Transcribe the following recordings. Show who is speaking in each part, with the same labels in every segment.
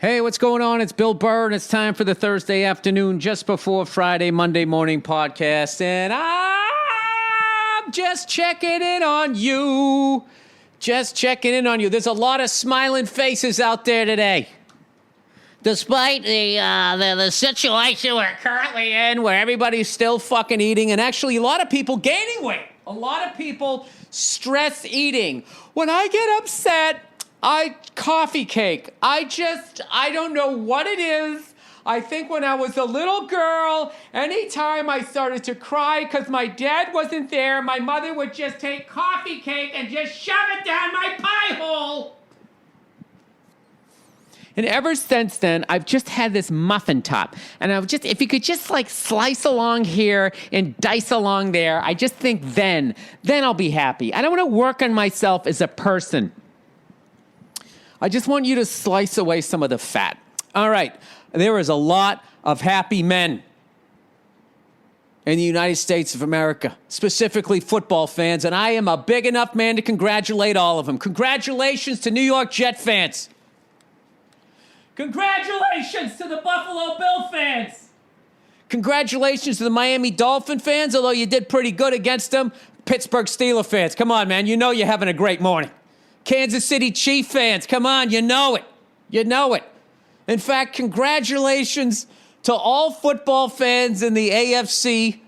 Speaker 1: Hey, what's going on? It's Bill Burr, and it's time for the Thursday afternoon, just before Friday, Monday morning podcast. And I'm just checking in on you. Just checking in on you. There's a lot of smiling faces out there today. Despite the situation we're currently in, where everybody's still fucking eating, and actually a lot of people gaining weight. A lot of people stress eating. When I get upset, coffee cake. I don't know what it is. I think when I was a little girl, anytime I started to cry because my dad wasn't there, my mother would just take coffee cake and just shove it down my pie hole. And ever since then, I've just had this muffin top. And if you could just like slice along here and dice along there, I just think then I'll be happy. I don't want to work on myself as a person. I just want you to slice away some of the fat. All right. There is a lot of happy men in the United States of America, specifically football fans, and I am a big enough man to congratulate all of them. Congratulations to New York Jet fans. Congratulations to the Buffalo Bill fans. Congratulations to the Miami Dolphin fans, although you did pretty good against them. Pittsburgh Steelers fans, come on, man. You know you're having a great morning. Kansas City Chiefs fans, come on, you know it. You know it. In fact, congratulations to all football fans in the AFC,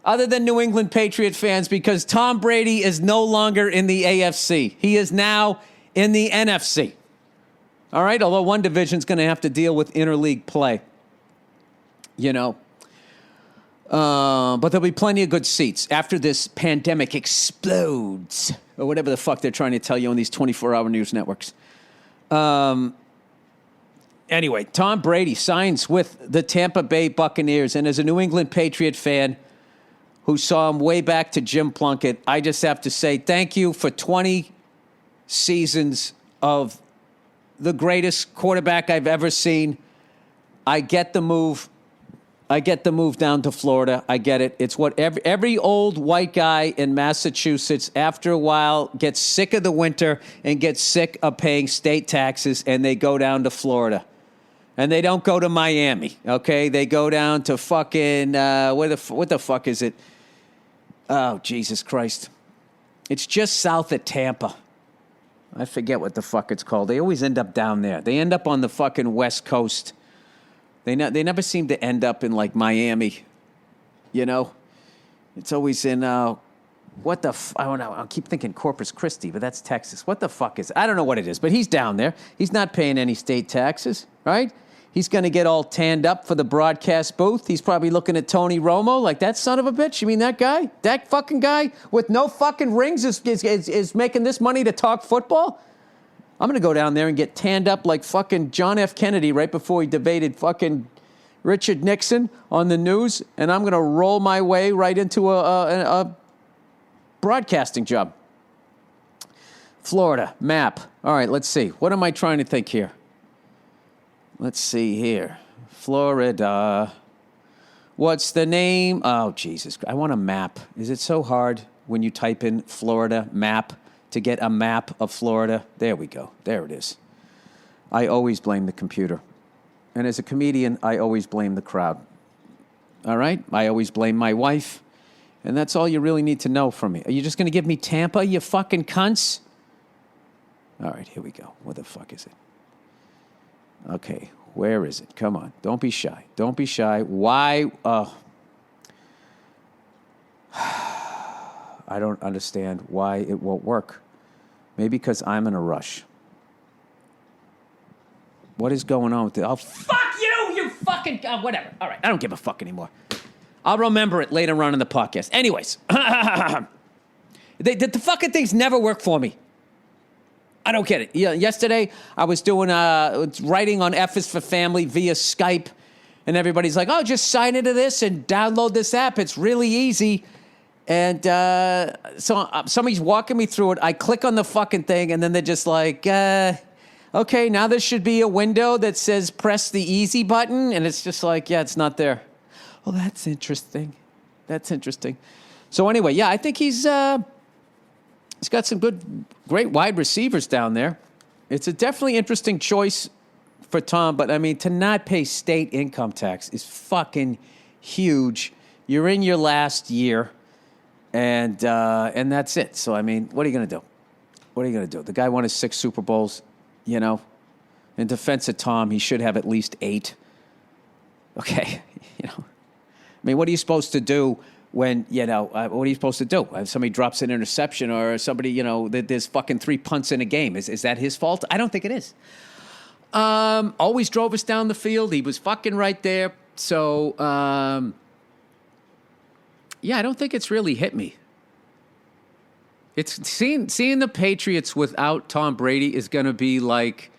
Speaker 1: other than New England Patriot fans, because Tom Brady is no longer in the AFC. He is now in the NFC. All right, although one division's going to have to deal with interleague play. You know. But there'll be plenty of good seats after this pandemic explodes, or whatever the fuck they're trying to tell you on these 24-hour news networks. Anyway, Tom Brady signs with the Tampa Bay Buccaneers, and as a New England Patriot fan who saw him way back to Jim Plunkett, I just have to say thank you for 20 seasons of the greatest quarterback I've ever seen. I get the move. I get the move down to Florida. I get it. It's what every old white guy in Massachusetts, after a while, gets sick of the winter and gets sick of paying state taxes, and they go down to Florida. And they don't go to Miami, okay? They go down to fucking, what the fuck is it? Oh, Jesus Christ. It's just south of Tampa. I forget what the fuck it's called. They always end up down there. They end up on the fucking West Coast. They never seem to end up in, like, Miami, you know? It's always in, I don't know. I keep thinking Corpus Christi, but that's Texas. What the fuck is it? I don't know what it is, but he's down there. He's not paying any state taxes, right? He's going to get all tanned up for the broadcast booth. He's probably looking at Tony Romo like, that son of a bitch? You mean that guy? That fucking guy with no fucking rings is making this money to talk football? I'm going to go down there and get tanned up like fucking John F. Kennedy right before he debated fucking Richard Nixon on the news, and I'm going to roll my way right into a broadcasting job. Florida, map. All right, let's see. What am I trying to think here? Let's see here. Florida. What's the name? Oh, Jesus. I want a map. Is it so hard when you type in Florida map to get a map of Florida? There we go. There it is. I always blame the computer. And as a comedian, I always blame the crowd. All right? I always blame my wife. And that's all you really need to know from me. Are you just going to give me Tampa, you fucking cunts? All right, here we go. Where the fuck is it? Okay, where is it? Come on. Don't be shy. Don't be shy. Why? I don't understand why it won't work. Maybe because I'm in a rush. What is going on with it? Oh, fuck you, you fucking... whatever. All right, I don't give a fuck anymore. I'll remember it later on in the podcast. Anyways. The fucking things never work for me. I don't get it. Yeah, yesterday, I was doing writing on F is for Family via Skype, and everybody's like, oh, just sign into this and download this app. It's really easy. And so somebody's walking me through it. I click on the fucking thing, and then they're just like, okay, now there should be a window that says press the easy button. And it's just like, yeah, it's not there. Oh, that's interesting. That's interesting. So anyway, yeah, I think he's got some great wide receivers down there. It's a definitely interesting choice for Tom, but I mean, to not pay state income tax is fucking huge. You're in your last year, and that's it. So, I mean, what are you going to do? What are you going to do? The guy won his 6 Super Bowls, you know. In defense of Tom, he should have at least 8. Okay, you know. I mean, what are you supposed to do when, what are you supposed to do? If somebody drops an interception or somebody, there's fucking 3 punts in a game. Is that his fault? I don't think it is. Always drove us down the field. He was fucking right there. So, I don't think it's really hit me. It's seeing the Patriots without Tom Brady is going to be like,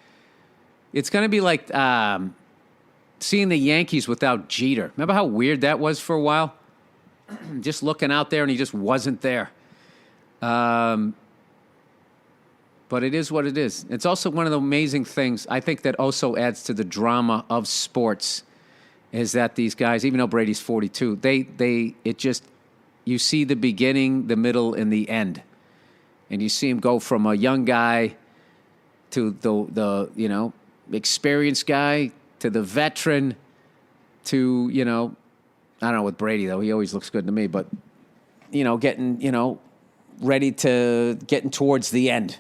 Speaker 1: seeing the Yankees without Jeter. Remember how weird that was for a while? Just looking out there and he just wasn't there. But it is what it is. It's also one of the amazing things I think that also adds to the drama of sports is that these guys, even though Brady's 42, you see the beginning, the middle, and the end. And you see him go from a young guy to the experienced guy to the veteran to, I don't know with Brady, though. He always looks good to me. But, getting, ready to getting towards the end.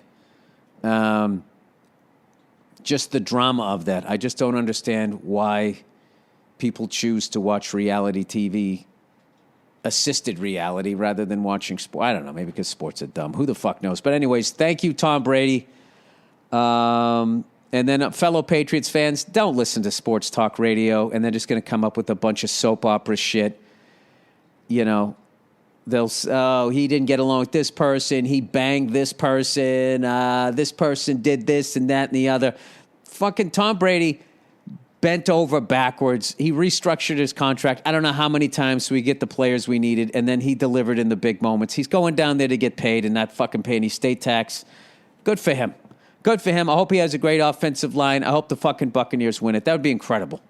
Speaker 1: Just the drama of that. I just don't understand why people choose to watch reality TV, assisted reality, rather than watching sport. I don't know, maybe because sports are dumb. Who the fuck knows? But anyways, thank you, Tom Brady. And then fellow Patriots fans, don't listen to sports talk radio, and they're just going to come up with a bunch of soap opera shit. They'll, he didn't get along with this person, he banged this person did this and that and the other. Fucking Tom Brady bent over backwards. He restructured his contract. I don't know how many times we get the players we needed, and then he delivered in the big moments. He's going down there to get paid and not fucking pay any state tax. Good for him. Good for him. I hope he has a great offensive line. I hope the fucking Buccaneers win it. That would be incredible.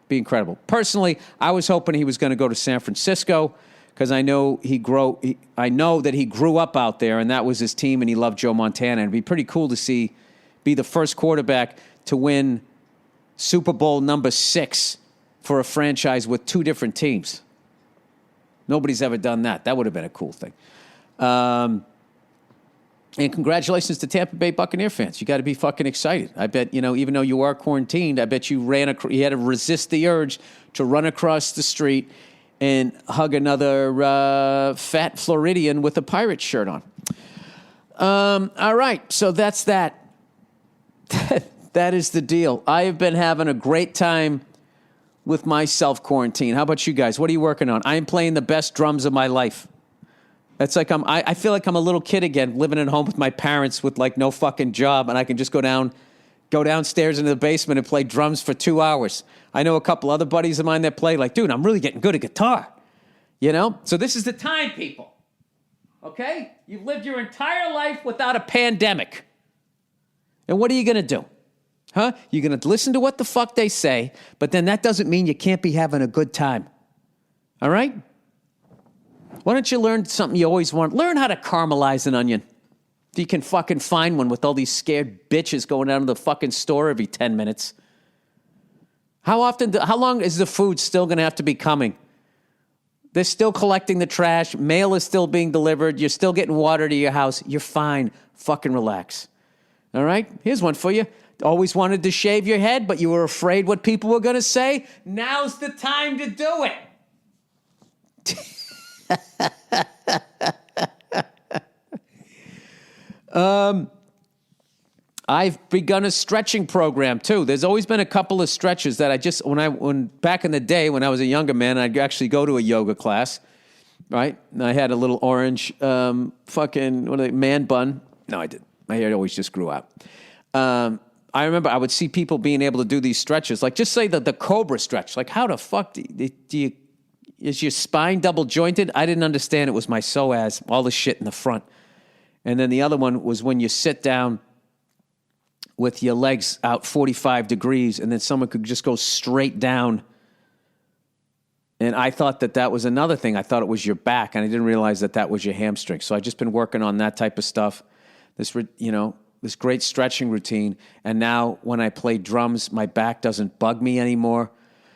Speaker 1: Be incredible. Personally, I was hoping he was going to go to San Francisco because I know that he grew up out there and that was his team and he loved Joe Montana. It'd be pretty cool to be the first quarterback to win Super Bowl number 6 for a franchise with 2 different teams. Nobody's ever done that. That would have been a cool thing. And congratulations to Tampa Bay Buccaneer fans. You got to be fucking excited. I bet, even though you are quarantined, I bet you you had to resist the urge to run across the street and hug another fat Floridian with a pirate shirt on. All right, so that's that. That is the deal. I have been having a great time with my self-quarantine. How about you guys? What are you working on? I am playing the best drums of my life. It's like I feel like I'm a little kid again, living at home with my parents with like no fucking job, and I can just go downstairs into the basement and play drums for 2 hours. I know a couple other buddies of mine that play like, dude, I'm really getting good at guitar. So this is the time, people. Okay? You've lived your entire life without a pandemic. And what are you going to do? Huh? You're going to listen to what the fuck they say, but then that doesn't mean you can't be having a good time. All right? Why don't you learn something you always want? Learn how to caramelize an onion. If you can fucking find one with all these scared bitches going down to the fucking store every 10 minutes. How long is the food still going to have to be coming? They're still collecting the trash. Mail is still being delivered. You're still getting water to your house. You're fine. Fucking relax. All right? Here's one for you. Always wanted to shave your head, but you were afraid what people were going to say? Now's the time to do it. I've begun a stretching program too. There's always been a couple of stretches that I just when back in the day when I was a younger man, I'd actually go to a yoga class, right? And I had a little orange man bun. No, I didn't. My hair always just grew out. I remember I would see people being able to do these stretches, like just say the cobra stretch. Like how the fuck do you is your spine double jointed? I didn't understand it was my psoas, all the shit in the front. And then the other one was when you sit down with your legs out 45 degrees and then someone could just go straight down. And I thought that was another thing. I thought it was your back, and I didn't realize that was your hamstring. So I've just been working on that type of stuff. this great stretching routine. And now when I play drums, my back doesn't bug me anymore.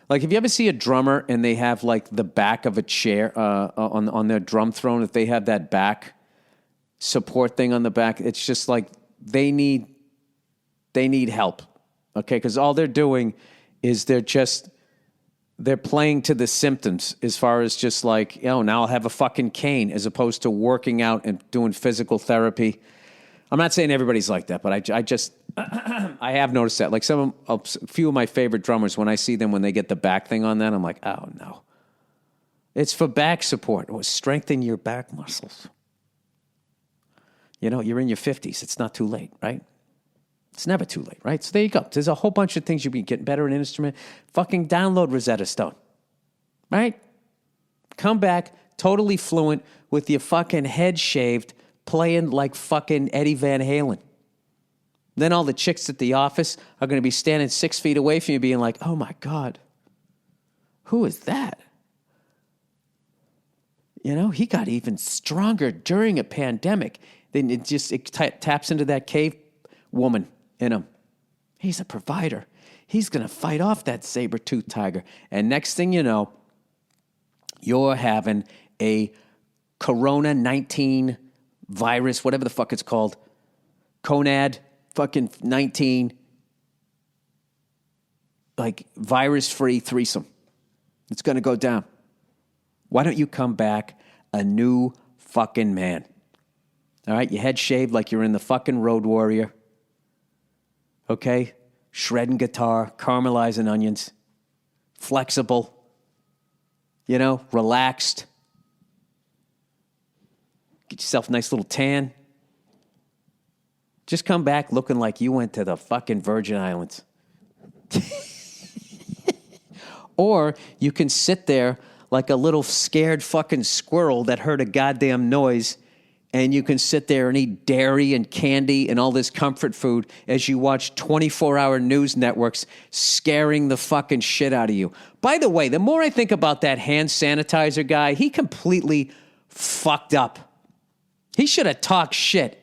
Speaker 1: Like, if you ever see a drummer and they have like the back of a chair on their drum throne, if they have that back support thing on the back, it's just like they need help. Okay, because all they're doing is they're playing to the symptoms as far as just like, now I'll have a fucking cane, as opposed to working out and doing physical therapy. I'm not saying everybody's like that, but I just I have noticed that. Like a few of my favorite drummers, when I see them when they get the back thing on that, I'm like, oh no. It's for back support. It will strengthen your back muscles. You're in your 50s. It's not too late, right? It's never too late, right? So there you go. There's a whole bunch of things you can get better at an instrument. Fucking download Rosetta Stone, right? Come back totally fluent with your fucking head shaved, playing like fucking Eddie Van Halen. Then all the chicks at the office are going to be standing 6 feet away from you being like, oh my God, who is that? He got even stronger during a pandemic. Then it taps into that cave woman in him. He's a provider. He's going to fight off that saber-toothed tiger. And next thing you know, you're having a Corona-19 virus, whatever the fuck it's called, Conad fucking 19, like virus-free threesome. It's going to go down. Why don't you come back a new fucking man? All right, your head shaved like you're in the fucking Road Warrior. Okay? Shredding guitar, caramelizing onions, flexible, relaxed. Get yourself a nice little tan. Just come back looking like you went to the fucking Virgin Islands. Or you can sit there like a little scared fucking squirrel that heard a goddamn noise, and you can sit there and eat dairy and candy and all this comfort food as you watch 24-hour news networks scaring the fucking shit out of you. By the way, the more I think about that hand sanitizer guy, he completely fucked up. He should have talked shit.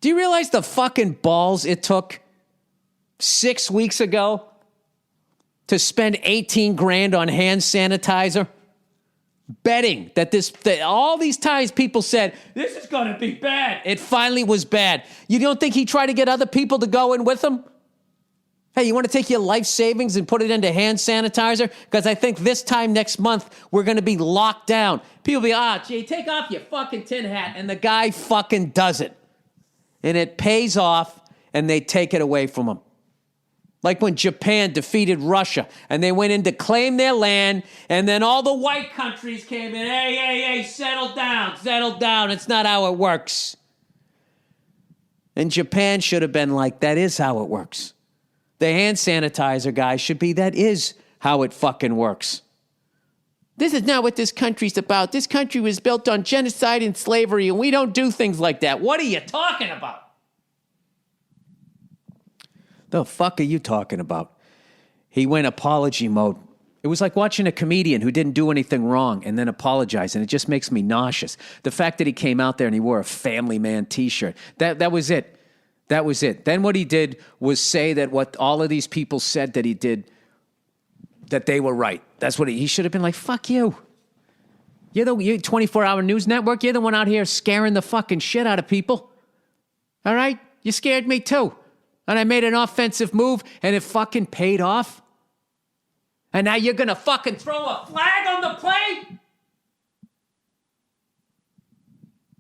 Speaker 1: Do you realize the fucking balls it took 6 weeks ago to spend $18,000 on hand sanitizer? Betting that all these times people said, this is going to be bad. It finally was bad. You don't think he tried to get other people to go in with him? Hey, you want to take your life savings and put it into hand sanitizer? Because I think this time next month, we're going to be locked down. People be, gee, take off your fucking tin hat. And the guy fucking does it. And it pays off, and they take it away from him. Like when Japan defeated Russia, and they went in to claim their land, and then all the white countries came in, hey, settle down. It's not how it works. And Japan should have been like, that is how it works. The hand sanitizer guy should be, that is how it fucking works. This is not what this country's about. This country was built on genocide and slavery, and we don't do things like that. What are you talking about? The fuck are you talking about? He went apology mode. It was like watching a comedian who didn't do anything wrong and then apologize, and it just makes me nauseous. The fact that he came out there and he wore a Family Man t-shirt, that was it. That was it. Then what he did was say that what all of these people said that he did, that they were right. That's what he should have been like, fuck you. You're 24-hour news network. You're the one out here scaring the fucking shit out of people. All right? You scared me too. And I made an offensive move, and it fucking paid off. And now you're going to fucking throw a flag on the play?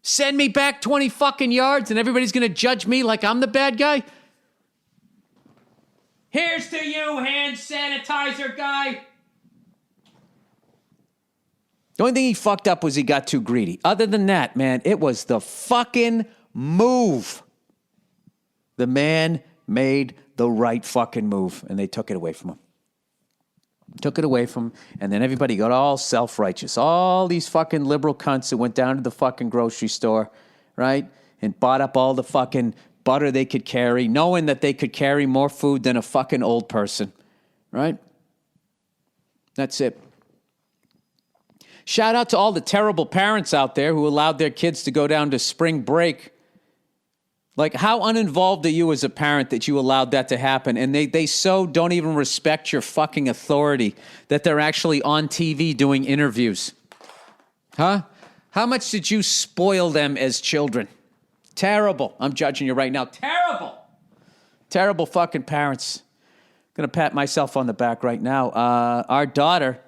Speaker 1: Send me back 20 fucking yards, and everybody's going to judge me like I'm the bad guy? Here's to you, hand sanitizer guy. The only thing he fucked up was he got too greedy. Other than that, man, it was the fucking move. The man made the right fucking move, and they took it away from him. Took it away from him, and then everybody got all self-righteous. All these fucking liberal cunts who went down to the fucking grocery store, right, and bought up all the fucking butter they could carry, knowing that they could carry more food than a fucking old person, right? That's it. Shout out to all the terrible parents out there who allowed their kids to go down to spring break Like, how uninvolved are you as a parent that you allowed that to happen? And they so don't even respect your fucking authority that they're actually on TV doing interviews. Huh? How much did you spoil them as children? Terrible. I'm judging you right now. Terrible. Terrible fucking parents. Going to pat myself on the back right now. Our daughter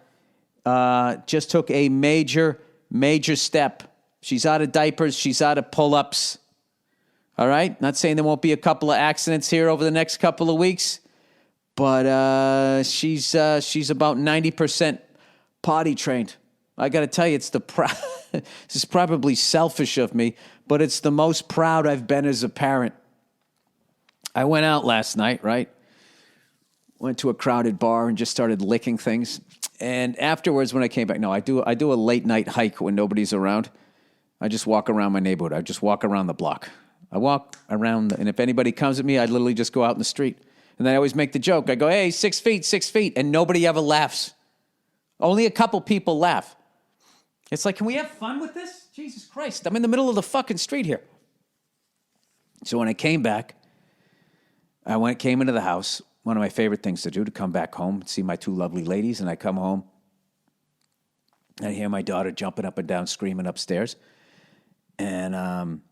Speaker 1: just took a major step. She's out of diapers. She's out of pull-ups. All right? Not saying there won't be a couple of accidents here over the next couple of weeks, but she's about 90% potty trained. I got to tell you, it's this is probably selfish of me, but it's the most proud I've been as a parent. I went out last night, right? Went to a crowded bar and just started licking things. And afterwards, when I came back, I do a late night hike when nobody's around. I just walk around my neighborhood. I just walk around the block. I walk around, and if anybody comes at me, I literally just go out in the street. And then I always make the joke. I go, hey, 6 feet, 6 feet. And nobody ever laughs. Only a couple people laugh. It's like, can we have fun with this? Jesus Christ. I'm in the middle of the fucking street here. So when I came back, came into the house. One of my favorite things to do, to come back home, see my two lovely ladies. And I come home, and I hear my daughter jumping up and down, screaming upstairs. And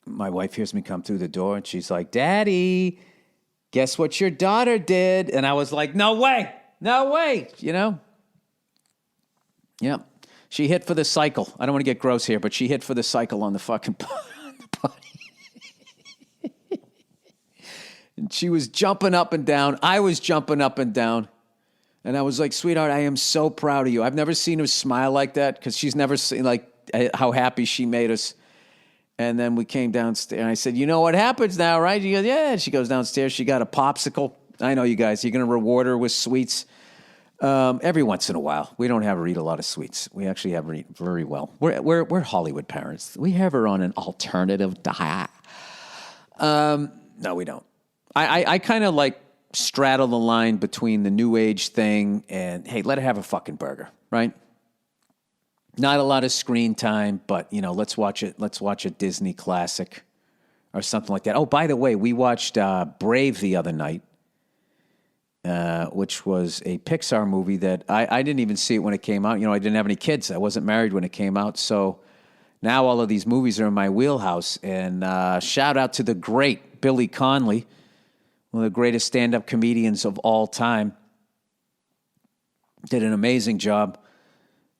Speaker 1: my wife hears me come through the door, and she's like, Daddy, guess what your daughter did? And I was like, no way, you know? Yeah. She hit for the cycle. I don't want to get gross here, but she hit for the cycle on the fucking potty. And she was jumping up and down. I was jumping up and down. And I was like, sweetheart, I am so proud of you. I've never seen her smile like that, because she's never seen like how happy she made us. And then we came downstairs, and I said, you know what happens now, right? She goes, yeah. She goes downstairs. She got a popsicle. I know, you guys, you're going to reward her with sweets every once in a while. We don't have her eat a lot of sweets. We actually have her eat very well. We're Hollywood parents. We have her on an alternative diet. No, we don't. I kind of like straddle the line between the new age thing and, hey, let her have a fucking burger, right? Not a lot of screen time, but, let's watch it. Let's watch a Disney classic or something like that. Oh, by the way, we watched Brave the other night, which was a Pixar movie that I didn't even see it when it came out. I didn't have any kids. I wasn't married when it came out. So now all of these movies are in my wheelhouse. And shout out to the great Billy Connolly, one of the greatest stand-up comedians of all time. Did an amazing job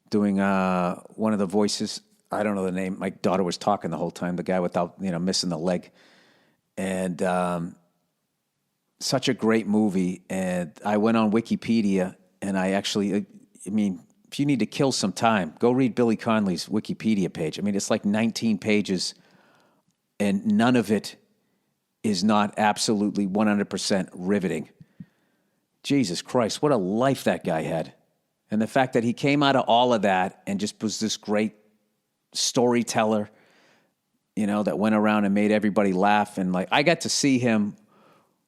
Speaker 1: doing one of the voices. I don't know the name. My daughter was talking the whole time, the guy without, missing the leg. And such a great movie. And I went on Wikipedia, and I actually, if you need to kill some time, go read Billy Connolly's Wikipedia page. It's like 19 pages, and none of it is not absolutely 100% riveting. Jesus Christ, what a life that guy had. And the fact that he came out of all of that and just was this great storyteller, that went around and made everybody laugh. And I got to see him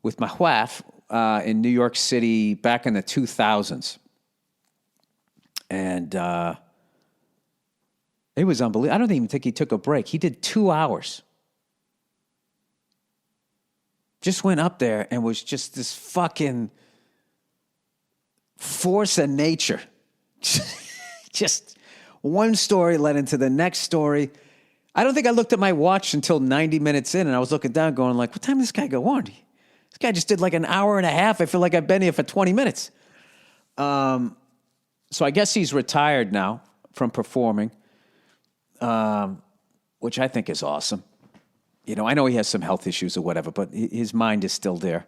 Speaker 1: with my wife in New York City back in the 2000s. And it was unbelievable. I don't even think he took a break. He did 2 hours. Just went up there and was just this fucking force of nature. Just one story led into the next story. I don't think I looked at my watch until 90 minutes in, and I was looking down going what time did this guy go on? This guy just did like an hour and a half. I feel like I've been here for 20 minutes. So I guess he's retired now from performing, which I think is awesome. I know he has some health issues or whatever, but his mind is still there.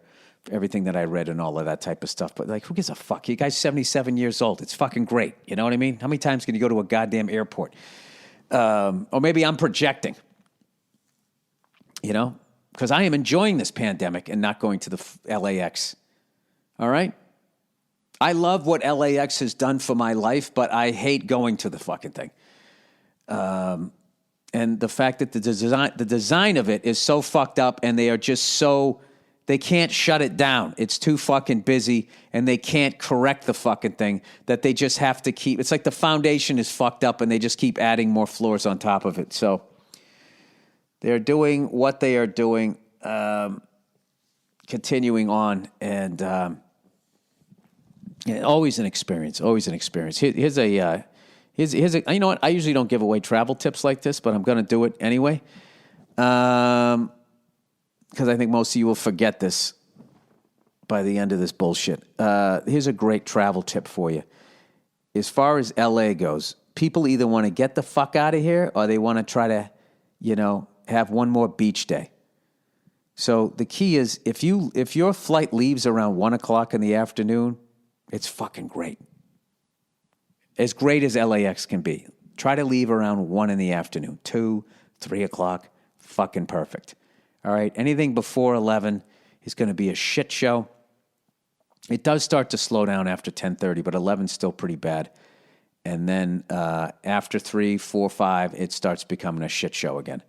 Speaker 1: Everything that I read and all of that type of stuff. But who gives a fuck? You guy's 77 years old. It's fucking great. You know what I mean? How many times can you go to a goddamn airport? Or maybe I'm projecting. Because I am enjoying this pandemic and not going to the LAX. All right? I love what LAX has done for my life, but I hate going to the fucking thing. And the fact that the design of it is so fucked up, and they are just so... They can't shut it down. It's too fucking busy, and they can't correct the fucking thing, that they just have to keep... It's like the foundation is fucked up, and they just keep adding more floors on top of it. So they're doing what they are doing, continuing on, and yeah, always an experience. Always an experience. Here's a. You know what? I usually don't give away travel tips like this, but I'm going to do it anyway. Because I think most of you will forget this by the end of this bullshit. Here's a great travel tip for you. As far as LA goes, people either want to get the fuck out of here or they want to try to, have one more beach day. So the key is if your flight leaves around 1 o'clock in the afternoon, it's fucking great. As great as LAX can be. Try to leave around 1 in the afternoon. 2, 3 o'clock, fucking perfect. All right? Anything before 11 is going to be a shit show. It does start to slow down after 10:30, but 11's still pretty bad. And then after 3, 4, 5, it starts becoming a shit show again.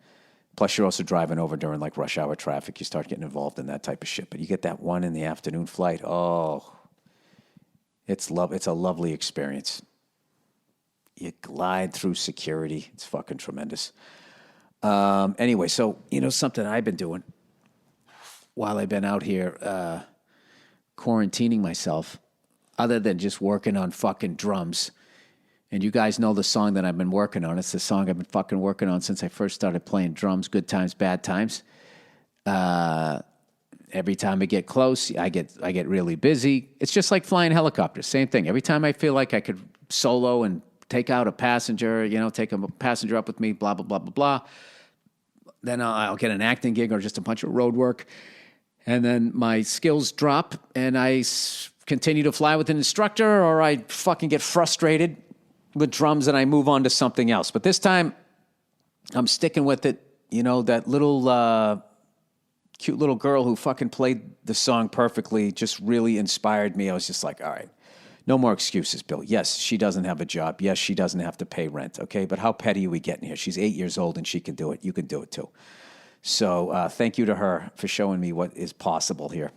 Speaker 1: Plus, you're also driving over during like rush hour traffic. You start getting involved in that type of shit. But you get that 1 in the afternoon flight. Oh, it's a lovely experience. You glide through security. It's fucking tremendous. Anyway, so, something I've been doing while I've been out here quarantining myself, other than just working on fucking drums. And you guys know the song that I've been working on. It's the song I've been fucking working on since I first started playing drums, Good Times, Bad Times. Every time I get close, I get really busy. It's just like flying helicopters. Same thing. Every time I feel like I could solo and take out a passenger, take a passenger up with me, blah, blah, blah, blah, blah. Then I'll get an acting gig or just a bunch of road work. And then my skills drop and I continue to fly with an instructor, or I fucking get frustrated with drums and I move on to something else. But this time I'm sticking with it. That little cute little girl who fucking played the song perfectly just really inspired me. I was just like, all right, no more excuses, Bill. Yes, she doesn't have a job. Yes, she doesn't have to pay rent, okay? But how petty are we getting here? She's 8 years old and she can do it. You can do it too. So thank you to her for showing me what is possible here.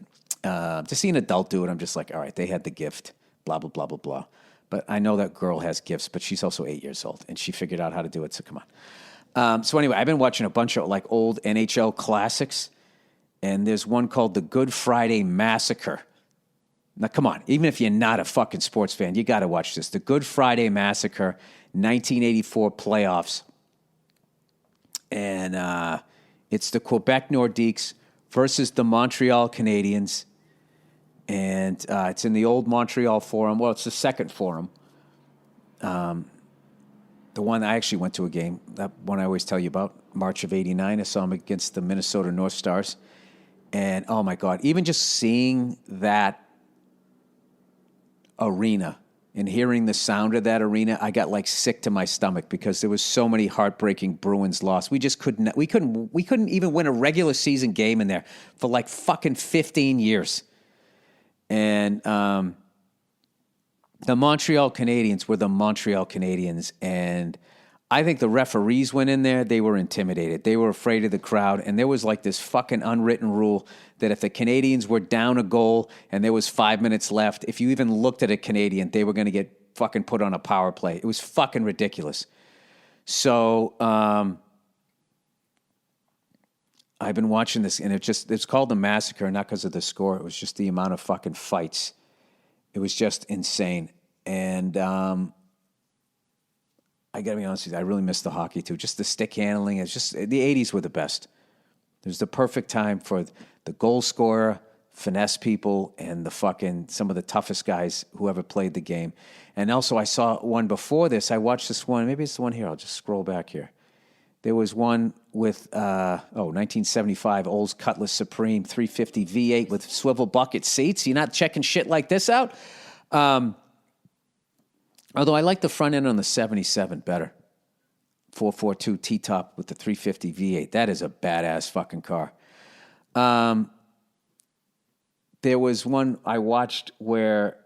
Speaker 1: To see an adult do it, I'm just like, all right, they had the gift, blah, blah, blah, blah, blah. But I know that girl has gifts, but she's also 8 years old, and she figured out how to do it, so come on. So anyway, I've been watching a bunch of like old NHL classics, and there's one called The Good Friday Massacre. Now, come on, even if you're not a fucking sports fan, you got to watch this. The Good Friday Massacre, 1984 playoffs. And it's the Quebec Nordiques versus the Montreal Canadiens. And it's in the old Montreal Forum. Well, it's the second Forum. The one I actually went to a game, that one I always tell you about, March of 89. I saw them against the Minnesota North Stars. And, oh, my God, even just seeing that arena and hearing the sound of that arena, I got like sick to my stomach because there was so many heartbreaking Bruins lost. We just couldn't even win a regular season game in there for like fucking 15 years. And the Montreal Canadiens were the Montreal Canadiens, and I think the referees went in there, they were intimidated. They were afraid of the crowd, and there was like this fucking unwritten rule that if the Canadiens were down a goal and there was 5 minutes left, if you even looked at a Canadian, they were going to get fucking put on a power play. It was fucking ridiculous. So I've been watching this, and it's called The Massacre, not because of the score. It was just the amount of fucking fights. It was just insane. And I got to be honest with you, I really miss the hockey, too. Just the stick handling. It's just, the 80s were the best. It was the perfect time for the goal scorer, finesse people, and some of the toughest guys who ever played the game. And also, I saw one before this. I watched this one. Maybe it's the one here. I'll just scroll back here. There was one with, 1975, Olds Cutlass Supreme 350 V8 with swivel bucket seats. You're not checking shit like this out? Although I like the front end on the 77 better. 442 T-top with the 350 V8. That is a badass fucking car. There was one I watched where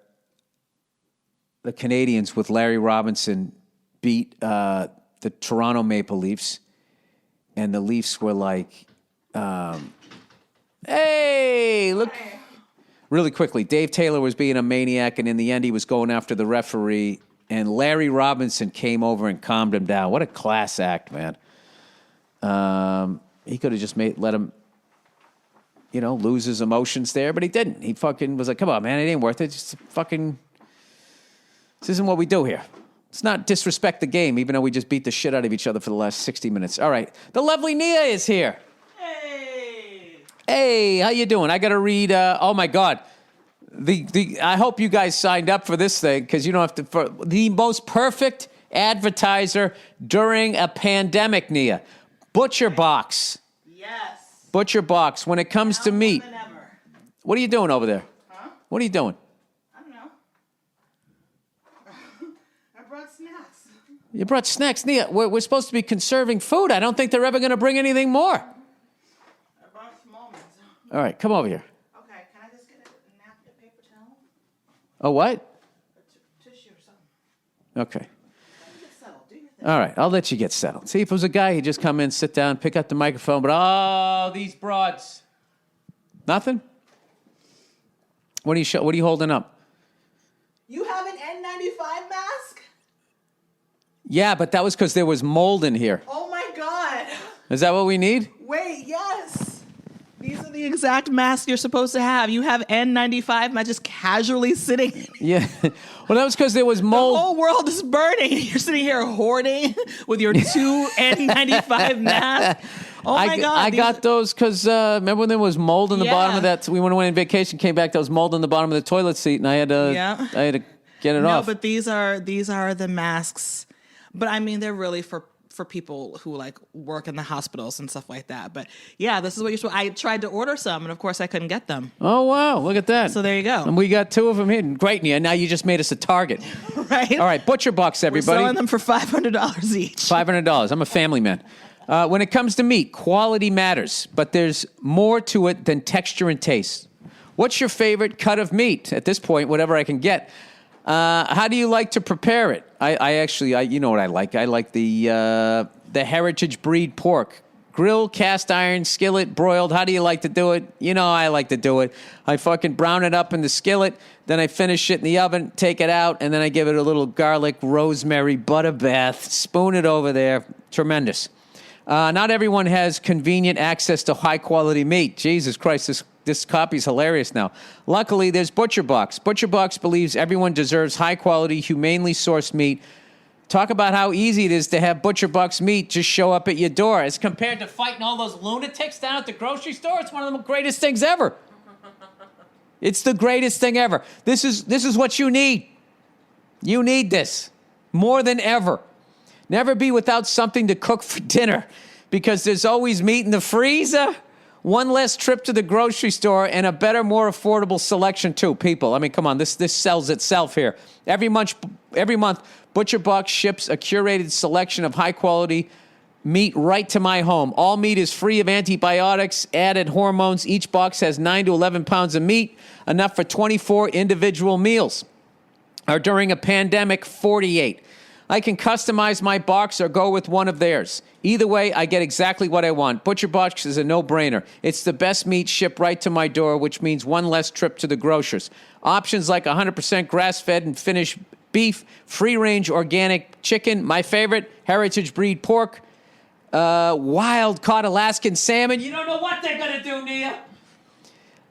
Speaker 1: the Canadians with Larry Robinson beat the Toronto Maple Leafs. And the Leafs were like, hey, look. Really quickly, Dave Taylor was being a maniac, and in the end, he was going after the referee. And Larry Robinson came over and calmed him down. What a class act, man. He could have just let him, lose his emotions there, but he didn't. He fucking was like, come on, man, it ain't worth it. Just fucking, this isn't what we do here. Let's not disrespect the game, even though we just beat the shit out of each other for the last 60 minutes. All right. The lovely Nia is here. Hey, how you doing? I got to read, oh my God. I hope you guys signed up for this thing because you don't have to, for the most perfect advertiser during a pandemic, Nia. Butcher Box.
Speaker 2: Yes.
Speaker 1: Butcher Box. When it comes to meat. What are you doing over there?
Speaker 2: Huh?
Speaker 1: What are you doing?
Speaker 2: I don't know. I brought snacks.
Speaker 1: You brought snacks. Nia, we're supposed to be conserving food. I don't think they're ever going to bring anything more.
Speaker 2: I brought small ones.
Speaker 1: All right, come over here.
Speaker 2: Okay, can I just get a napkin, paper towel?
Speaker 1: A what?
Speaker 2: A tissue or something.
Speaker 1: Okay.
Speaker 2: Get settled. Do your thing.
Speaker 1: All right, I'll let you get settled. See, if it was a guy, he'd just come in, sit down, pick up the microphone, but oh, these broads. Nothing? What are you holding up?
Speaker 2: You have an N95 mask?
Speaker 1: Yeah, but that was because there was mold in here.
Speaker 2: Oh my God.
Speaker 1: Is that what we need?
Speaker 2: Wait, yes. These are the exact masks you're supposed to have. You have N95 masks just casually sitting.
Speaker 1: Yeah. Well, that was because there was mold.
Speaker 2: The whole world is burning. You're sitting here hoarding with your 2 N95 masks. Oh my God.
Speaker 1: I got those because remember when there was mold in the bottom of that? We went away on vacation, came back, there was mold in the bottom of the toilet seat, and I had to get it off.
Speaker 2: No, but these are the masks. But I mean, they're really for people who like work in the hospitals and stuff like that. But yeah, this is what you're supposed. I tried to order some, and of course I couldn't get them.
Speaker 1: Oh wow, look at that.
Speaker 2: So there you go.
Speaker 1: And we got 2 of them here. Great, Nia. Now you just made us a target.
Speaker 2: Right.
Speaker 1: All right, Butcher Box, everybody.
Speaker 2: We're selling them for $500 each.
Speaker 1: $500. I'm a family man. When it comes to meat, quality matters, but there's more to it than texture and taste. What's your favorite cut of meat? At this point, whatever I can get. How do you like to prepare it? I actually, you know what I like. I like the heritage breed pork. Grill, cast iron, skillet, broiled. How do you like to do it? You know I like to do it. I fucking brown it up in the skillet, then I finish it in the oven, take it out, and then I give it a little garlic, rosemary, butter bath, spoon it over there. Tremendous. Not everyone has convenient access to high-quality meat. Jesus Christ, this copy's hilarious now. Luckily, there's Butcher Box. Butcher Box believes everyone deserves high-quality, humanely sourced meat. Talk about how easy it is to have Butcher Box meat just show up at your door. As compared to fighting all those lunatics down at the grocery store, it's one of the greatest things ever. It's the greatest thing ever. This is what you need. You need this more than ever. Never be without something to cook for dinner because there's always meat in the freezer. One less trip to the grocery store and a better, more affordable selection too, people. I mean, come on, this sells itself here. Every month, Butcher Box ships a curated selection of high-quality meat right to my home. All meat is free of antibiotics, added hormones. Each box has 9 to 11 pounds of meat, enough for 24 individual meals. Or during a pandemic, 48. I can customize my box or go with one of theirs. Either way, I get exactly what I want. Butcher Box is a no-brainer. It's the best meat shipped right to my door, which means one less trip to the grocers. Options like 100% grass-fed and finished beef, free-range organic chicken, my favorite, heritage breed pork, wild-caught Alaskan salmon. You don't know what they're going to do, Nia.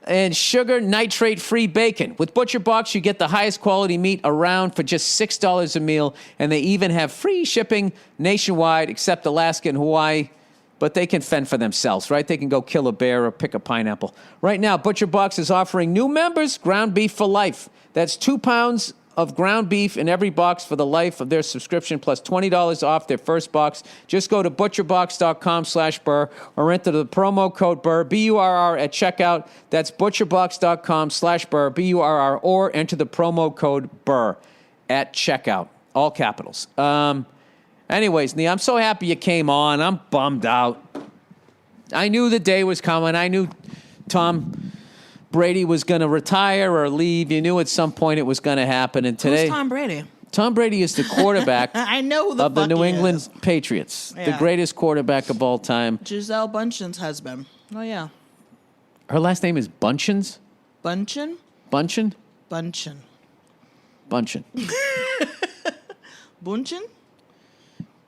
Speaker 1: And sugar nitrate-free bacon. With Butcher Box, you get the highest quality meat around for just $6 a meal, and they even have free shipping nationwide, except Alaska and Hawaii. But they can fend for themselves, right? They can go kill a bear or pick a pineapple. Right now, Butcher Box is offering new members ground beef for life. That's 2 pounds of ground beef in every box for the life of their subscription, plus $20 off their first box. Just go to butcherbox.com/Burr or enter the promo code Burr, B-U-R-R, at checkout. That's butcherbox.com/Burr, B-U-R-R, or enter the promo code Burr at checkout. All capitals. Anyways, Nia, I'm so happy you came on. I'm bummed out. I knew the day was coming. I knew Tom Brady was going to retire or leave. You knew at some point it was going to happen. And today,
Speaker 2: who's Tom Brady?
Speaker 1: Tom Brady is the quarterback
Speaker 2: I know
Speaker 1: of the New England Patriots, the greatest quarterback of all time.
Speaker 2: Gisele Bundchen's husband. Oh, yeah.
Speaker 1: Her last name is Bunchens?
Speaker 2: Bundchen?
Speaker 1: Bunchen?
Speaker 2: Bundchen.
Speaker 1: Bunchen.
Speaker 2: Bundchen?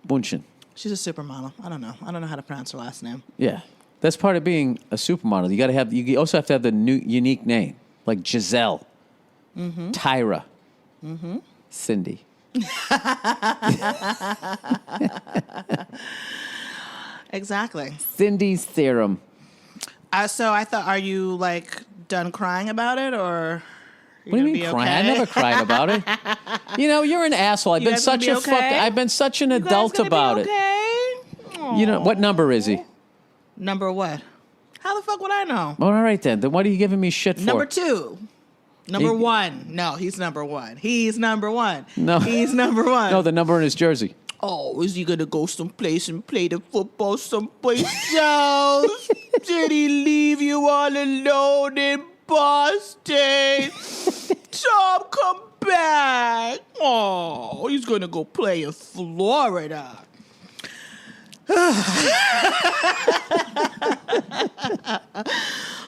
Speaker 1: Bunchen.
Speaker 2: She's a supermodel. I don't know how to pronounce her last name.
Speaker 1: Yeah. That's part of being a supermodel. You also have to have the unique name, like Giselle, Tyra, Cindy.
Speaker 2: Exactly.
Speaker 1: Cindy's theorem.
Speaker 2: So I thought, are you like done crying about it, or?
Speaker 1: What do you mean crying? I never cried about it. You're an asshole. I've been such an adult about it. What number is he?
Speaker 2: Number what? How the fuck would I know?
Speaker 1: Well, all right then. Then what are you giving me shit for?
Speaker 2: Number 2. Number 1. No, he's number 1. He's number 1.
Speaker 1: No.
Speaker 2: He's number 1.
Speaker 1: No, the number in his jersey.
Speaker 2: Oh, is he going to go someplace and play the football someplace else? Did he leave you all alone in Boston? Tom, come back. Oh, he's going to go play in Florida.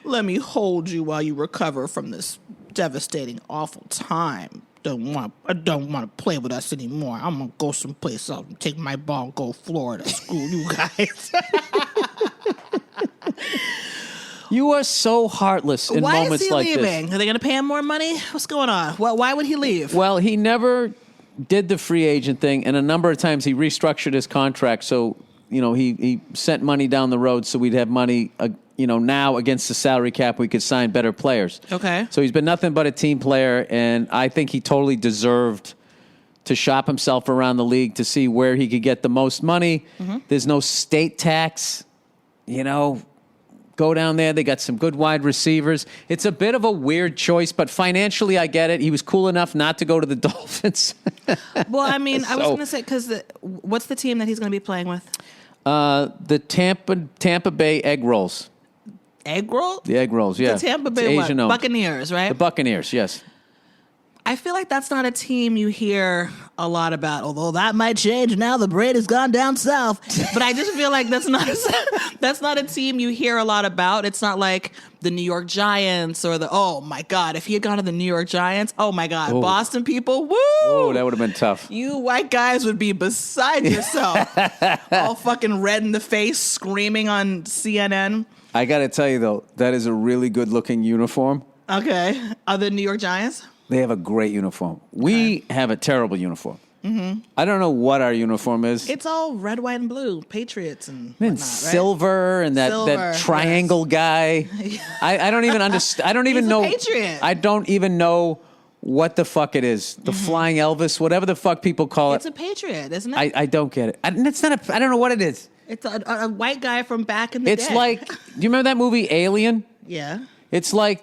Speaker 2: Let me hold you while you recover from this devastating, awful time. I don't want to play with us anymore. I'm gonna go someplace else and take my ball and go Florida. Screw you guys.
Speaker 1: You are so heartless in moments like this.
Speaker 2: Why is he leaving? Are they gonna pay him more money? What's going on? Why would he leave?
Speaker 1: Well, he never did the free agent thing, and a number of times he restructured his contract. So he sent money down the road so we'd have money. Now against the salary cap, we could sign better players.
Speaker 2: Okay.
Speaker 1: So he's been nothing but a team player, and I think he totally deserved to shop himself around the league to see where he could get the most money. Mm-hmm. There's no state tax. Go down there. They got some good wide receivers. It's a bit of a weird choice, but financially, I get it. He was cool enough not to go to the Dolphins.
Speaker 2: Well, I mean, I was going to say, because what's the team that he's going to be playing with?
Speaker 1: The Tampa Bay Egg Rolls.
Speaker 2: Egg roll?
Speaker 1: The Egg Rolls, yeah.
Speaker 2: The Tampa Bay Buccaneers, right?
Speaker 1: The Buccaneers, yes.
Speaker 2: I feel like that's not a team you hear a lot about, although that might change now the bread has gone down south. But I just feel like that's not a team you hear a lot about. It's not like the New York Giants or oh my God, if he had gone to the New York Giants, oh my God, Boston people, woo!
Speaker 1: Oh, that would have been tough.
Speaker 2: You white guys would be beside yourself. All fucking red in the face, screaming on CNN.
Speaker 1: I got to tell you, though, that is a really good-looking uniform.
Speaker 2: Okay. Are the New York Giants?
Speaker 1: They have a great uniform. We have a terrible uniform. Mm-hmm. I don't know what our uniform is.
Speaker 2: It's all red, white, and blue. Patriots and whatnot,
Speaker 1: silver, right? And that triangle guy. I don't even understand. I don't even know.
Speaker 2: Patriot.
Speaker 1: I don't even know what the fuck it is. The Flying Elvis, whatever the fuck people call it.
Speaker 2: It's a Patriot, isn't it?
Speaker 1: I don't get it. It's not. I don't know what it is.
Speaker 2: It's a white guy from back in the day.
Speaker 1: It's like, do you remember that movie Alien?
Speaker 2: Yeah.
Speaker 1: It's like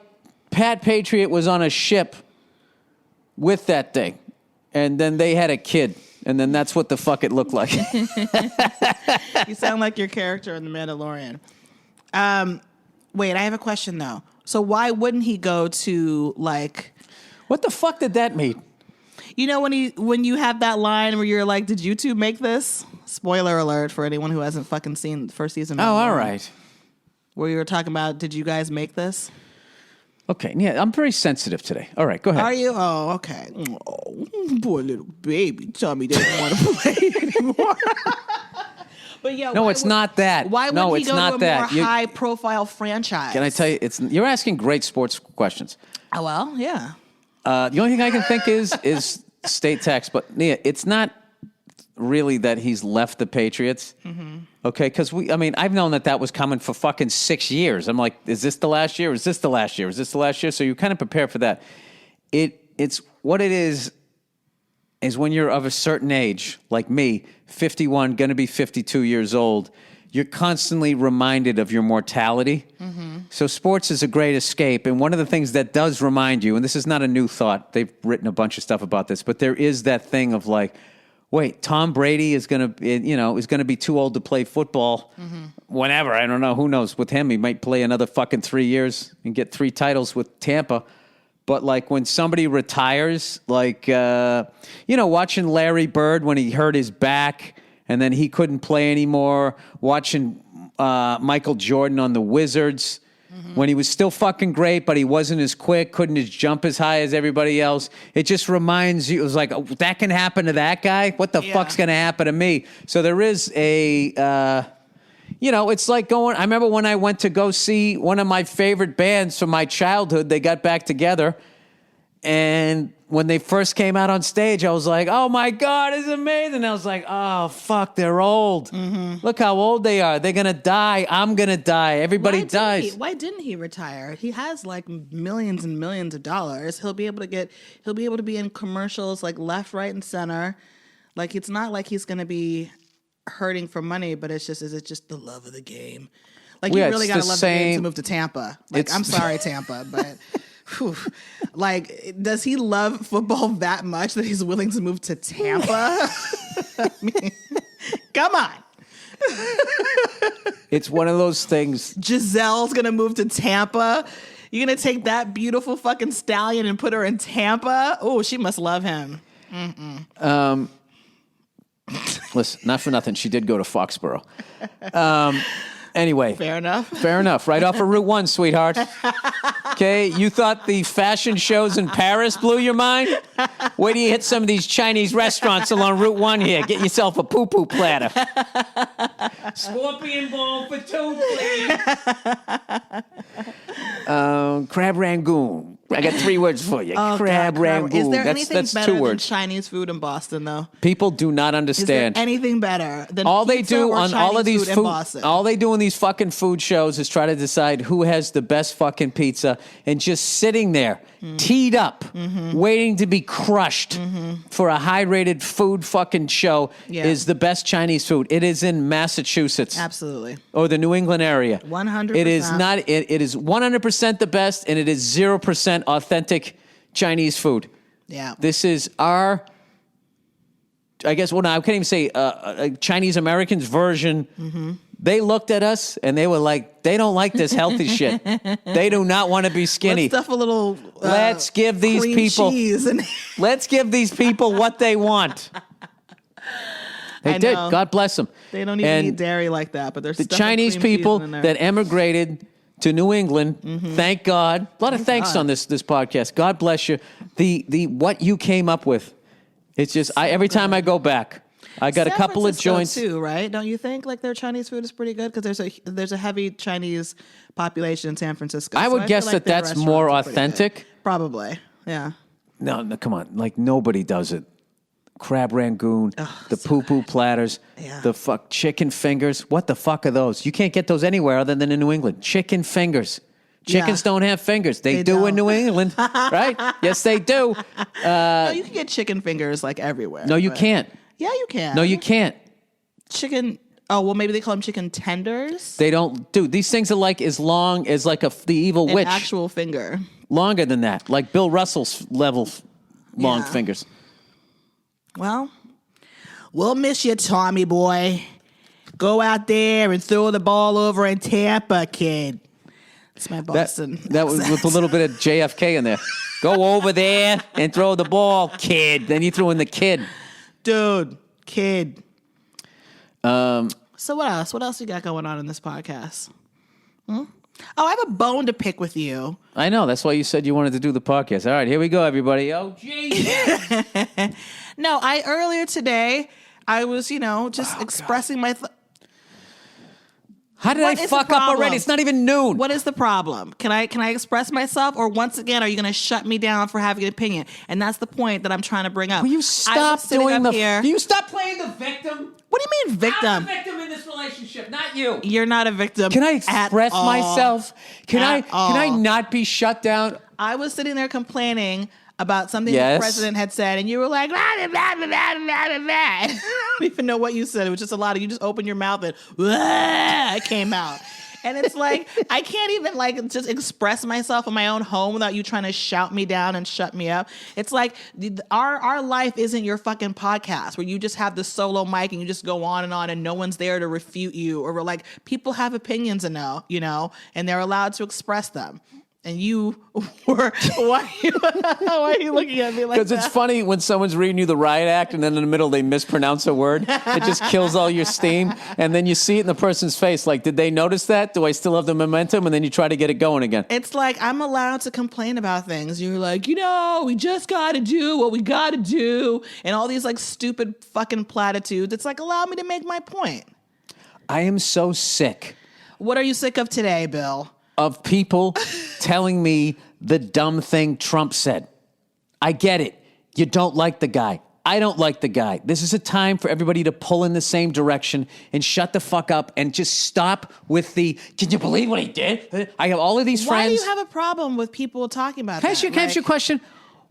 Speaker 1: Pat Patriot was on a ship with that thing, and then they had a kid, and then that's what the fuck it looked like.
Speaker 2: You sound like your character in The Mandalorian. Wait, I have a question, though. So why wouldn't he go to, like...
Speaker 1: What the fuck did that mean?
Speaker 2: When you have that line where you're like, did you two make this? Spoiler alert for anyone who hasn't fucking seen the first season.
Speaker 1: Oh, all right.
Speaker 2: Where you were talking about, did you guys make this?
Speaker 1: Okay, yeah, I'm very sensitive today. All right, go ahead.
Speaker 2: Are you? Oh, okay. Oh, poor little baby. Tommy didn't want to play anymore. But yeah,
Speaker 1: no, it's not that.
Speaker 2: Why would he go to a more high-profile franchise?
Speaker 1: Can I tell you? You're asking great sports questions.
Speaker 2: Oh, well, yeah.
Speaker 1: The only thing I can think is state tax, but Nia, it's not really that he's left the Patriots. Mm-hmm. Okay, because I've known that was coming for fucking 6 years. I'm like, is this the last year? Is this the last year? Is this the last year? So you kind of prepare for that. It's what it is when you're of a certain age, like me, 51, going to be 52 years old, you're constantly reminded of your mortality. Mm-hmm. So sports is a great escape. And one of the things that does remind you, and this is not a new thought, they've written a bunch of stuff about this, but there is that thing of like, wait, Tom Brady is going to be too old to play football whenever. I don't know. Who knows? With him, he might play another fucking 3 years and get 3 titles with Tampa. But like when somebody retires, like, watching Larry Bird when he hurt his back and then he couldn't play anymore, watching Michael Jordan on the Wizards when he was still fucking great, but he wasn't as quick, couldn't jump as high as everybody else. It just reminds you, it was like, that can happen to that guy? What the fuck's going to happen to me? So there is a, you know, it's like going, I remember when I went to go see one of my favorite bands from my childhood, they got back together. And when they first came out on stage, I was like, oh my God, it's amazing. I was like, oh, fuck, they're old. Look how old they are. They're going to die. I'm going to die. Everybody dies.
Speaker 2: Why didn't he retire? He has like millions and millions of dollars. He'll be able to be in commercials like left, right, and center. Like, it's not like he's going to be hurting for money, but is it just the love of the game? Like, you really got to love the game to move to Tampa. Like, I'm sorry, Tampa, but whew, like, does he love football that much that he's willing to move to Tampa? I mean, come on.
Speaker 1: It's one of those things.
Speaker 2: Giselle's going to move to Tampa. You're going to take that beautiful fucking stallion and put her in Tampa? Oh, she must love him.
Speaker 1: Listen, not for nothing. She did go to Foxborough. Anyway.
Speaker 2: Fair enough.
Speaker 1: Fair enough. Right off of Route 1, sweetheart. Okay, you thought the fashion shows in Paris blew your mind? Wait till you hit some of these Chinese restaurants along Route 1 here. Get yourself a poo-poo platter. Scorpion bowl for 2, please. Crab rangoon. I got 3 words for you.
Speaker 2: Oh,
Speaker 1: crab rangoon.
Speaker 2: Is there anything
Speaker 1: that's
Speaker 2: better
Speaker 1: 2
Speaker 2: than
Speaker 1: words.
Speaker 2: Chinese food in Boston, though?
Speaker 1: People do not understand.
Speaker 2: Is there anything better than
Speaker 1: all they
Speaker 2: pizza
Speaker 1: do
Speaker 2: or
Speaker 1: on
Speaker 2: Chinese
Speaker 1: all of these
Speaker 2: food in Boston?
Speaker 1: all they do in these fucking food shows is try to decide who has the best fucking pizza, and just sitting there teed up waiting to be crushed for a high-rated food fucking show is the best Chinese food. It is in Massachusetts.
Speaker 2: Absolutely.
Speaker 1: Or the New England area.
Speaker 2: 100%.
Speaker 1: It is not it is 100% the best, and it is 0% authentic Chinese food.
Speaker 2: Yeah.
Speaker 1: This is our, I guess, well, no, I can't even say a Chinese Americans version. They looked at us and they were like, they don't like this healthy shit. They do not want to be skinny.
Speaker 2: Let's stuff a little
Speaker 1: let's give these
Speaker 2: cream
Speaker 1: people
Speaker 2: cheese and
Speaker 1: let's give these people what they want. They did.
Speaker 2: know.
Speaker 1: God bless them.
Speaker 2: they don't even eat dairy like that, but there's
Speaker 1: The Chinese people that emigrated to New England, thank God. A lot of thanks on this podcast. God bless you. The what you came up with. It's just every time I go back, I got a couple of joints
Speaker 2: too, right? Don't you think like their Chinese food is pretty good because there's a heavy Chinese population in San Francisco.
Speaker 1: I would guess that that's more authentic.
Speaker 2: Probably, yeah.
Speaker 1: No, come on. Like, nobody does it. Crab rangoon, the poo-poo platters, the chicken fingers. What the fuck are those? You can't get those anywhere other than in New England. Chicken fingers. Chickens don't have fingers. They do in New England, right? Yes, they do.
Speaker 2: No, you can get chicken fingers like everywhere.
Speaker 1: No, you can't.
Speaker 2: Yeah, you can.
Speaker 1: No, you can't.
Speaker 2: Chicken. Oh, well, maybe they call them chicken tenders.
Speaker 1: They don't. Dude, these things are like as long as like the evil witch.
Speaker 2: An actual finger.
Speaker 1: Longer than that. Like Bill Russell's level long fingers.
Speaker 2: Well, we'll miss you, Tommy boy. Go out there and throw the ball over in Tampa, kid. It's my Boston.
Speaker 1: That was with a little bit of JFK in there. Go over there and throw the ball, kid. Then you threw in the kid.
Speaker 2: Dude, kid. So what else? What else you got going on in this podcast? Oh, I have a bone to pick with you.
Speaker 1: I know. That's why you said you wanted to do the podcast. All right, here we go, everybody. Oh, geez.
Speaker 2: No, earlier today, I was, just expressing my...
Speaker 1: How did I fuck up already? It's not even noon.
Speaker 2: What is the problem? Can I express myself? Or once again, are you going to shut me down for having an opinion? And that's the point that I'm trying to bring up.
Speaker 1: Will you stop doing Will you stop playing the victim?
Speaker 2: What do you mean victim?
Speaker 1: I'm the victim in this relationship, not you.
Speaker 2: You're not a victim.
Speaker 1: Can I express myself? Can I not be shut down?
Speaker 2: I was sitting there complaining about something the president had said, and you were like, blah, blah, blah, blah, blah, blah, blah. I don't even know what you said. It was just a lot of, you just opened your mouth and it came out. And it's like, I can't even just express myself in my own home without you trying to shout me down and shut me up. It's like our life isn't your fucking podcast where you just have the solo mic and you just go on and no one's there to refute you, or like people have opinions and and they're allowed to express them. And you were, why are you looking at me like that?
Speaker 1: Because it's funny when someone's reading you the riot act and then in the middle they mispronounce a word. It just kills all your steam. And then you see it in the person's face. Like, did they notice that? Do I still have the momentum? And then you try to get it going again.
Speaker 2: It's like, I'm allowed to complain about things. You're like, we just got to do what we got to do. And all these like stupid fucking platitudes. It's like, allow me to make my point.
Speaker 1: I am so sick
Speaker 2: What are you sick of today, Bill?
Speaker 1: of people telling me the dumb thing Trump said. I get it. You don't like the guy. I don't like the guy. This is a time for everybody to pull in the same direction and shut the fuck up and just stop with the, can you believe what he did? I have all of these
Speaker 2: Why
Speaker 1: friends.
Speaker 2: do you have a problem with people talking about
Speaker 1: Can I
Speaker 2: that?
Speaker 1: ask you a question?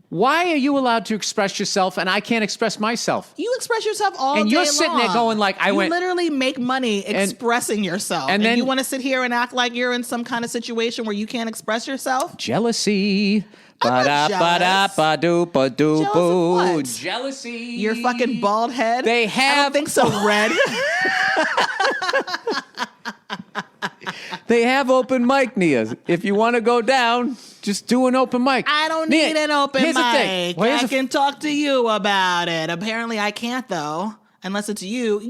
Speaker 1: Why are you allowed to express yourself and I can't express myself?
Speaker 2: You express yourself all day
Speaker 1: And you're sitting there
Speaker 2: long.
Speaker 1: going like,
Speaker 2: you literally make money expressing yourself.
Speaker 1: and
Speaker 2: And
Speaker 1: then-
Speaker 2: you want to sit here and act like you're in some kind of situation where you can't express yourself?
Speaker 1: Jealousy.
Speaker 2: I'm not jealous.
Speaker 1: Ba-da-ba-da-ba-doo-ba-doo-boo.
Speaker 2: what?
Speaker 1: Jealousy.
Speaker 2: Your fucking bald head?
Speaker 1: They
Speaker 2: I
Speaker 1: have-
Speaker 2: don't think so, Red.
Speaker 1: They have open mic, Nia. If you want to go down, just do an open mic.
Speaker 2: I don't
Speaker 1: Nia,
Speaker 2: need an open
Speaker 1: here's
Speaker 2: mic.
Speaker 1: The thing. Well, here's
Speaker 2: I
Speaker 1: the
Speaker 2: can talk to you about it. Apparently, I can't, though. Unless it's you.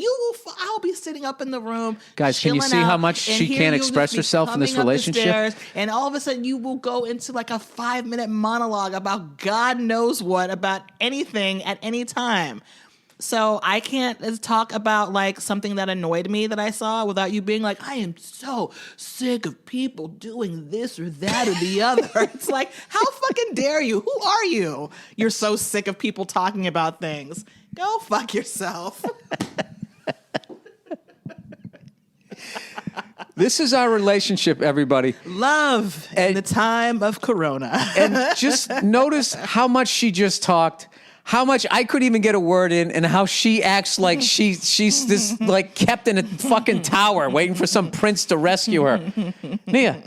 Speaker 2: I'll be sitting up in the room.
Speaker 1: Guys, can you
Speaker 2: chilling
Speaker 1: see how
Speaker 2: out,
Speaker 1: much
Speaker 2: and
Speaker 1: she
Speaker 2: here
Speaker 1: can't
Speaker 2: you'll
Speaker 1: express
Speaker 2: just be
Speaker 1: herself in this
Speaker 2: coming up the
Speaker 1: relationship?
Speaker 2: stairs, and all of a sudden, you will go into like a 5-minute monologue about God knows what, about anything at any time. So I can't talk about like something that annoyed me that I saw without you being like, I am so sick of people doing this or that or the other. It's like, how fucking dare you? Who are you? You're so sick of people talking about things. Go fuck yourself.
Speaker 1: This is our relationship, everybody.
Speaker 2: Love in the time of Corona.
Speaker 1: And just notice how much she just talked, how much I couldn't even get a word in, and how she acts like she's this like kept in a fucking tower waiting for some prince to rescue her. Nia,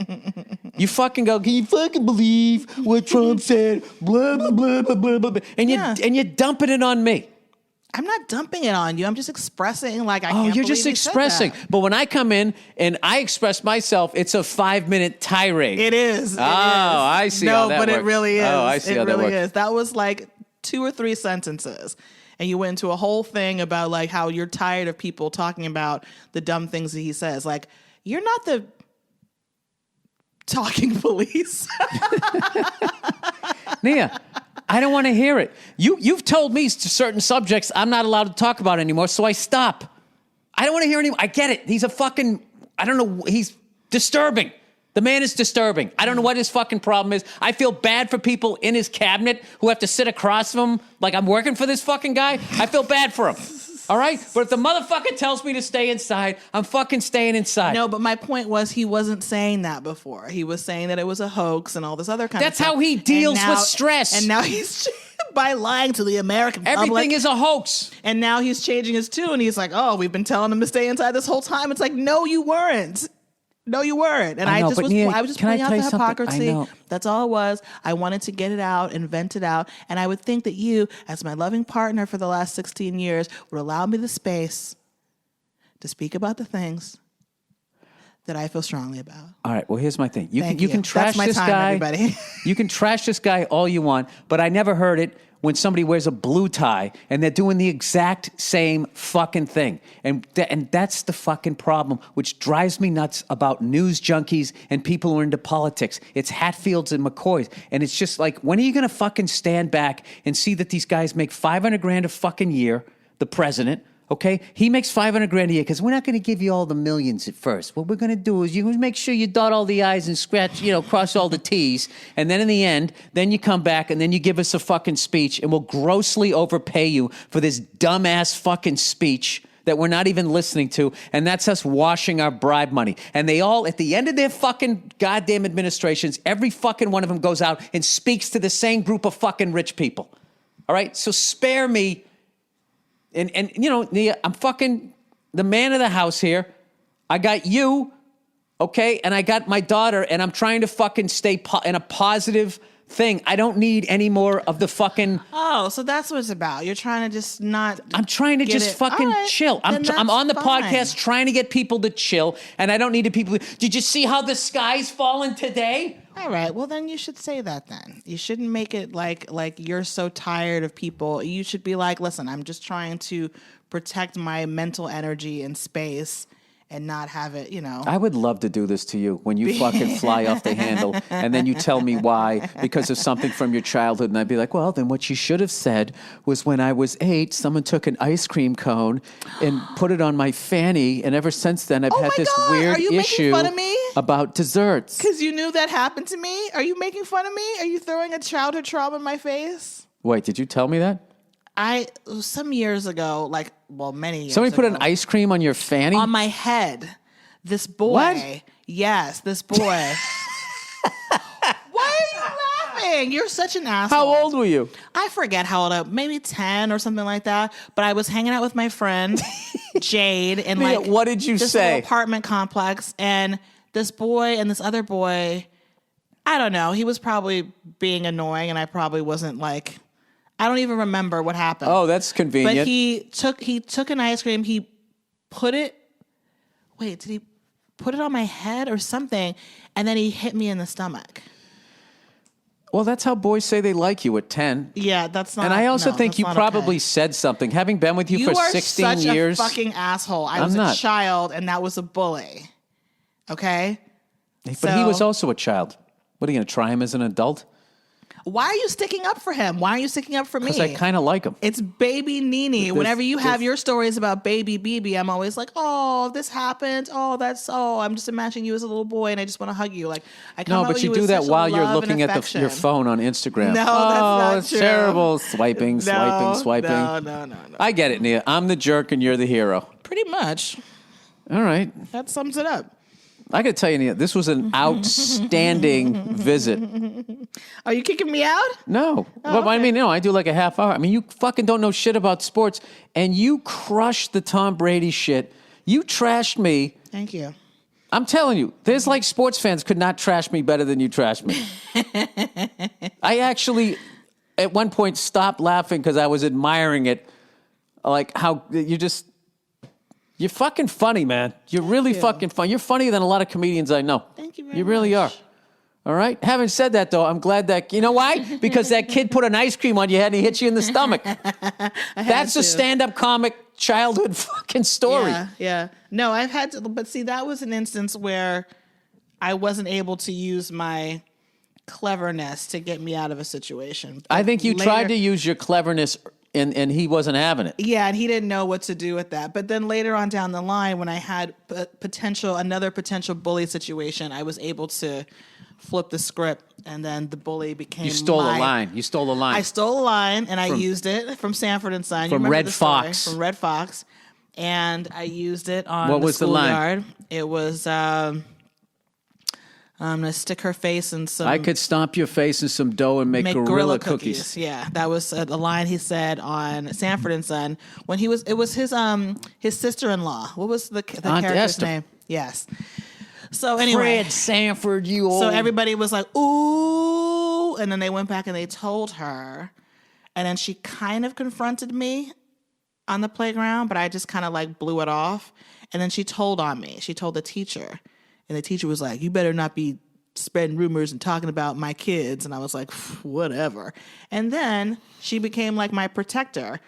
Speaker 1: you fucking go, can you fucking believe what Trump said? Blah, blah, blah, blah, blah, blah. And you're dumping it on me.
Speaker 2: I'm not dumping it on you. I'm just expressing like I can't
Speaker 1: you're
Speaker 2: believe
Speaker 1: just
Speaker 2: he said
Speaker 1: expressing.
Speaker 2: that.
Speaker 1: But when I come in and I express myself, it's a 5-minute tirade.
Speaker 2: It is.
Speaker 1: I see how that
Speaker 2: but
Speaker 1: works.
Speaker 2: it really is.
Speaker 1: Oh, I see how that
Speaker 2: really
Speaker 1: works.
Speaker 2: is. That was like 2 or 3 sentences. And you went into a whole thing about like how you're tired of people talking about the dumb things that he says. Like, you're not the talking police.
Speaker 1: Nia, I don't want to hear it. You've told me certain subjects I'm not allowed to talk about anymore, so I stop. I don't want to hear anymore. I get it. He's a fucking, I don't know, he's disturbing. The man is disturbing. I don't know what his fucking problem is. I feel bad for people in his cabinet who have to sit across from him like I'm working for this fucking guy. I feel bad for him. All right? But if the motherfucker tells me to stay inside, I'm fucking staying inside.
Speaker 2: No, but my point was he wasn't saying that before. He was saying that it was a hoax and all this other kind
Speaker 1: That's
Speaker 2: of stuff.
Speaker 1: how he deals
Speaker 2: And now-
Speaker 1: with stress.
Speaker 2: And now he's by lying to the American public.
Speaker 1: Everything is a hoax.
Speaker 2: And now he's changing his tune. He's like, oh, we've been telling him to stay inside this whole time. It's like, no, you weren't. No, you weren't. And
Speaker 1: I know, but Nia,
Speaker 2: I was just
Speaker 1: can I
Speaker 2: pointing out
Speaker 1: tell
Speaker 2: the
Speaker 1: you something? I
Speaker 2: hypocrisy.
Speaker 1: know.
Speaker 2: That's all it was. I wanted to get it out and vent it out. And I would think that you, as my loving partner for the last 16 years, would allow me the space to speak about the things that I feel strongly about.
Speaker 1: All right, well, here's my thing. You
Speaker 2: Thank
Speaker 1: can
Speaker 2: you.
Speaker 1: trash
Speaker 2: That's my
Speaker 1: this
Speaker 2: time,
Speaker 1: guy.
Speaker 2: everybody.
Speaker 1: You can trash this guy all you want, but I never heard it when somebody wears a blue tie and they're doing the exact same fucking thing. And that's the fucking problem, which drives me nuts about news junkies and people who are into politics. It's Hatfields and McCoys. And it's just like, when are you going to fucking stand back and see that these guys make $500,000 a fucking year, the president, okay? He makes $500,000 a year because we're not going to give you all the millions at first. What we're going to do is you make sure you dot all the I's and cross all the T's. And then in the end, then you come back and then you give us a fucking speech and we'll grossly overpay you for this dumbass fucking speech that we're not even listening to. And that's us washing our bribe money. And they all, at the end of their fucking goddamn administrations, every fucking one of them goes out and speaks to the same group of fucking rich people. All right? So spare me. And you know, Nia, I'm fucking the man of the house here. I got you, okay? And I got my daughter, and I'm trying to fucking stay in a positive thing. I don't need any more of the fucking...
Speaker 2: Oh, so that's what it's about. You're trying to just not...
Speaker 1: I'm trying to just fucking
Speaker 2: All right,
Speaker 1: chill.
Speaker 2: then
Speaker 1: I'm on the
Speaker 2: that's fine.
Speaker 1: podcast trying to get people to chill, and I don't need the people... Did you see how the sky's falling today?
Speaker 2: All right. Well, then you should say that then. You shouldn't make it like you're so tired of people. You should be like, listen, I'm just trying to protect my mental energy and space and not have it,
Speaker 1: I would love to do this to you when you fucking fly off the handle and then you tell me why because of something from your childhood. And I'd be like, well, then what you should have said was when I was 8, someone took an ice cream cone and put it on my fanny. And ever since then, I've had this weird issue
Speaker 2: fun of me?
Speaker 1: about desserts.
Speaker 2: Because you knew that happened to me? Are you making fun of me? Are you throwing a childhood trauma in my face?
Speaker 1: Wait, did you tell me that?
Speaker 2: Some years ago, many years ago.
Speaker 1: Somebody put an ice cream on your fanny?
Speaker 2: On my head. This boy.
Speaker 1: What?
Speaker 2: Yes, this boy. Why are you laughing? You're such an asshole.
Speaker 1: How old were you?
Speaker 2: I forget how old maybe 10 or something like that. But I was hanging out with my friend, Jade, in
Speaker 1: what did you
Speaker 2: this
Speaker 1: say?
Speaker 2: little apartment complex. And this boy and this other boy, I don't know. He was probably being annoying, and I probably wasn't I don't even remember what happened.
Speaker 1: Oh, that's convenient.
Speaker 2: But he took an ice cream. He put it. Wait, did he put it on my head or something? And then he hit me in the stomach.
Speaker 1: Well, that's how boys say they like you at 10.
Speaker 2: Yeah, that's not.
Speaker 1: And I also think you probably
Speaker 2: okay.
Speaker 1: said something. Having been with you for 16 years.
Speaker 2: You are such a fucking asshole. I was a child, and that was a bully. Okay?
Speaker 1: But he was also a child. What, are you going to try him as an adult?
Speaker 2: Why are you sticking up for him? Why aren't you sticking up for me?
Speaker 1: Because I kind of like him.
Speaker 2: It's baby Nene. Whenever you have your stories about baby BB, I'm always like, oh, this happened. Oh, I'm just imagining you as a little boy, and I just want to hug you.
Speaker 1: No, but you do that while you're looking at your phone on Instagram.
Speaker 2: No, that's not
Speaker 1: it's
Speaker 2: true.
Speaker 1: terrible. Swiping.
Speaker 2: No.
Speaker 1: I get it, Nia. I'm the jerk, and you're the hero.
Speaker 2: Pretty much.
Speaker 1: All right.
Speaker 2: That sums it up.
Speaker 1: I got to tell you, Nia, this was an outstanding visit.
Speaker 2: Are you kicking me out?
Speaker 1: No.
Speaker 2: Oh,
Speaker 1: okay. I mean, I do like a half hour. I mean, you fucking don't know shit about sports, and you crushed the Tom Brady shit. You trashed me.
Speaker 2: Thank you.
Speaker 1: I'm telling you, there's sports fans could not trash me better than you trashed me. I actually, at one point, stopped laughing because I was admiring it. How you're fucking funny, man. You're really fucking funny. You're funnier than a lot of comedians I know.
Speaker 2: Thank you very much.
Speaker 1: You really are. All right? Having said that, though, I'm glad that... You know why? Because that kid put an ice cream on your head and he hit you in the stomach. That's a stand-up comic childhood fucking story.
Speaker 2: Yeah. No, I've had to... But see, that was an instance where I wasn't able to use my cleverness to get me out of a situation. But
Speaker 1: I think you tried to use your cleverness... And he wasn't having it.
Speaker 2: Yeah, and he didn't know what to do with that. But then later on down the line, when I had another potential bully situation, I was able to flip the script, and then the bully became.
Speaker 1: You stole a line. I stole
Speaker 2: a line, and I used it from Sanford and Son.
Speaker 1: From Red Fox.
Speaker 2: From Red Fox, and I used it on
Speaker 1: what was the line?
Speaker 2: Schoolyard. It was. I'm going to stick her face in some...
Speaker 1: I could stomp your face in some dough and make gorilla cookies.
Speaker 2: Yeah, that was a line he said on Sanford and Son when it was his sister-in-law. What was the character's
Speaker 1: Esther.
Speaker 2: name? Yes. So anyway...
Speaker 1: Fred Sanford, you old...
Speaker 2: So everybody was like, ooh, and then they went back and they told her, and then she kind of confronted me on the playground, but I just kind of blew it off, and then she told on me. She told the teacher. And the teacher was like, you better not be spreading rumors and talking about my kids. And I was like, whatever. And then she became my protector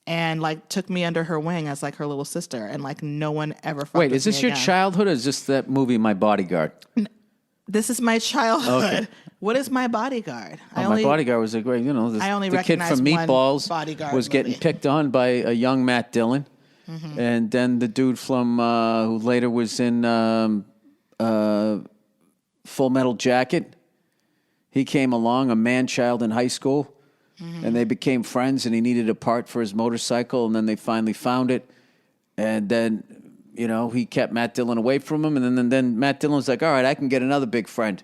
Speaker 2: and took me under her wing as her little sister. And no one ever fucked
Speaker 1: Wait,
Speaker 2: with
Speaker 1: is this
Speaker 2: me
Speaker 1: your
Speaker 2: again.
Speaker 1: childhood or is this that movie, My Bodyguard?
Speaker 2: This is my childhood.
Speaker 1: Okay.
Speaker 2: What is My Bodyguard?
Speaker 1: My Bodyguard was a great,
Speaker 2: I only
Speaker 1: the kid
Speaker 2: recognize
Speaker 1: from
Speaker 2: one
Speaker 1: Meatballs
Speaker 2: Bodyguard
Speaker 1: was getting
Speaker 2: movie.
Speaker 1: picked on by a young Matt Dillon. Mm-hmm. And then the dude from, who later was in... Full Metal Jacket. He came along, a man-child in high school, and they became friends, and he needed a part for his motorcycle, and then they finally found it. And then, he kept Matt Dillon away from him, and then Matt Dillon was like, all right, I can get another big friend.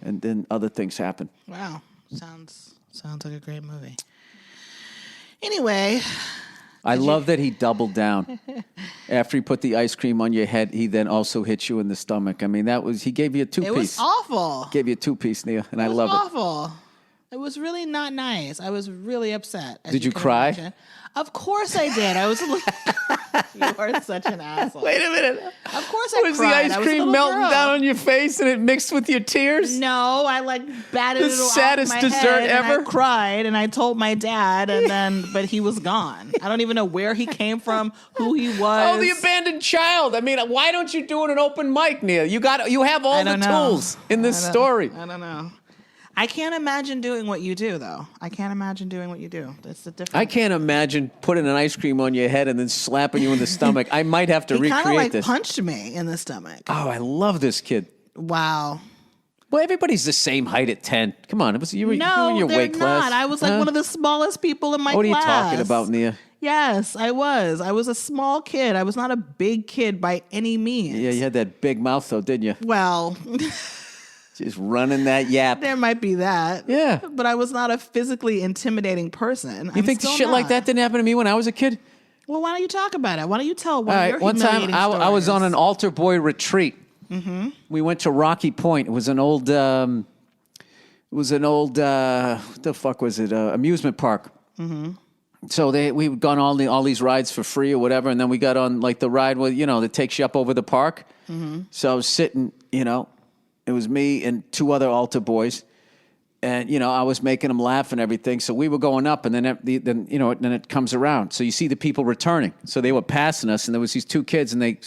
Speaker 1: And then other things happened.
Speaker 2: Wow. Sounds like a great movie. Anyway...
Speaker 1: I love that he doubled down. After he put the ice cream on your head, he then also hit you in the stomach. I mean, he gave you a two-piece.
Speaker 2: It was awful.
Speaker 1: Gave you a two-piece, Nia, and I love it.
Speaker 2: It was awful. It was really not nice. I was really upset.
Speaker 1: Did you cry?
Speaker 2: Imagine. Of course I did. I was you are such an asshole.
Speaker 1: Wait a minute.
Speaker 2: Of course I
Speaker 1: Was
Speaker 2: cried.
Speaker 1: the ice cream melting down on your face and it mixed with your tears?
Speaker 2: No, I batted
Speaker 1: The
Speaker 2: it off
Speaker 1: saddest
Speaker 2: my
Speaker 1: dessert
Speaker 2: head,
Speaker 1: ever?
Speaker 2: And I cried and I told my dad but he was gone. I don't even know where he came from, who he was.
Speaker 1: Oh, the abandoned child. I mean, why don't you do an open mic, Nia? You have all the tools in this story.
Speaker 2: I don't know. I can't imagine doing what you do, though. I can't imagine doing what you do. It's a different.
Speaker 1: I can't imagine putting an ice cream on your head and then slapping you in the stomach. I might have to
Speaker 2: he
Speaker 1: recreate
Speaker 2: kinda,
Speaker 1: this.
Speaker 2: Punched me in the stomach.
Speaker 1: Oh, I love this kid.
Speaker 2: Wow.
Speaker 1: Well, everybody's the same height at 10. Come on, you were in your
Speaker 2: they're
Speaker 1: weight class.
Speaker 2: not. I was one of the smallest people in my class.
Speaker 1: What are you talking about, Nia?
Speaker 2: Yes, I was. I was a small kid. I was not a big kid by any means.
Speaker 1: Yeah, you had that big mouth, though, didn't you?
Speaker 2: Well,
Speaker 1: just running that yap.
Speaker 2: there might be that.
Speaker 1: Yeah.
Speaker 2: But I was not a physically intimidating person.
Speaker 1: You think shit like that didn't happen to me when I was a kid?
Speaker 2: Well, why don't you talk about it? Why don't you tell one
Speaker 1: All
Speaker 2: of
Speaker 1: right,
Speaker 2: your
Speaker 1: one time
Speaker 2: humiliating
Speaker 1: I was
Speaker 2: stories?
Speaker 1: on an altar boy retreat. Mm-hmm. We went to Rocky Point. It was an old, what the fuck was it? Amusement park. Mm-hmm. So we'd gone all these rides for free or whatever, and then we got on like the ride with that takes you up over the park. Mm-hmm. So I was sitting, it was me and two other altar boys, and I was making them laugh and everything. So we were going up, and then it comes around. So you see the people returning. So they were passing us, and there was these two kids, and they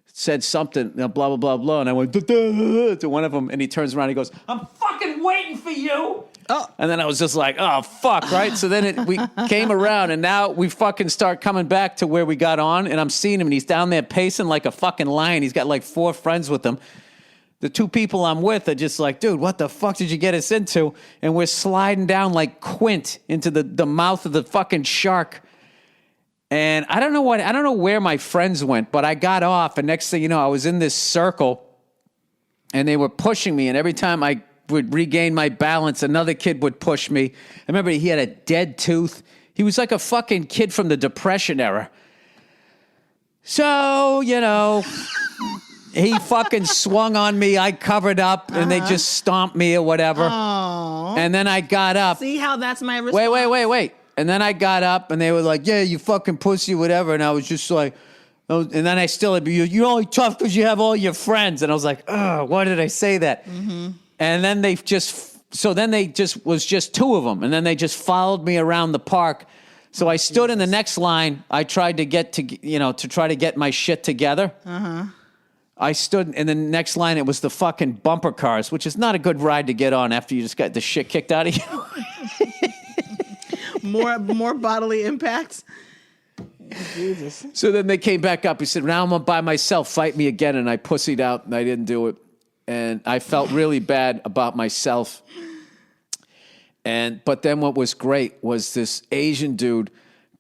Speaker 1: said something, blah blah blah blah, and I went to one of them, and he turns around, and he goes, "I'm fucking waiting for you." Oh. And then I was just like, oh, fuck, right? So then we came around, and now we fucking start coming back to where we got on, and I'm seeing him, and he's down there pacing like a fucking lion. He's got like 4 friends with him. The 2 people I'm with are just like, dude, what the fuck did you get us into? And we're sliding down like Quint into the mouth of the fucking shark. And I don't know where my friends went, but I got off, and next thing you know, I was in this circle, and they were pushing me, and every time I would regain my balance, another kid would push me. I remember he had a dead tooth. He was like a fucking kid from the Depression era. So, he fucking swung on me. I covered up, and they just stomped me or whatever.
Speaker 2: Aww.
Speaker 1: And then I got up.
Speaker 2: See how that's my response?
Speaker 1: Wait. And then I got up, and they were like, yeah, you fucking pussy, whatever. And I was just like, and then I still, you're only tough because you have all your friends. And I was like, oh, why did I say that? Mm-hmm. And then they was just 2 of them. And then they just followed me around the park. So I stood in the next line. I tried to get to try to get my shit together. Uh-huh. I stood in the next line. It was the fucking bumper cars, which is not a good ride to get on after you just got the shit kicked out of you.
Speaker 2: More bodily impacts. Jesus.
Speaker 1: So then they came back up. He said, now I'm by myself. Fight me again. And I pussied out, and I didn't do it. And I felt really bad about myself. But then what was great was this Asian dude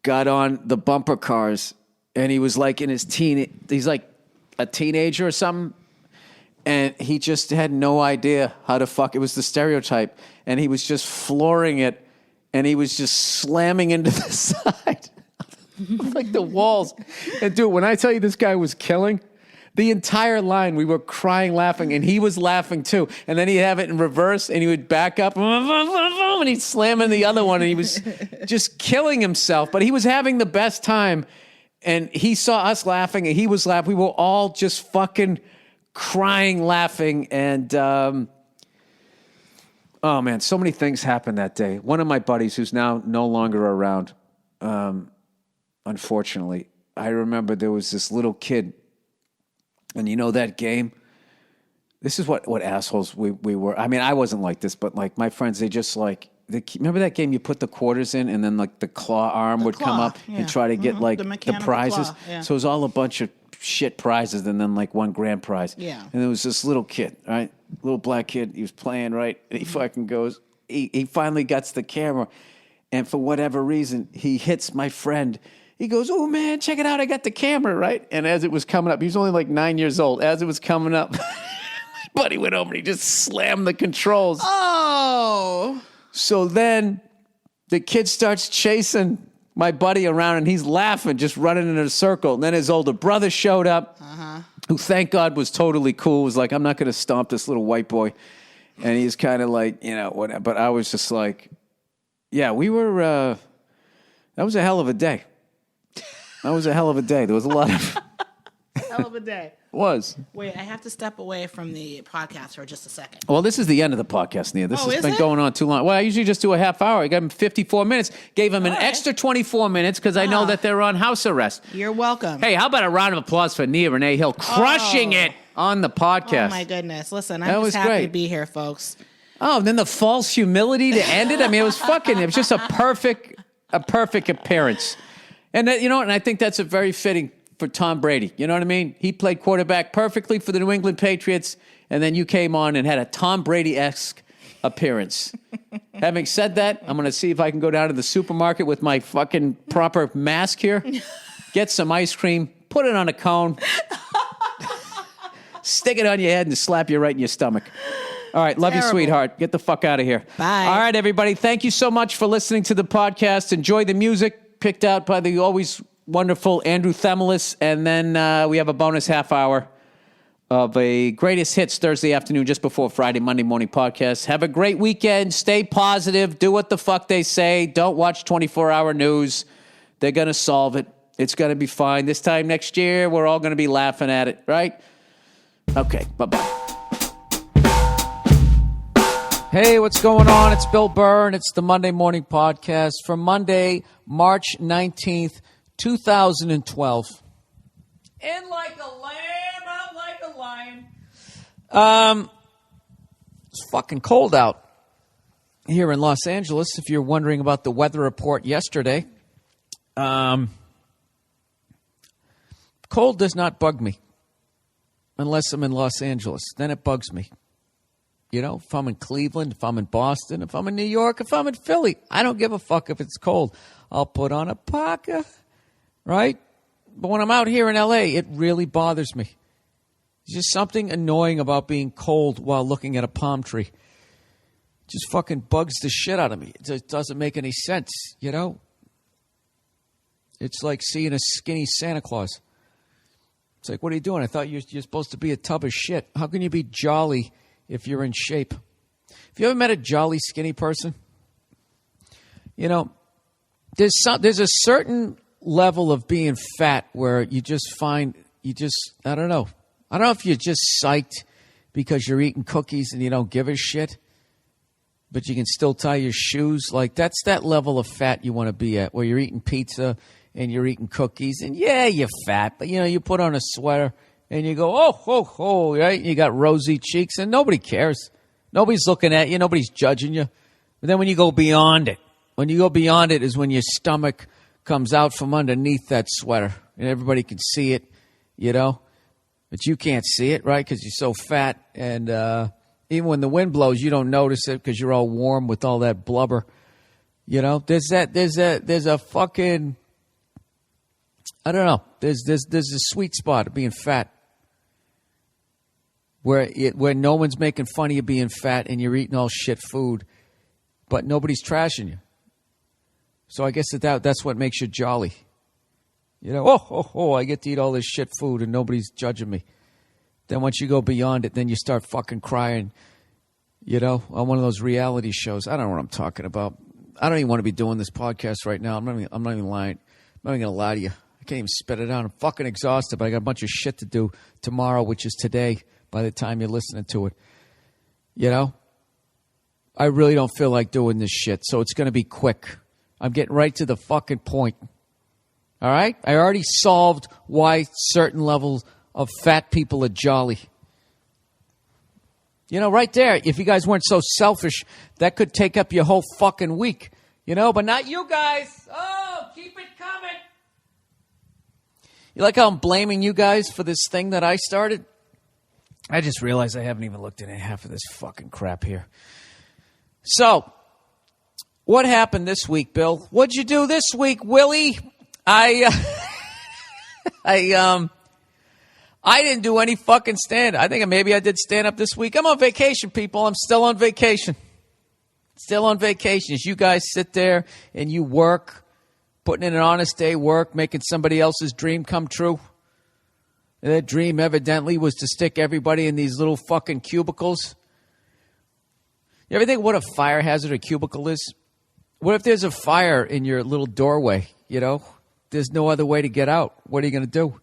Speaker 1: got on the bumper cars, and he was like he's like a teenager or something. And he just had no idea how to fuck. It was the stereotype. And he was just flooring it. And he was just slamming into the side. Like the walls. And dude, when I tell you this guy was killing, the entire line, we were crying, laughing, and he was laughing too. And then he'd have it in reverse, and he would back up, and he'd slam in the other one, and he was just killing himself. But he was having the best time, and he saw us laughing, and he was laughing. We were all just fucking crying, laughing, and oh man, so many things happened that day. One of my buddies, who's now no longer around, unfortunately, I remember there was this little kid. And that game, this is what assholes we were. I mean, I wasn't like this, but like my friends, they just like, remember that game you put the quarters in and then like the claw arm would come up and try to get like the prizes. Yeah. So it was all a bunch of shit prizes and then like one grand prize.
Speaker 2: Yeah.
Speaker 1: And there was this little kid, right? Little black kid. He was playing, right? And he fucking goes, he finally gets the camera. And for whatever reason, he hits my friend. He goes, oh, man, check it out. I got the camera, right? And as it was coming up, he was only like 9 years old. As it was coming up, my buddy went over and he just slammed the controls.
Speaker 2: Oh.
Speaker 1: So then the kid starts chasing my buddy around, and he's laughing, just running in a circle. And then his older brother showed up, who, thank God, was totally cool. Was like, I'm not going to stomp this little white boy. And he's kind of like, whatever. But I was just like, yeah, we were, that was a hell of a day. That was a hell of a day. There was a lot of...
Speaker 2: Hell of a day.
Speaker 1: Was.
Speaker 2: Wait, I have to step away from the podcast for just a second.
Speaker 1: Well, this is the end of the podcast, Nia. This has
Speaker 2: is
Speaker 1: been
Speaker 2: it?
Speaker 1: going on too long. Well, I usually just do a half hour. I got him 54 minutes. Gave him an extra 24 minutes because I know that they're on house arrest.
Speaker 2: You're welcome.
Speaker 1: Hey, how about a round of applause for Nia Renee Hill crushing it on the podcast?
Speaker 2: Oh, my goodness. Listen, I'm just happy to be here, folks.
Speaker 1: Oh, and then the false humility to end it. I mean, it was just a perfect appearance. And that, and I think that's a very fitting for Tom Brady. You know what I mean? He played quarterback perfectly for the New England Patriots, and then you came on and had a Tom Brady-esque appearance. Having said that, I'm going to see if I can go down to the supermarket with my fucking proper mask here, get some ice cream, put it on a cone, stick it on your head, and slap you right in your stomach. All right, love you, sweetheart. Get the fuck out of here.
Speaker 2: Bye.
Speaker 1: All right, everybody. Thank you so much for listening to the podcast. Enjoy the music picked out by the always wonderful Andrew Themelis. And then we have a bonus half hour of a greatest hits Thursday afternoon just before Friday, Monday morning podcast. Have a great weekend. Stay positive. Do what the fuck they say. Don't watch 24-hour news. They're going to solve it. It's going to be fine. This time next year, we're all going to be laughing at it, right? Okay, bye-bye. Hey, what's going on? It's Bill Burr, and it's the Monday Morning Podcast for Monday, March 19th, 2012. In like a lamb, out like a lion. It's fucking cold out here in Los Angeles, if you're wondering about the weather report yesterday. Cold does not bug me unless I'm in Los Angeles. Then it bugs me. If I'm in Cleveland, if I'm in Boston, if I'm in New York, if I'm in Philly, I don't give a fuck if it's cold. I'll put on a parka, right? But when I'm out here in L.A., it really bothers me. There's just something annoying about being cold while looking at a palm tree. It just fucking bugs the shit out of me. It just doesn't make any sense, It's like seeing a skinny Santa Claus. It's like, what are you doing? I thought you're supposed to be a tub of shit. How can you be jolly if you're in shape? Have you ever met a jolly skinny person? There's a certain level of being fat where you just find, I don't know. I don't know if you're just psyched because you're eating cookies and you don't give a shit, but you can still tie your shoes. Like, that's that level of fat you want to be at, where you're eating pizza and you're eating cookies. And yeah, you're fat, but you put on a sweater and you go, oh, right? And you got rosy cheeks and nobody cares. Nobody's looking at you. Nobody's judging you. But then when you go beyond it, is when your stomach comes out from underneath that sweater and everybody can see it, but you can't see it, right? Because you're so fat. And even when the wind blows, you don't notice it because you're all warm with all that blubber. There's a fucking, I don't know. There's a sweet spot of being fat where no one's making fun of you being fat and you're eating all shit food, but nobody's trashing you. So I guess that's what makes you jolly. I get to eat all this shit food and nobody's judging me. Then once you go beyond it, then you start fucking crying, on one of those reality shows. I don't know what I'm talking about. I don't even want to be doing this podcast right now. I'm not even lying. I'm not even going to lie to you. I can't even spit it out. I'm fucking exhausted, but I got a bunch of shit to do tomorrow, which is today by the time you're listening to it. I really don't feel like doing this shit, so it's going to be quick. I'm getting right to the fucking point. All right? I already solved why certain levels of fat people are jolly. Right there, if you guys weren't so selfish, that could take up your whole fucking week. But not you guys. Oh, keep it coming. You like how I'm blaming you guys for this thing that I started? I just realized I haven't even looked at half of this fucking crap here. So, what happened this week, Bill? What'd you do this week, Willie? I didn't do any fucking stand-up. I think maybe I did stand-up this week. I'm on vacation, people. I'm still on vacation. Still on vacation. As you guys sit there and you work, putting in an honest day work, making somebody else's dream come true. And that dream evidently was to stick everybody in these little fucking cubicles
Speaker 3: You ever think what a fire hazard a cubicle is? What if there's a fire in your little doorway, you know? There's no other way to get out. What are you going to do?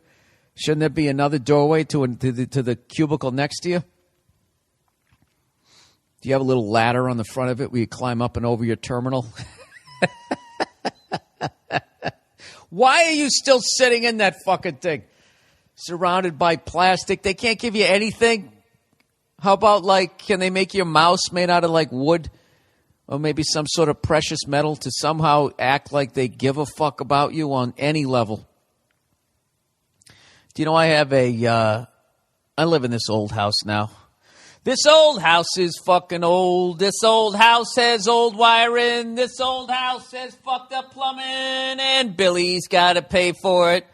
Speaker 3: Shouldn't there be another doorway to the cubicle next to you? Do you have a little ladder on the front of it where you climb up and over your terminal? Why are you still sitting in that fucking thing? Surrounded by plastic. They can't give you anything. How about, like, can they make your mouse made out of, like, wood? Or maybe some sort of precious metal to somehow act like they give a fuck about you on any level? Do you know I live in this old house now. This old house is fucking old. This old house has old wiring. This old house has fucked up plumbing. And Billy's got to pay for it.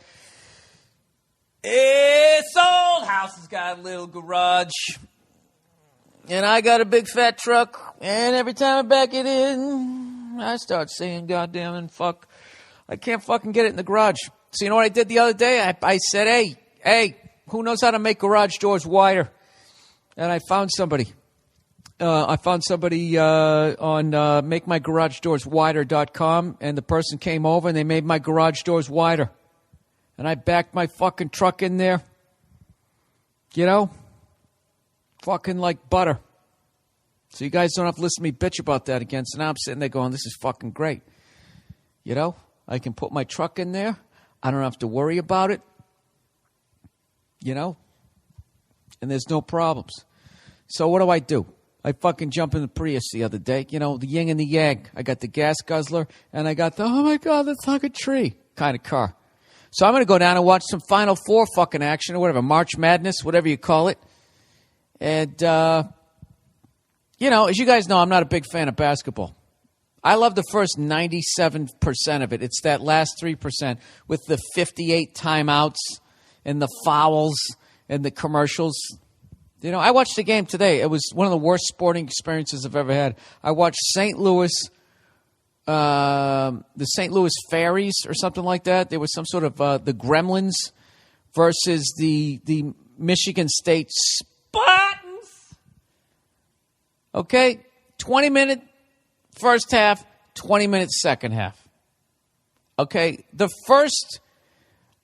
Speaker 3: This old house has got a little garage. And I got a big fat truck. And every time I back it in, I start saying goddamn and fuck. I can't fucking get it in the garage. So you know what I did the other day? I said, hey, who knows how to make garage doors wider? And I found somebody. On makemygarageDoorsWider.com, and the person came over and they made my garage doors wider. And I backed my fucking truck in there. You know? Fucking like butter. So you guys don't have to listen to me bitch about that again. So now I'm sitting there going, this is fucking great. You know? I can put my truck in there. I don't have to worry about it. You know? And there's no problems. So what do? I fucking jump in the Prius the other day. You know, the yin and the yang. I got the gas guzzler, and I got the, oh my God, that's like a tree kind of car. So I'm going to go down and watch some Final Four fucking action or whatever, March Madness, whatever you call it. And, you know, as you guys know, I'm not a big fan of basketball. I love the first 97% of it. It's that last 3% with the 58 timeouts and the fouls and the commercials. You know, I watched the game today. It was one of the worst sporting experiences I've ever had. I watched St. Louis, the St. Louis Fairies or something like that. There was some sort of the Gremlins versus the Michigan State Spartans. Okay, 20-minute first half, 20-minute second half. Okay, the first,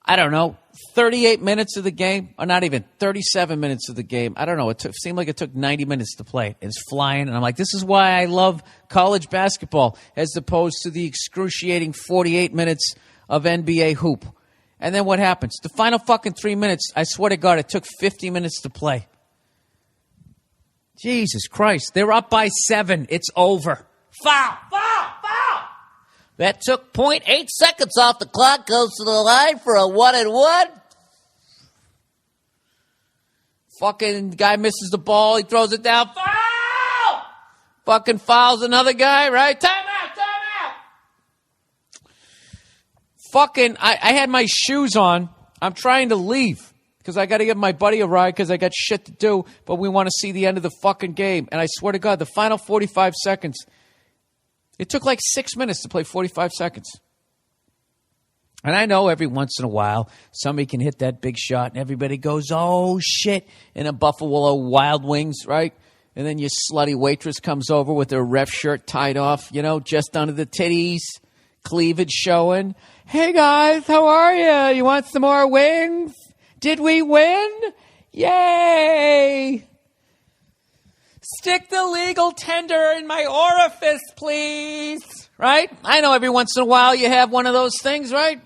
Speaker 3: I don't know, 38 minutes of the game, or not even 37 minutes of the game. I don't know. It seemed like it took 90 minutes to play. It's flying, and I'm like, this is why I love college basketball as opposed to the excruciating 48 minutes of NBA hoop. And then what happens? The final fucking 3 minutes, I swear to God, it took 50 minutes to play. Jesus Christ. They're up by 7. It's over. Foul!
Speaker 4: That took 0.8 seconds off the clock, goes to the line for a 1-and-1.
Speaker 3: Fucking guy misses the ball. He throws it down. Foul! Fucking fouls another guy, right? Time out! Fucking, I had my shoes on. I'm trying to leave because I got to give my buddy a ride because I got shit to do, but we want to see the end of the fucking game. And I swear to God, the final 45 seconds, it took like 6 minutes to play 45 seconds. And I know every once in a while somebody can hit that big shot and everybody goes, oh, shit, in a Buffalo Wild Wings, right? And then your slutty waitress comes over with her ref shirt tied off, you know, just under the titties, cleavage showing. Hey, guys, how are you? You want some more wings? Did we win? Yay! Stick the legal tender in my orifice, please. Right? I know every once in a while you have one of those things, right?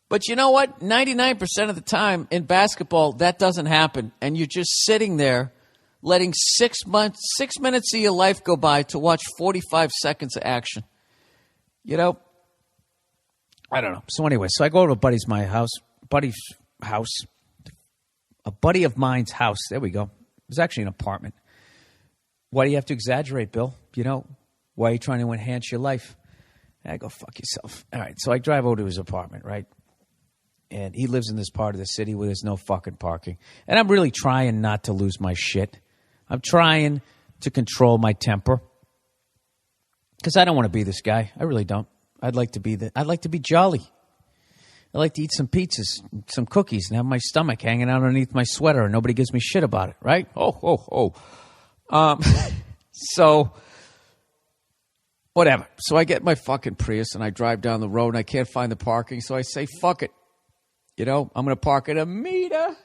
Speaker 3: But you know what? 99% of the time in basketball, that doesn't happen. And you're just sitting there letting 6 minutes of your life go by to watch 45 seconds of action. You know? I don't know. So anyway, so I go to a buddy of mine's house. There we go. It was actually an apartment. Why do you have to exaggerate, Bill? You know, why are you trying to enhance your life? And I go, fuck yourself. All right, so I drive over to his apartment, right? And he lives in this part of the city where there's no fucking parking. And I'm really trying not to lose my shit. I'm trying to control my temper. Because I don't want to be this guy. I really don't. I'd like to be jolly. I like to eat some pizzas, some cookies, and have my stomach hanging out underneath my sweater, and nobody gives me shit about it, right? So, whatever. So I get my fucking Prius and I drive down the road and I can't find the parking. So I say, fuck it. I'm going to park at a meter.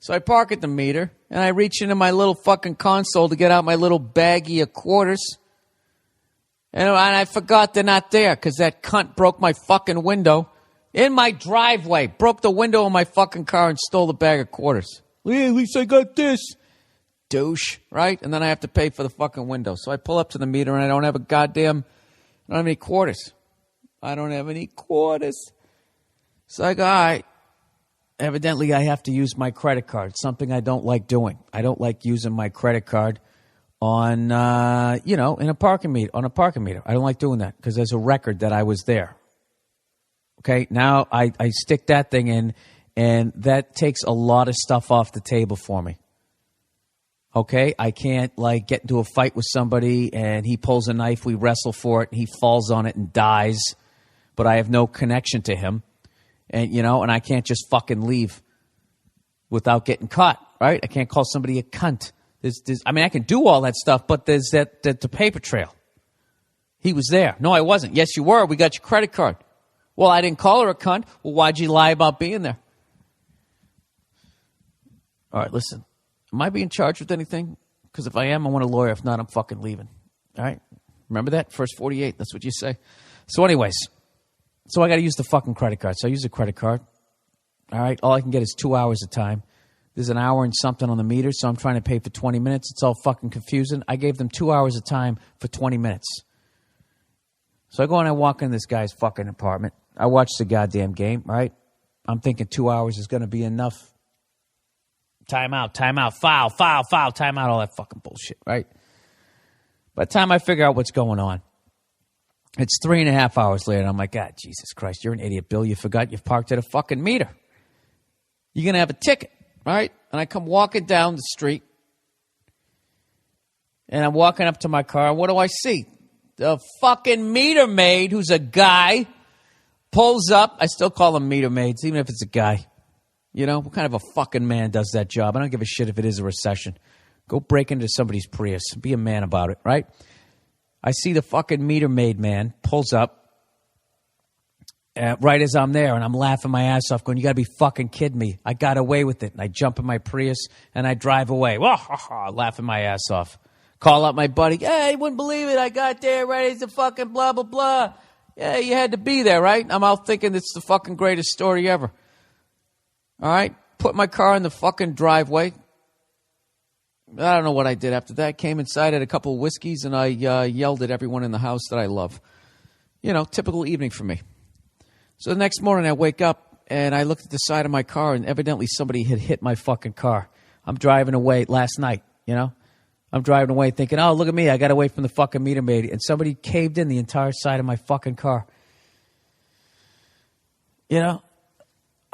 Speaker 3: So I park at the meter and I reach into my little fucking console to get out my little baggie of quarters. And I forgot they're not there because that cunt broke my fucking window in my driveway. Broke the window of my fucking car and stole the bag of quarters. Yeah, at least I got this. Douche, right? And then I have to pay for the fucking window. So I pull up to the meter and I don't have any quarters. So I go, all right. Evidently, I have to use my credit card, something I don't like doing. I don't like using my credit card on, in a parking meter. I don't like doing that because there's a record that I was there. Okay, now I stick that thing in, and that takes a lot of stuff off the table for me. Okay, I can't get into a fight with somebody and he pulls a knife, we wrestle for it, and he falls on it and dies, but I have no connection to him. And, and I can't just fucking leave without getting caught, right? I can't call somebody a cunt. I can do all that stuff, but there's the paper trail. He was there. No, I wasn't. Yes, you were. We got your credit card. Well, I didn't call her a cunt. Well, why'd you lie about being there? All right, listen. Am I being charged with anything? Because if I am, I want a lawyer. If not, I'm fucking leaving. All right? Remember that? First 48. That's what you say. So anyways, I got to use the fucking credit card. So I use the credit card. All right? All I can get is 2 hours of time. There's an hour and something on the meter, so I'm trying to pay for 20 minutes. It's all fucking confusing. I gave them 2 hours of time for 20 minutes. So I go and I walk in this guy's fucking apartment. I watch the goddamn game, right? I'm thinking 2 hours is going to be enough. Time out, foul, time out, all that fucking bullshit, right? By the time I figure out what's going on, it's 3.5 hours later, and I'm like, God, Jesus Christ, you're an idiot, Bill. You forgot you've parked at a fucking meter. You're going to have a ticket, right? And I come walking down the street, and I'm walking up to my car, and what do I see? The fucking meter maid, who's a guy, pulls up. I still call them meter maids, even if it's a guy. What kind of a fucking man does that job? I don't give a shit if it is a recession. Go break into somebody's Prius. Be a man about it, right? I see the fucking meter maid man pulls up right as I'm there, and I'm laughing my ass off going, you got to be fucking kidding me. I got away with it. And I jump in my Prius, and I drive away. Laughing my ass off. Call up my buddy. Hey, you wouldn't believe it. I got there right as the fucking blah, blah, blah. Yeah, you had to be there, right? I'm out thinking it's the fucking greatest story ever. All right, put my car in the fucking driveway. I don't know what I did after that. Came inside, had a couple of whiskeys, and I yelled at everyone in the house that I love. Typical evening for me. So the next morning I wake up, and I look at the side of my car, and evidently somebody had hit my fucking car. I'm driving away last night, I'm driving away thinking, oh, look at me. I got away from the fucking meter maid, and somebody caved in the entire side of my fucking car.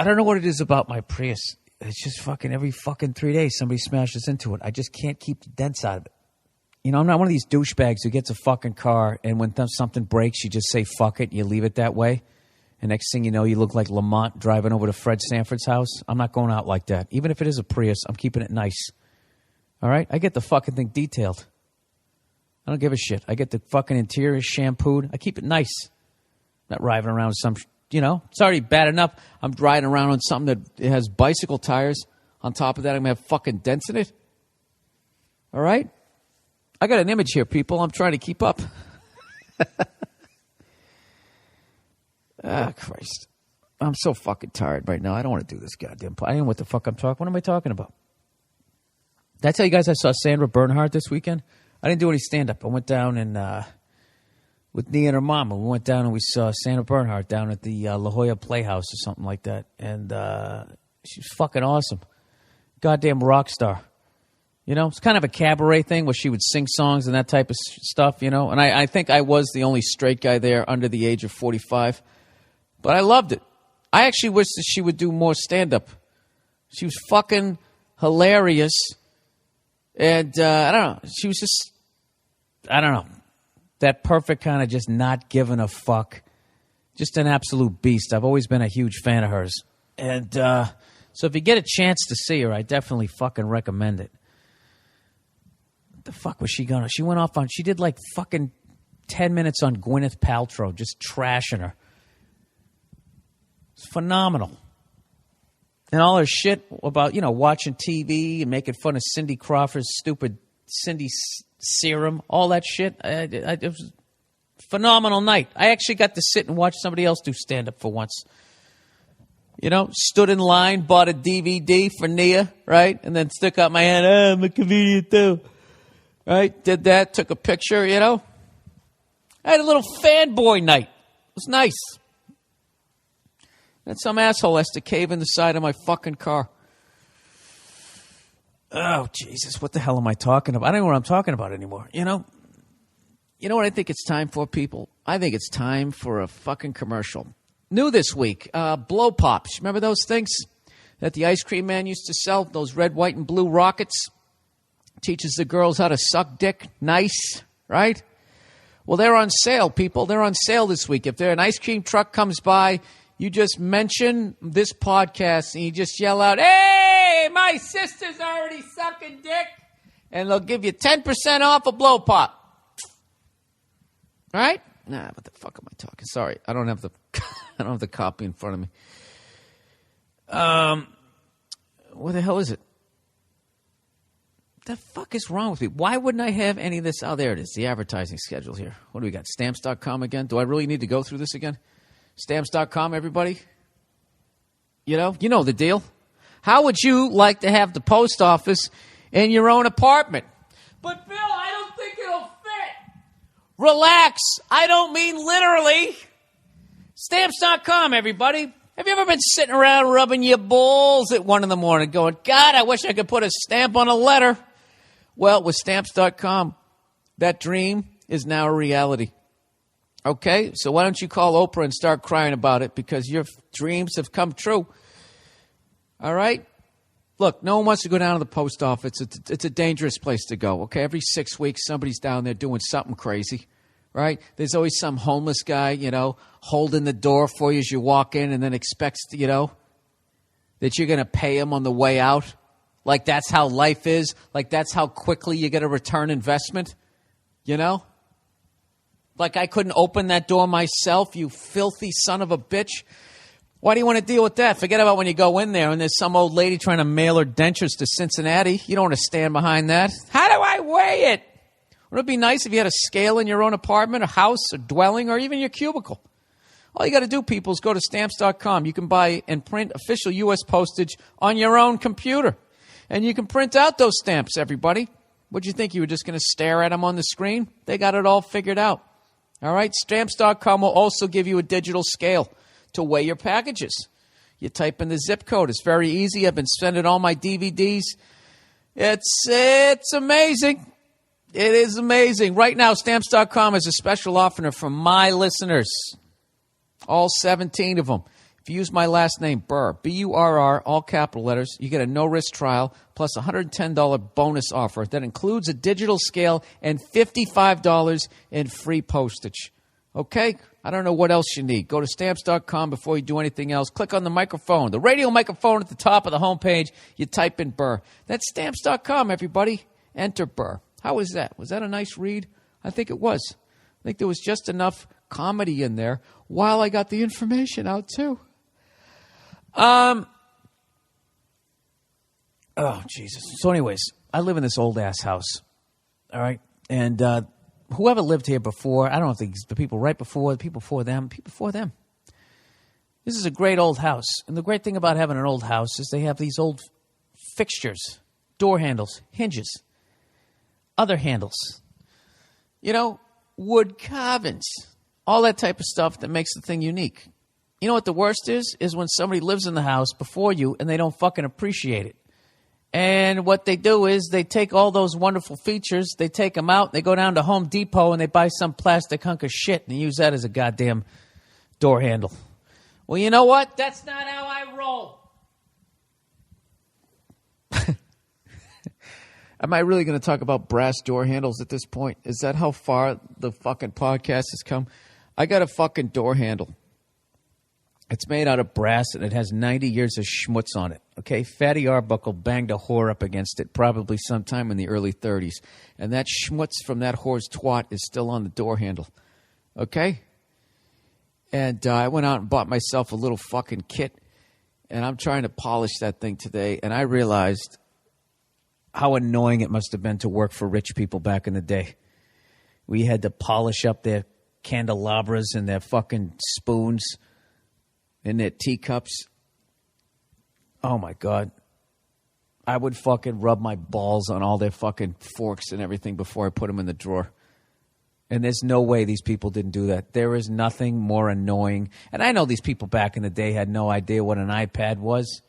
Speaker 3: I don't know what it is about my Prius. It's just fucking every fucking 3 days somebody smashes into it. I just can't keep the dents out of it. I'm not one of these douchebags who gets a fucking car and when something breaks, you just say fuck it and you leave it that way. And next thing you know, you look like Lamont driving over to Fred Sanford's house. I'm not going out like that. Even if it is a Prius, I'm keeping it nice. All right? I get the fucking thing detailed. I don't give a shit. I get the fucking interior shampooed. I keep it nice. Not driving around with some... it's already bad enough. I'm riding around on something that has bicycle tires. On top of that, I'm going to have fucking dents in it. All right? I got an image here, people. I'm trying to keep up. Christ. I'm so fucking tired right now. I don't want to do this goddamn... I don't know what the fuck I'm talking... What am I talking about? Did I tell you guys I saw Sandra Bernhardt this weekend? I didn't do any stand-up. I went down and... with Nia and her mama. We went down and we saw Sandra Bernhardt down at the La Jolla Playhouse or something like that. And she was fucking awesome. Goddamn rock star. It's kind of a cabaret thing where she would sing songs and that type of stuff, And I think I was the only straight guy there under the age of 45. But I loved it. I actually wish that she would do more stand-up. She was fucking hilarious. And I don't know. She was just, I don't know. That perfect kind of just not giving a fuck. Just an absolute beast. I've always been a huge fan of hers. And so if you get a chance to see her, I definitely fucking recommend it. the fuck was she going to? She went off on, she did like fucking 10 minutes on Gwyneth Paltrow, just trashing her. It's phenomenal. And all her shit about, watching TV and making fun of Cindy Crawford's stupid Cindy serum, all that shit. It was a phenomenal night. I actually got to sit and watch somebody else do stand-up for once. Stood in line, bought a DVD for Nia, right? And then stuck out my hand, I'm a comedian too. Right? Did that, took a picture, I had a little fanboy night. It was nice. Then some asshole has to cave in the side of my fucking car. Oh, Jesus, what the hell am I talking about? I don't know what I'm talking about anymore, You know what I think it's time for, people? I think it's time for a fucking commercial. New this week, blow pops. Remember those things that the ice cream man used to sell? Those red, white, and blue rockets? Teaches the girls how to suck dick. Nice, right? Well, they're on sale, people. They're on sale this week. If an ice cream truck comes by, you just mention this podcast and you just yell out, hey, my sister's already sucking dick. And they'll give you 10% off a blow pop. All right? Nah, what the fuck am I talking? Sorry, I don't have the copy in front of me. What the hell is it? The fuck is wrong with me? Why wouldn't I have any of this? Oh, there it is, the advertising schedule here. What do we got, Stamps.com again? Do I really need to go through this again? Stamps.com, everybody? You know the deal. How would you like to have the post office in your own apartment? But, Bill, I don't think it'll fit. Relax. I don't mean literally. Stamps.com, everybody. Have you ever been sitting around rubbing your balls at 1 a.m. going, God, I wish I could put a stamp on a letter? Well, with Stamps.com, that dream is now a reality. Okay? So why don't you call Oprah and start crying about it because your dreams have come true. All right? Look, no one wants to go down to the post office. It's a dangerous place to go, okay? Every 6 weeks, somebody's down there doing something crazy, right? There's always some homeless guy, holding the door for you as you walk in and then expects, that you're going to pay him on the way out. Like that's how life is. Like that's how quickly you get a return investment, Like I couldn't open that door myself, you filthy son of a bitch. Why do you want to deal with that? Forget about when you go in there and there's some old lady trying to mail her dentures to Cincinnati. You don't want to stand behind that. How do I weigh it? Wouldn't it be nice if you had a scale in your own apartment, or house, or dwelling, or even your cubicle? All you got to do, people, is go to Stamps.com. You can buy and print official U.S. postage on your own computer. And you can print out those stamps, everybody. What'd you think? You were just going to stare at them on the screen? They got it all figured out. All right? Stamps.com will also give you a digital scale to weigh your packages. You type in the zip code. It's very easy. I've been sending all my DVDs. It's amazing. It is amazing. Right now, Stamps.com has a special offer for my listeners. All 17 of them. If you use my last name, Burr, B-U-R-R, all capital letters, you get a no-risk trial plus a $110 bonus offer that includes a digital scale and $55 in free postage. Okay? I don't know what else you need. Go to Stamps.com before you do anything else. Click on the microphone, the radio microphone at the top of the homepage. You type in Burr. That's Stamps.com, everybody. Enter Burr. How was that? Was that a nice read? I think it was. I think there was just enough comedy in there while I got the information out, too. Oh, Jesus. So anyways, I live in this old-ass house, all right? And whoever lived here before, I don't think it's the people right before, the people before them. This is a great old house. And the great thing about having an old house is they have these old fixtures, door handles, hinges, other handles, wood carvings, all that type of stuff that makes the thing unique. You know what the worst is? Is when somebody lives in the house before you and they don't fucking appreciate it. And what they do is they take all those wonderful features, they take them out, they go down to Home Depot and they buy some plastic hunk of shit and they use that as a goddamn door handle. Well, you know what? That's not how I roll. Am I really going to talk about brass door handles at this point? Is that how far the fucking podcast has come? I got a fucking door handle. It's made out of brass, and it has 90 years of schmutz on it. Okay, Fatty Arbuckle banged a whore up against it probably sometime in the early 30s. And that schmutz from that whore's twat is still on the door handle. Okay? And I went out and bought myself a little fucking kit, and I'm trying to polish that thing today, and I realized how annoying it must have been to work for rich people back in the day. We had to polish up their candelabras and their fucking spoons and their teacups. Oh, my God. I would fucking rub my balls on all their fucking forks and everything before I put them in the drawer. And there's no way these people didn't do that. There is nothing more annoying. And I know these people back in the day had no idea what an iPad was.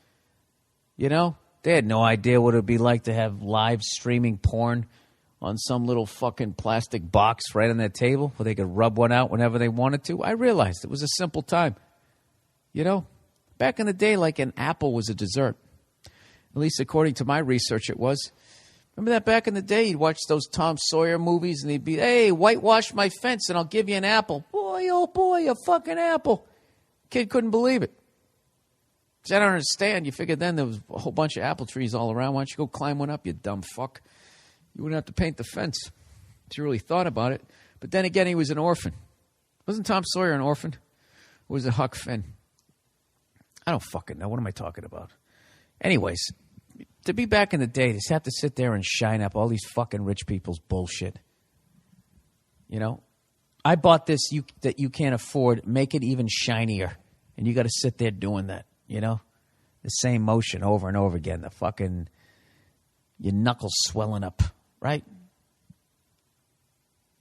Speaker 3: You know? They had no idea what it would be like to have live streaming porn on some little fucking plastic box right on their table where they could rub one out whenever they wanted to. I realized it was a simple time. You know? Back in the day, like an apple was a dessert. At least according to my research, it was. Remember that back in the day, you'd watch those Tom Sawyer movies and they'd be, hey, whitewash my fence and I'll give you an apple. Boy, oh boy, a fucking apple. Kid couldn't believe it. I don't understand. You figured then there was a whole bunch of apple trees all around. Why don't you go climb one up, you dumb fuck? You wouldn't have to paint the fence if you really thought about it. But then again, he was an orphan. Wasn't Tom Sawyer an orphan? Or was it Huck Finn? I don't fucking know. What am I talking about? Anyways, to be back in the day, just have to sit there and shine up all these fucking rich people's bullshit. You know? I bought this that you can't afford. Make it even shinier. And you got to sit there doing that. You know, the same motion over and over again. The fucking, your knuckles swelling up, right?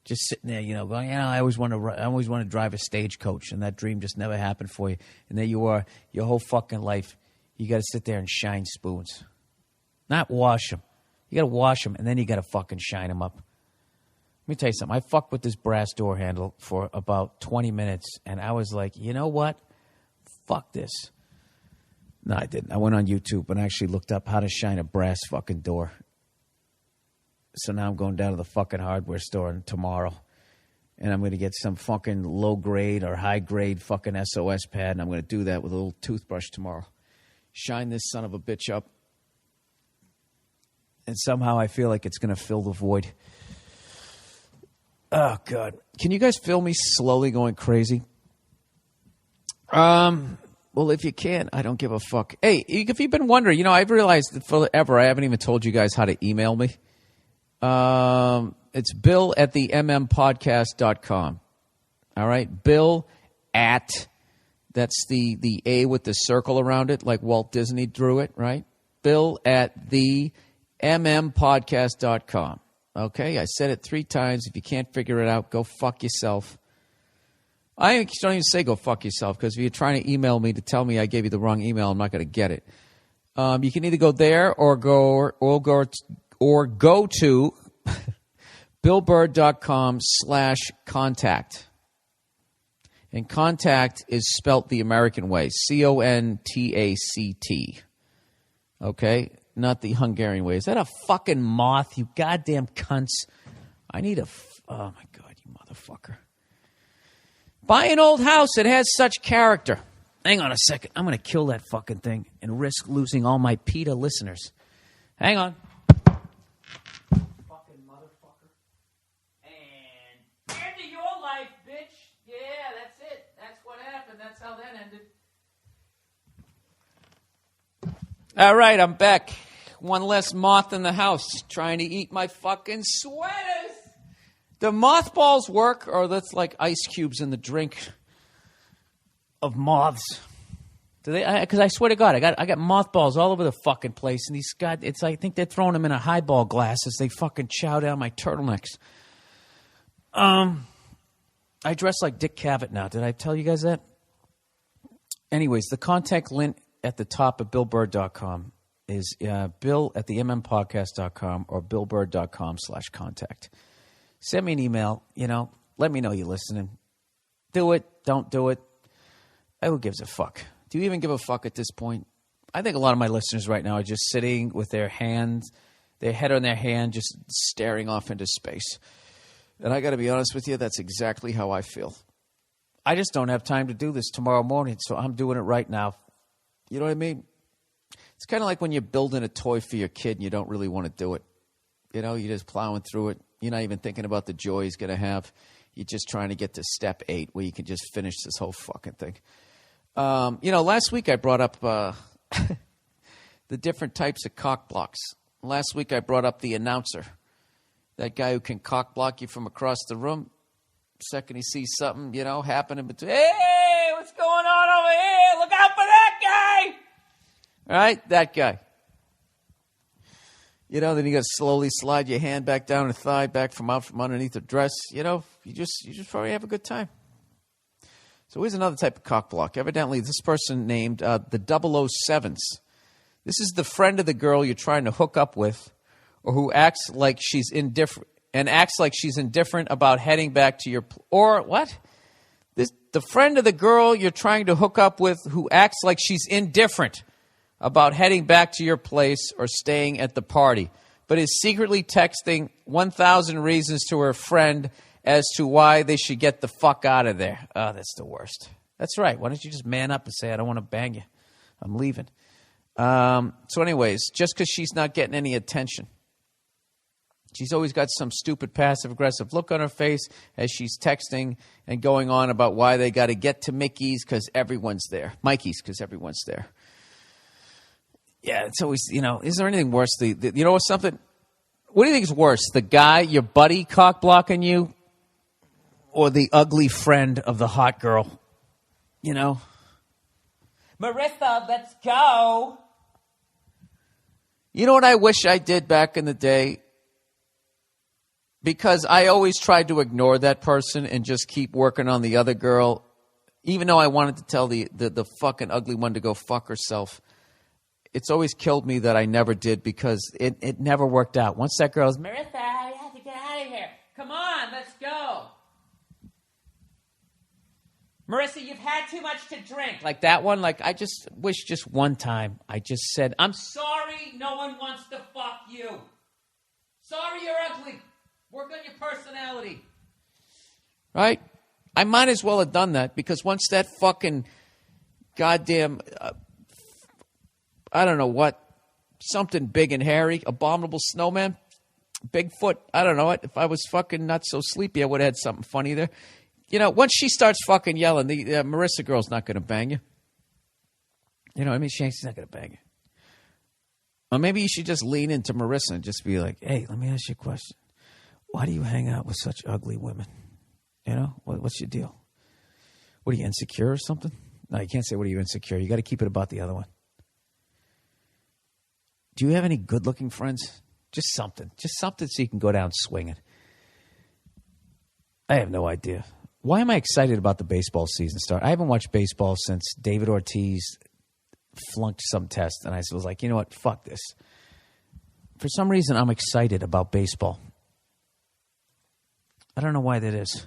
Speaker 3: Just sitting there, you know, going, I always want to drive a stagecoach, and that dream just never happened for you. And there you are, your whole fucking life. You got to sit there and shine spoons, not wash them. You got to wash them, and then you got to fucking shine them up. Let me tell you something. I fucked with this brass door handle for about 20 minutes, and I was like, you know what? Fuck this. No, I didn't. I went on YouTube and actually looked up how to shine a brass fucking door. So now I'm going down to the fucking hardware store tomorrow. And I'm going to get some fucking low-grade or high-grade fucking SOS pad. And I'm going to do that with a little toothbrush tomorrow. Shine this son of a bitch up. And somehow I feel like it's going to fill the void. Oh, God. Can you guys feel me slowly going crazy? Well, if you can, I don't give a fuck. Hey, if you've been wondering, you know, I've realized that forever I haven't even told you guys how to email me. It's bill@themmpodcast.com. All right? Bill at, that's the A with the circle around it, like Walt Disney drew it, right? bill@themmpodcast.com. Okay? I said it 3 times. If you can't figure it out, go fuck yourself. I don't even say go fuck yourself, because if you're trying to email me to tell me I gave you the wrong email, I'm not going to get it. You can either go there or go to billburr.com/contact. And contact is spelt the American way, CONTACT. Okay? Not the Hungarian way. Is that a fucking moth, you goddamn cunts? I need oh my God, you motherfucker. Buy an old house that has such character. Hang on a second. I'm going to kill that fucking thing and risk losing all my PETA listeners. Hang on. Fucking motherfucker. And end of your life, bitch. Yeah, that's it. That's what happened. That's how that ended. All right, I'm back. One less moth in the house trying to eat my fucking sweaters. Do mothballs work, or that's like ice cubes in the drink of moths? Do they? Because I swear to God, I got mothballs all over the fucking place, and these guys, I think they're throwing them in a highball glass as they fucking chow down my turtlenecks. I dress like Dick Cavett now. Did I tell you guys that? Anyways, the contact link at the top of billburr.com is bill@themmpodcast.com or billburr.com/contact. Send me an email, you know. Let me know you're listening. Do it. Don't do it. Who gives a fuck? Do you even give a fuck at this point? I think a lot of my listeners right now are just sitting with their hands, their head on their hand, just staring off into space. And I got to be honest with you, that's exactly how I feel. I just don't have time to do this tomorrow morning, so I'm doing it right now. You know what I mean? It's kind of like when you're building a toy for your kid and you don't really want to do it. You know, you're just plowing through it. You're not even thinking about the joy he's going to have. You're just trying to get to step 8 where you can just finish this whole fucking thing. Last week I brought up the different types of cock blocks. Last week I brought up the announcer, that guy who can cock block you from across the room. Second he sees something, happening between, hey, what's going on over here? Look out for that guy! All right, that guy. Then you got to slowly slide your hand back down the thigh, back from out from underneath the dress. You just probably have a good time. So here's another type of cock block. Evidently, this person named the 007s. This is the friend of the girl you're trying to hook up with, or who acts like she's indifferent about heading back to your or what? The friend of the girl you're trying to hook up with who acts like she's indifferent about heading back to your place or staying at the party, but is secretly texting 1,000 reasons to her friend as to why they should get the fuck out of there. Oh, that's the worst. That's right. Why don't you just man up and say, I don't want to bang you. I'm leaving. So anyways, just because she's not getting any attention, she's always got some stupid passive-aggressive look on her face as she's texting and going on about why they got to get to Mickey's because everyone's there. Mikey's because everyone's there. Yeah, it's always, is there anything worse? Something? What do you think is worse? The guy, your buddy, cock blocking you, or the ugly friend of the hot girl? Marissa, let's go. You know what I wish I did back in the day? Because I always tried to ignore that person and just keep working on the other girl, even though I wanted to tell the fucking ugly one to go fuck herself. It's always killed me that I never did because it never worked out. Once that girl's, Marissa, you have to get out of here. Come on, let's go. Marissa, you've had too much to drink. Like that one, I just wish just one time I just said, I'm sorry no one wants to fuck you. Sorry you're ugly. Work on your personality. Right? I might as well have done that because once that fucking goddamn... I don't know what, something big and hairy, abominable snowman, Bigfoot, I don't know. If I was fucking not so sleepy, I would have had something funny there. Once she starts fucking yelling, the Marissa girl's not going to bang you. She's not going to bang you. Or maybe you should just lean into Marissa and just be like, hey, let me ask you a question. Why do you hang out with such ugly women? What's your deal? What are you, insecure or something? No, you can't say what are you insecure. You got to keep it about the other one. Do you have any good-looking friends? Just something so you can go down swinging. I have no idea. Why am I excited about the baseball season start? I haven't watched baseball since David Ortiz flunked some test, and I was like, you know what? Fuck this. For some reason, I'm excited about baseball. I don't know why that is.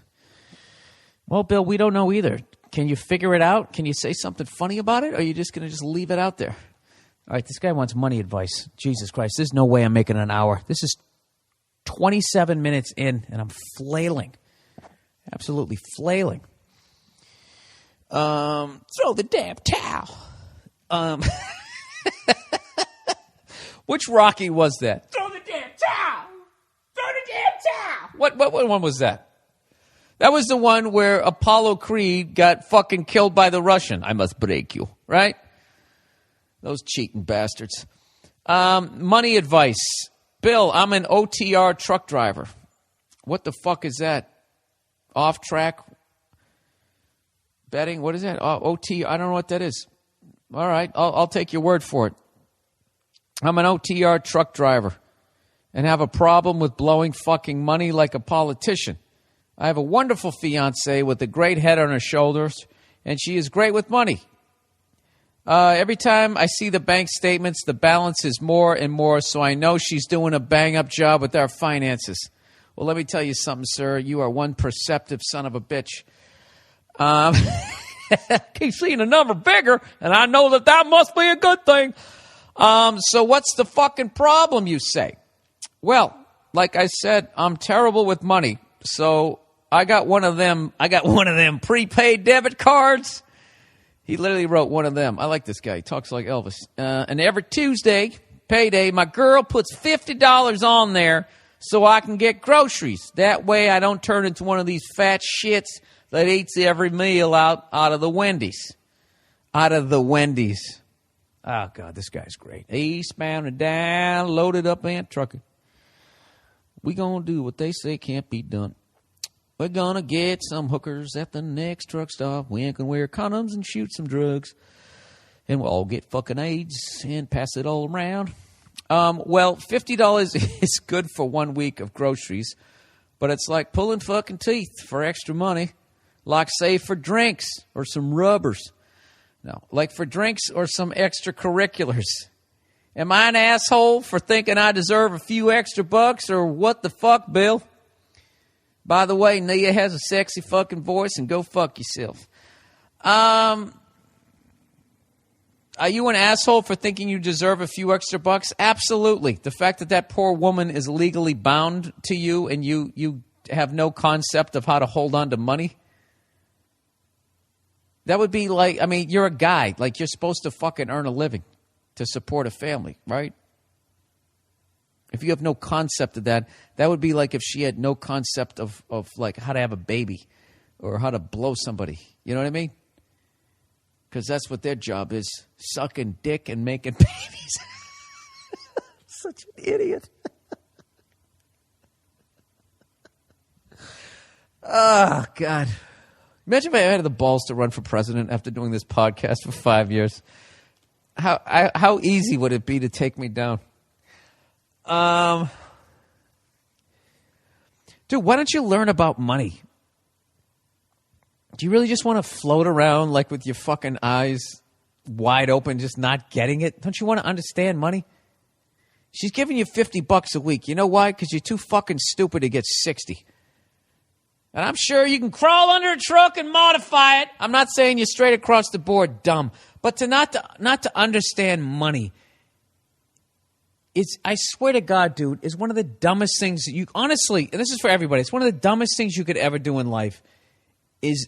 Speaker 3: Well, Bill, we don't know either. Can you figure it out? Can you say something funny about it, or are you just going to just leave it out there? All right, this guy wants money advice. Jesus Christ, there's no way I'm making an hour. This is 27 minutes in, and I'm flailing. Absolutely flailing. Throw the damn towel. Which Rocky was that? Throw the damn towel. Throw the damn towel. What one was that? That was the one where Apollo Creed got fucking killed by the Russian. I must break you, right? Those cheating bastards. Money advice. Bill, I'm an OTR truck driver. What the fuck is that? Off track betting? What is that? OT? I don't know what that is. All right, I'll take your word for it. I'm an OTR truck driver and have a problem with blowing fucking money like a politician. I have a wonderful fiancée with a great head on her shoulders, and she is great with money. Every time I see the bank statements, the balance is more and more, so I know she's doing a bang-up job with our finances. Well, let me tell you something, sir. You are one perceptive son of a bitch. Keep seeing the number bigger, and I know that must be a good thing. So what's the fucking problem, you say? Well, like I said, I'm terrible with money, so I got one of them prepaid debit cards. He literally wrote one of them. I like this guy. He talks like Elvis. And every Tuesday, payday, my girl puts $50 on there so I can get groceries. That way I don't turn into one of these fat shits that eats every meal out of the Wendy's. Out of the Wendy's. Oh, God, this guy's great. Eastbound and down, loaded up and trucking. We gonna do what they say can't be done. We're gonna get some hookers at the next truck stop. We can wear condoms and shoot some drugs. And we'll all get fucking AIDS and pass it all around. Well, $50 is good for 1 week of groceries, but it's like pulling fucking teeth for extra money. Like, say, for drinks or some rubbers. No, like for drinks or some extracurriculars. Am I an asshole for thinking I deserve a few extra bucks, or what the fuck, Bill? By the way, Nia has a sexy fucking voice, and go fuck yourself. Are you an asshole for thinking you deserve a few extra bucks? Absolutely. The fact that that poor woman is legally bound to you and you have no concept of how to hold on to money. That would be like, I mean, you're a guy. Like, you're supposed to fucking earn a living to support a family, right? If you have no concept of that, that would be like if she had no concept of like how to have a baby or how to blow somebody. You know what I mean? Because that's what their job is, sucking dick and making babies. Such an idiot. Oh, God. Imagine if I had the balls to run for president after doing this podcast for 5 years. How easy would it be to take me down? Dude, why don't you learn about money? Do you really just want to float around like with your fucking eyes wide open, just not getting it? Don't you want to understand money? She's giving you $50 a week. You know why? Because you're too fucking stupid to get 60. And I'm sure you can crawl under a truck and modify it. I'm not saying you're straight across the board dumb, but not to understand money. I swear to God, dude, is one of the dumbest things that you, honestly, and this is for everybody, it's one of the dumbest things you could ever do in life is,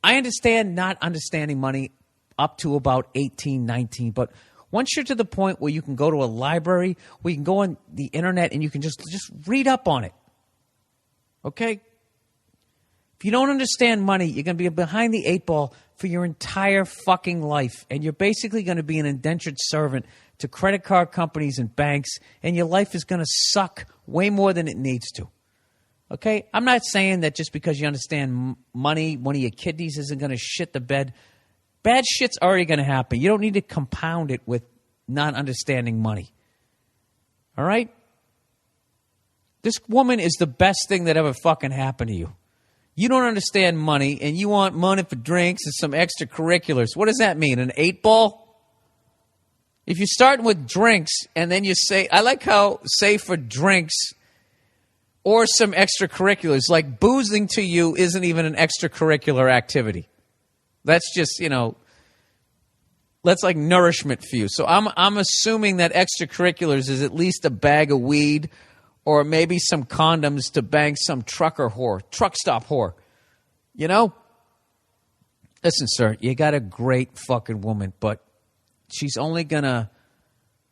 Speaker 3: I understand not understanding money up to about 18, 19, but once you're to the point where you can go to a library, where you can go on the internet and you can just read up on it, okay? If you don't understand money, you're going to be behind the 8 ball for your entire fucking life. And you're basically going to be an indentured servant to credit card companies and banks. And your life is going to suck way more than it needs to. Okay? I'm not saying that just because you understand money, one of your kidneys isn't going to shit the bed. Bad shit's already going to happen. You don't need to compound it with not understanding money. All right? This woman is the best thing that ever fucking happened to you. You don't understand money, and you want money for drinks and some extracurriculars. What does that mean, an 8 ball? If you start with drinks, and then you say, I like how, say for drinks or some extracurriculars, like boozing to you isn't even an extracurricular activity. That's just, that's like nourishment for you. So I'm assuming that extracurriculars is at least a bag of weed or maybe some condoms to bang some truck stop whore. Listen, sir, you got a great fucking woman, but she's only going to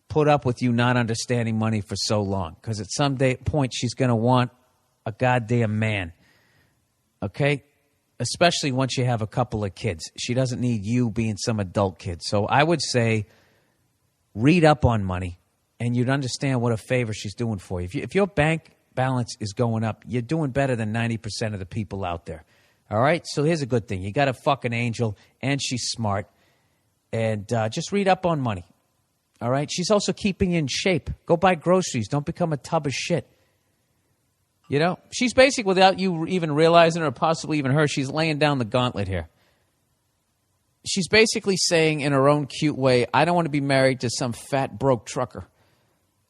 Speaker 3: put up with you not understanding money for so long. Because at some point, she's going to want a goddamn man. Okay? Especially once you have a couple of kids. She doesn't need you being some adult kid. So I would say read up on money. And you'd understand what a favor she's doing for you. If your bank balance is going up, you're doing better than 90% of the people out there. All right? So here's a good thing. You got a fucking angel, and she's smart. And just read up on money. All right? She's also keeping you in shape. Go buy groceries. Don't become a tub of shit. She's basically, without you even realizing or possibly even her, she's laying down the gauntlet here. She's basically saying in her own cute way, I don't want to be married to some fat, broke trucker.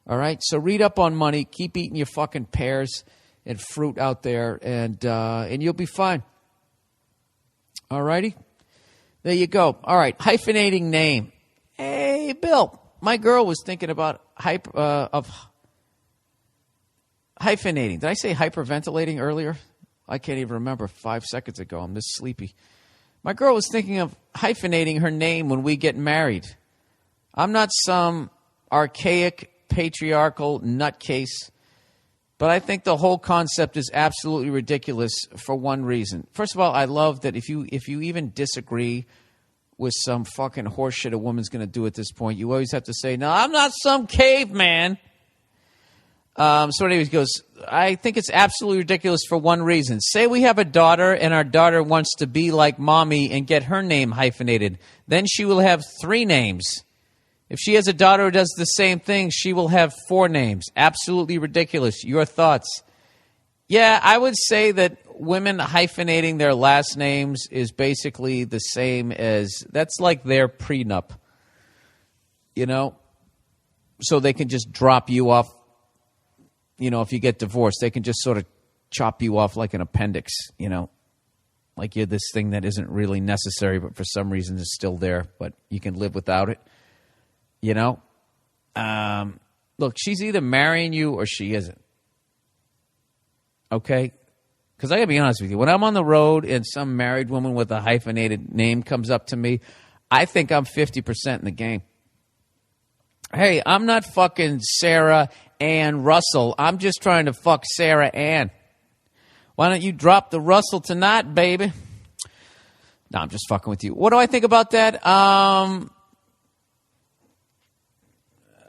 Speaker 3: All right, so read up on money. Keep eating your fucking pears and fruit out there, and you'll be fine. All righty, there you go. All right, hyphenating name. Hey, Bill, my girl was thinking about hyphenating. Did I say hyperventilating earlier? I can't even remember 5 seconds ago. I'm this sleepy. My girl was thinking of hyphenating her name when we get married. I'm not some archaic, patriarchal nutcase, but I think the whole concept is absolutely ridiculous for one reason. First of all, I love that if you even disagree with some fucking horseshit a woman's going to do at this point, you always have to say, no, I'm not some caveman. So anyways, he goes, I think it's absolutely ridiculous for one reason. Say we have a daughter and our daughter wants to be like mommy and get her name hyphenated. Then she will have 3 names. If she has a daughter who does the same thing, she will have 4 names. Absolutely ridiculous. Your thoughts? Yeah, I would say that women hyphenating their last names is basically the same as, that's like their prenup. You know? So they can just drop you off. You know, if you get divorced, they can just sort of chop you off like an appendix, you know? Like you're this thing that isn't really necessary, but for some reason is still there, but you can live without it. You know, look, she's either marrying you or she isn't. Okay? Because I got to be honest with you. When I'm on the road and some married woman with a hyphenated name comes up to me, I think I'm 50% in the game. Hey, I'm not fucking Sarah Ann Russell. I'm just trying to fuck Sarah Ann. Why don't you drop the Russell tonight, baby? No, I'm just fucking with you. What do I think about that?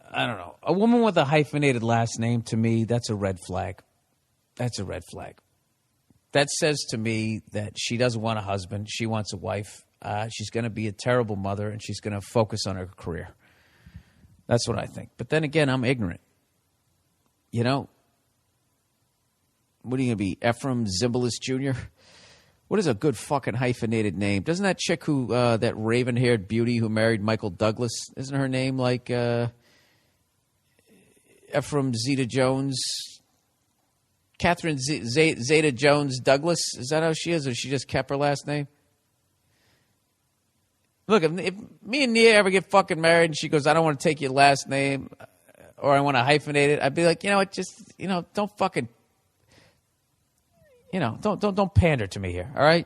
Speaker 3: I don't know. A woman with a hyphenated last name, to me, that's a red flag. That's a red flag. That says to me that she doesn't want a husband. She wants a wife. She's going to be a terrible mother, and she's going to focus on her career. That's what I think. But then again, I'm ignorant. You know? What are you going to be, Ephraim Zimbalist Jr.? What is a good fucking hyphenated name? Doesn't that chick who, that raven-haired beauty who married Michael Douglas, isn't her name like... Ephraim Zeta-Jones, Catherine Zeta-Jones Douglas. Is that how she is, or she just kept her last name? Look, if me and Nia ever get fucking married and she goes, I don't want to take your last name, or I want to hyphenate it, I'd be like, you know what, just, you know, don't fucking, you know, don't pander to me here, all right?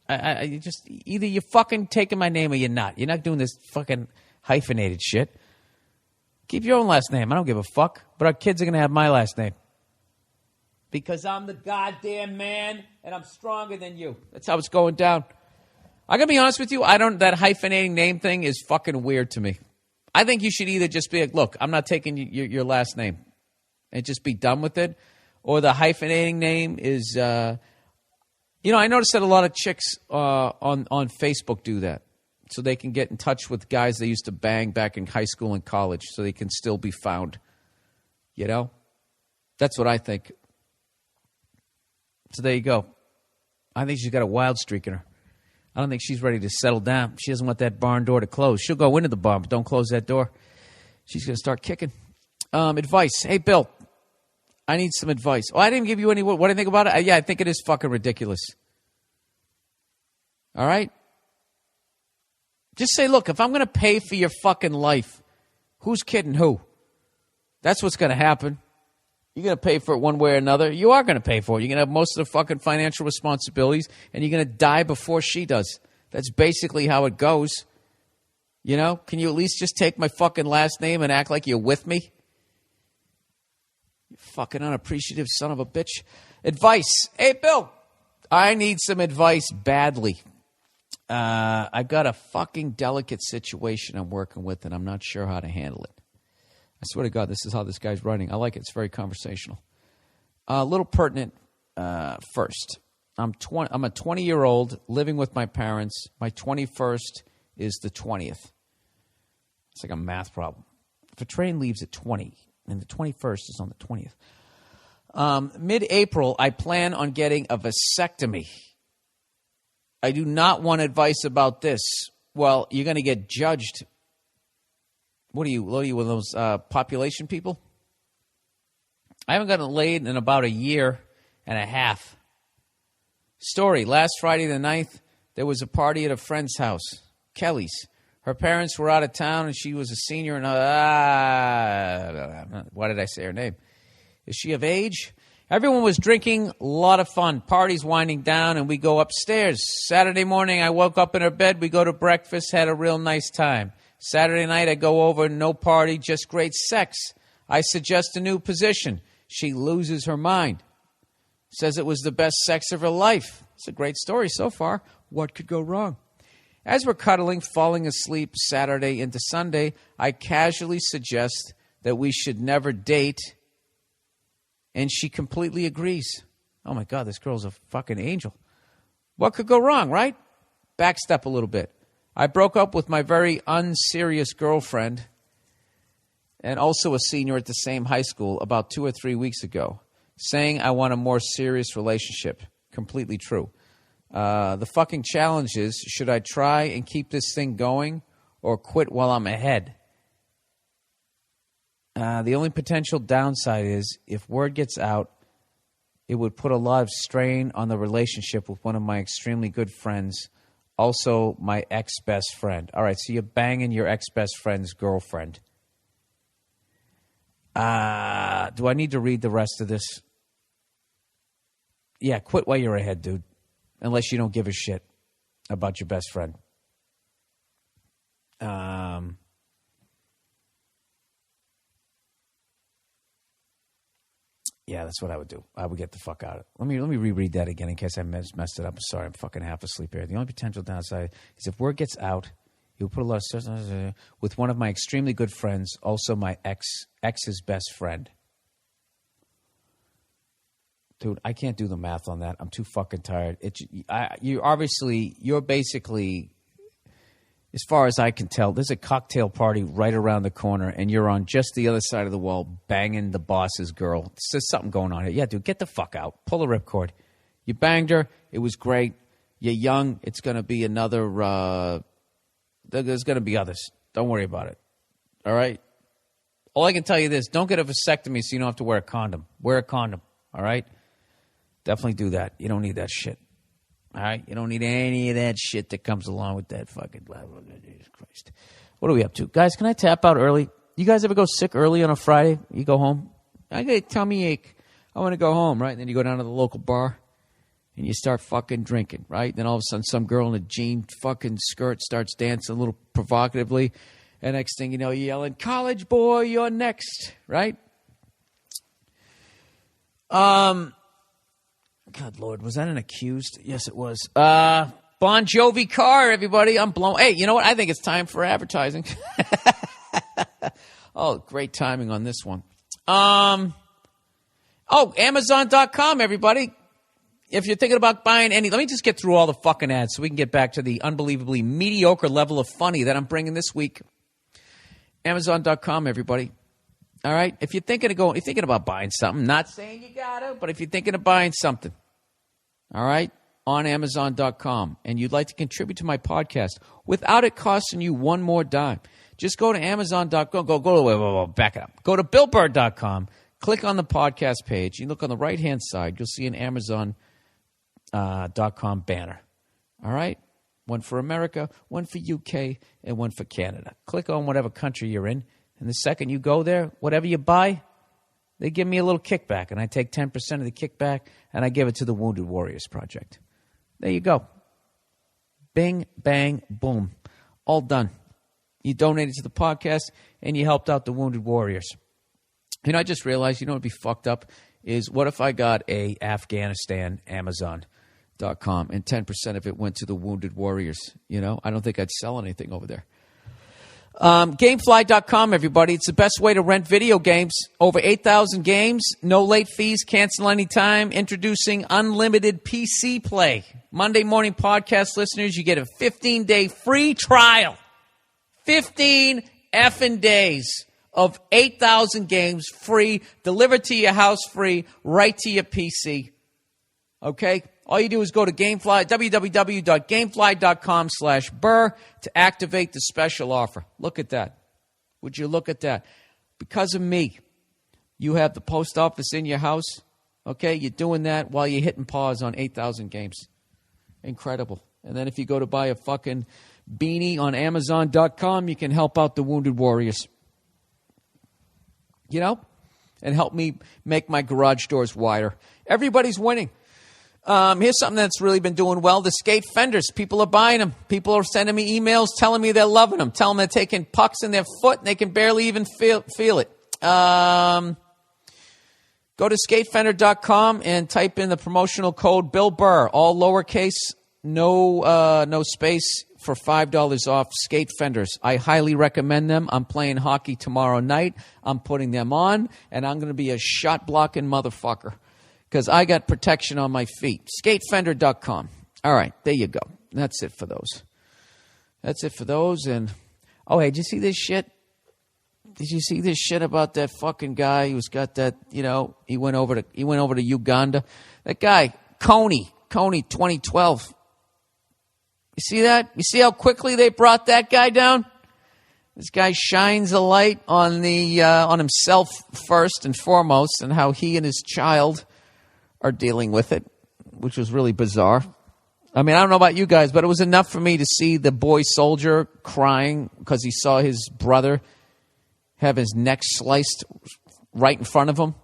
Speaker 3: I just, either you're fucking taking my name or you're not. You're not doing this fucking hyphenated shit. Keep your own last name. I don't give a fuck. But our kids are going to have my last name. Because I'm the goddamn man and I'm stronger than you. That's how it's going down. I got to be honest with you. That hyphenating name thing is fucking weird to me. I think you should either just be like, look, I'm not taking your last name and just be done with it. Or the hyphenating name is, I noticed that a lot of chicks on Facebook do that. So they can get in touch with guys they used to bang back in high school and college so they can still be found. You know? That's what I think. So there you go. I think she's got a wild streak in her. I don't think she's ready to settle down. She doesn't want that barn door to close. She'll go into the barn, but don't close that door. She's going to start kicking. Advice. Hey, Bill, I need some advice. Oh, I didn't give you any. What do you think about it? Yeah, I think it is fucking ridiculous. All right? Just say, look, if I'm going to pay for your fucking life, who's kidding who? That's what's going to happen. You're going to pay for it one way or another. You are going to pay for it. You're going to have most of the fucking financial responsibilities, and you're going to die before she does. That's basically how it goes. You know? Can you at least just take my fucking last name and act like you're with me? You fucking unappreciative son of a bitch. Advice. Hey, Bill, I need some advice badly. I've got a fucking delicate situation I'm working with, and I'm not sure how to handle it. I swear to God, this is how this guy's writing. I like it. It's very conversational. A little pertinent first. I'm a 20-year-old living with my parents. My 21st is the 20th. It's like a math problem. If a train leaves at 20, and the 21st is on the 20th. Mid-April, I plan on getting a vasectomy. I do not want advice about this. Well, you're going to get judged. What are you, one of those population people? I haven't gotten laid in about a year and a half. Story, last Friday the 9th, there was a party at a friend's house, Kelly's. Her parents were out of town, and she was a senior. And why did I say her name? Is she of age?
Speaker 1: Everyone was drinking, a lot of fun. Party's winding down, and we go upstairs. Saturday morning, I woke up in her bed. We go to breakfast, had a real nice time. Saturday night, I go over, no party, just great sex. I suggest a new position. She loses her mind. Says it was the best sex of her life. It's a great story so far. What could go wrong? As we're cuddling, falling asleep Saturday into Sunday, I casually suggest that we should never date, and she completely agrees. Oh my God, this girl's a fucking angel. What could go wrong, right? Backstep a little bit. I broke up with my very unserious girlfriend and also a senior at the same high school about 2 or 3 weeks ago, saying I want a more serious relationship. Completely true. The fucking challenge is, should I try and keep this thing going or quit while I'm ahead? The only potential downside is if word gets out, it would put a lot of strain on the relationship with one of my extremely good friends, also my ex-best friend. All right, so you're banging your ex-best friend's girlfriend. Do I need to read the rest of this? Yeah, quit while you're ahead, dude. Unless you don't give a shit about your best friend. Yeah, that's what I would do. I would get the fuck out of it. Let me reread that again in case I messed it up. I'm sorry, I'm fucking half asleep here. The only potential downside is if word gets out, it will put a lot of stress with one of my extremely good friends, also my ex's best friend. Dude, I can't do the math on that. I'm too fucking tired. You're basically, as far as I can tell, there's a cocktail party right around the corner, and you're on just the other side of the wall banging the boss's girl. There's something going on here. Yeah, dude, get the fuck out. Pull the ripcord. You banged her. It was great. You're young. It's going to be another, there's going to be others. Don't worry about it. All right? All I can tell you is don't get a vasectomy so you don't have to wear a condom. Wear a condom. All right? Definitely do that. You don't need that shit. All right? You don't need any of that shit that comes along with that fucking Jesus Christ. What are we up to? Guys, can I tap out early? You guys ever go sick early on a Friday? You go home? I get a tummy ache. I want to go home, right? And then you go down to the local bar and you start fucking drinking, right? Then all of a sudden some girl in a jean fucking skirt starts dancing a little provocatively. And next thing you know, you're yelling, "College boy, you're next," right? God, Lord, was that an accused? Yes, it was. Bon Jovi car, everybody. I'm blown. Hey, you know what? I think it's time for advertising. Oh, great timing on this one. Amazon.com, everybody. If you're thinking about buying any, let me just get through all the fucking ads so we can get back to the unbelievably mediocre level of funny that I'm bringing this week. Amazon.com, everybody. All right? If you're thinking about buying something, not saying you gotta, but if you're thinking of buying something, all right, on Amazon.com, and you'd like to contribute to my podcast without it costing you one more dime, just go to Amazon.com. Back it up. Go to BillBurr.com. Click on the podcast page. You look on the right-hand side. You'll see an Amazon.com banner. All right? One for America, one for UK, and one for Canada. Click on whatever country you're in. And the second you go there, whatever you buy, they give me a little kickback. And I take 10% of the kickback, and I give it to the Wounded Warriors Project. There you go. Bing, bang, boom. All done. You donated to the podcast, and you helped out the Wounded Warriors. You know, I just realized, you know what would be fucked up is what if I got a Afghanistan Amazon.com and 10% of it went to the Wounded Warriors? You know, I don't think I'd sell anything over there. Gamefly.com, everybody. It's the best way to rent video games. Over 8,000 games, no late fees, cancel anytime. Introducing unlimited PC play. Monday morning podcast listeners, you get a 15-day free trial. 15 effing days of 8,000 games free, delivered to your house free, right to your PC. Okay? All you do is go to Gamefly, www.gamefly.com/Burr to activate the special offer. Look at that. Would you look at that? Because of me, you have the post office in your house. Okay? You're doing that while you're hitting pause on 8,000 games. Incredible. And then if you go to buy a fucking beanie on Amazon.com, you can help out the Wounded Warriors. You know?
Speaker 3: and help me make my garage doors wider. Everybody's winning. Here's something that's really been doing well. The skate fenders. People are buying them. People are sending me emails telling me they're loving them. Telling them they're taking pucks in their foot and they can barely even feel it. Go to skatefender.com and type in the promotional code Bill Burr, all lowercase, no space, for $5 off skate fenders. I highly recommend them. I'm playing hockey tomorrow night. I'm putting them on, and I'm going to be a shot blocking motherfucker because I got protection on my feet. Skatefender.com. All right, there you go. That's it for those. And, oh, hey, did you see this shit? Did you see this shit about that fucking guy who's got that, he went over to Uganda? That guy, Connolly, 2012. You see that? You see how quickly they brought that guy down? This guy shines a light on on himself first and foremost, and how he and his child are dealing with it, which was really bizarre. I mean, I don't know about you guys, but it was enough for me to see the boy soldier crying because he saw his brother have his neck sliced right in front of him.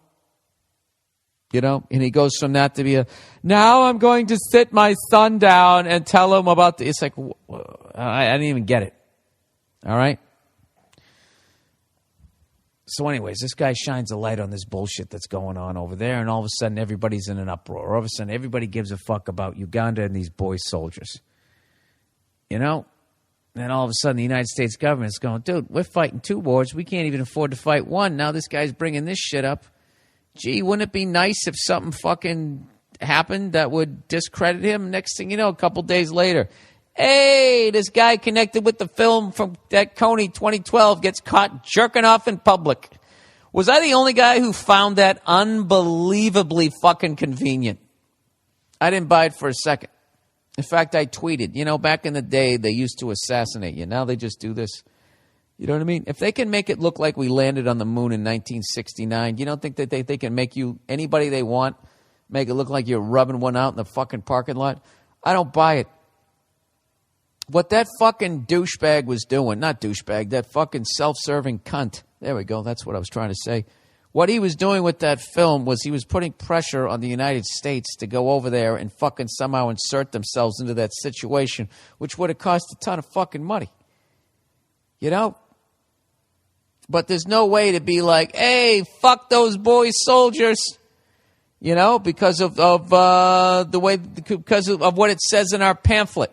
Speaker 3: And he goes from that to now I'm going to sit my son down and tell him about it's like, I didn't even get it. All right. So anyways, this guy shines a light on this bullshit that's going on over there. And all of a sudden everybody's in an uproar. All of a sudden everybody gives a fuck about Uganda and these boy soldiers. And all of a sudden the United States government's going, dude, we're fighting two wars. We can't even afford to fight one. Now this guy's bringing this shit up. Gee, wouldn't it be nice if something fucking happened that would discredit him? Next thing you know, a couple days later, hey, this guy connected with the film from that Connolly 2012 gets caught jerking off in public. Was I the only guy who found that unbelievably fucking convenient? I didn't buy it for a second. In fact, I tweeted, back in the day, they used to assassinate you. Now they just do this. You know what I mean? If they can make it look like we landed on the moon in 1969, you don't think that they can make anybody they want, make it look like you're rubbing one out in the fucking parking lot? I don't buy it. What that fucking douchebag was doing, not douchebag, that fucking self-serving cunt. There we go. That's what I was trying to say. What he was doing with that film was he was putting pressure on the United States to go over there and fucking somehow insert themselves into that situation, which would have cost a ton of fucking money. But there's no way to be like, hey, fuck those boy soldiers, because of what it says in our pamphlet.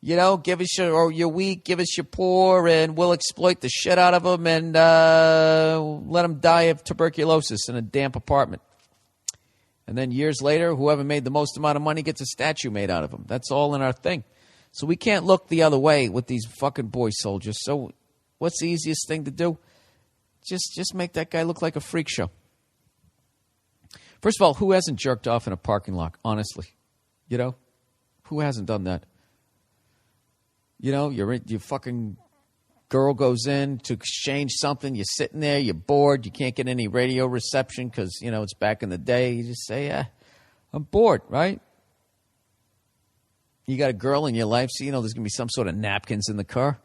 Speaker 3: Give us you're weak, give us your poor, and we'll exploit the shit out of them and let them die of tuberculosis in a damp apartment. And then years later, whoever made the most amount of money gets a statue made out of them. That's all in our thing. So we can't look the other way with these fucking boy soldiers. So what's the easiest thing to do? Just make that guy look like a freak show. First of all, who hasn't jerked off in a parking lot, honestly? Who hasn't done that? Your fucking girl goes in to exchange something. You're sitting there, you're bored, you can't get any radio reception because, it's back in the day. You just say, I'm bored, right? You got a girl in your life, so there's going to be some sort of napkins in the car.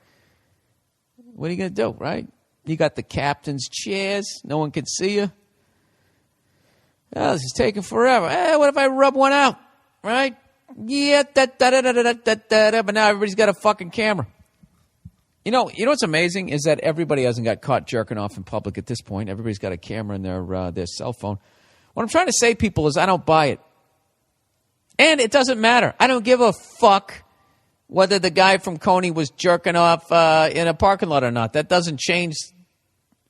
Speaker 3: What are you going to do, right? You got the captain's chairs. No one can see you. Oh, this is taking forever. Hey, what if I rub one out, right? Yeah, but now everybody's got a fucking camera. You know what's amazing is that everybody hasn't got caught jerking off in public at this point. Everybody's got a camera in their cell phone. What I'm trying to say, people, is I don't buy it. And it doesn't matter. I don't give a fuck whether the guy from Connolly was jerking off in a parking lot or not. That doesn't change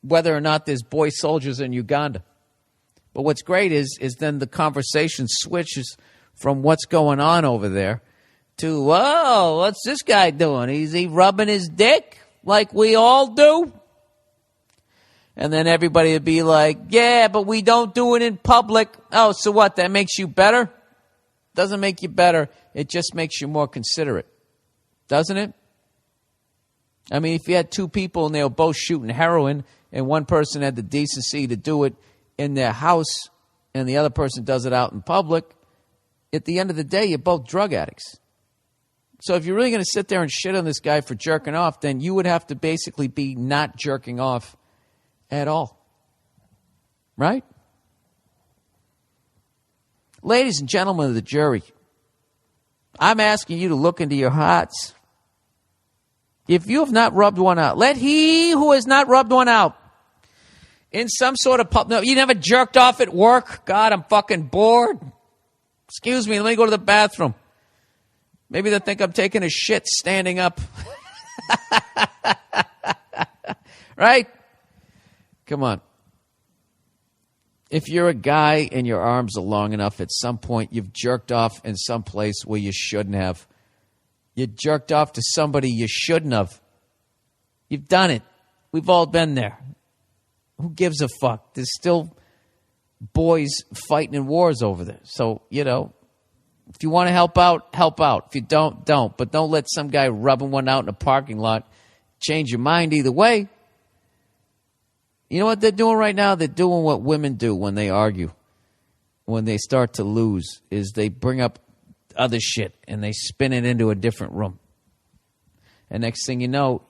Speaker 3: whether or not there's boy soldiers in Uganda. But what's great is then the conversation switches from what's going on over there to, whoa, what's this guy doing? Is he rubbing his dick like we all do? And then everybody would be like, yeah, but we don't do it in public. Oh, so what? That makes you better? Doesn't make you better. It just makes you more considerate. Doesn't it? I mean, if you had two people and they were both shooting heroin and one person had the decency to do it in their house and the other person does it out in public, at the end of the day, you're both drug addicts. So if you're really going to sit there and shit on this guy for jerking off, then you would have to basically be not jerking off at all. Right? Ladies and gentlemen of the jury, I'm asking you to look into your hearts. If you have not rubbed one out, let he who has not rubbed one out in some sort of no, you never jerked off at work? God, I'm fucking bored. Excuse me, let me go to the bathroom. Maybe they'll think I'm taking a shit standing up. Right? Come on. If you're a guy and your arms are long enough, at some point you've jerked off in some place where you shouldn't have. You jerked off to somebody you shouldn't have. You've done it. We've all been there. Who gives a fuck? There's still boys fighting in wars over there. So, you know, if you want to help out, help out. If you don't, don't. But don't let some guy rubbing one out in a parking lot change your mind either way. You know what they're doing right now? They're doing what women do when they argue. When they start to lose, is they bring up other shit and they spin it into a different room. And next thing you know,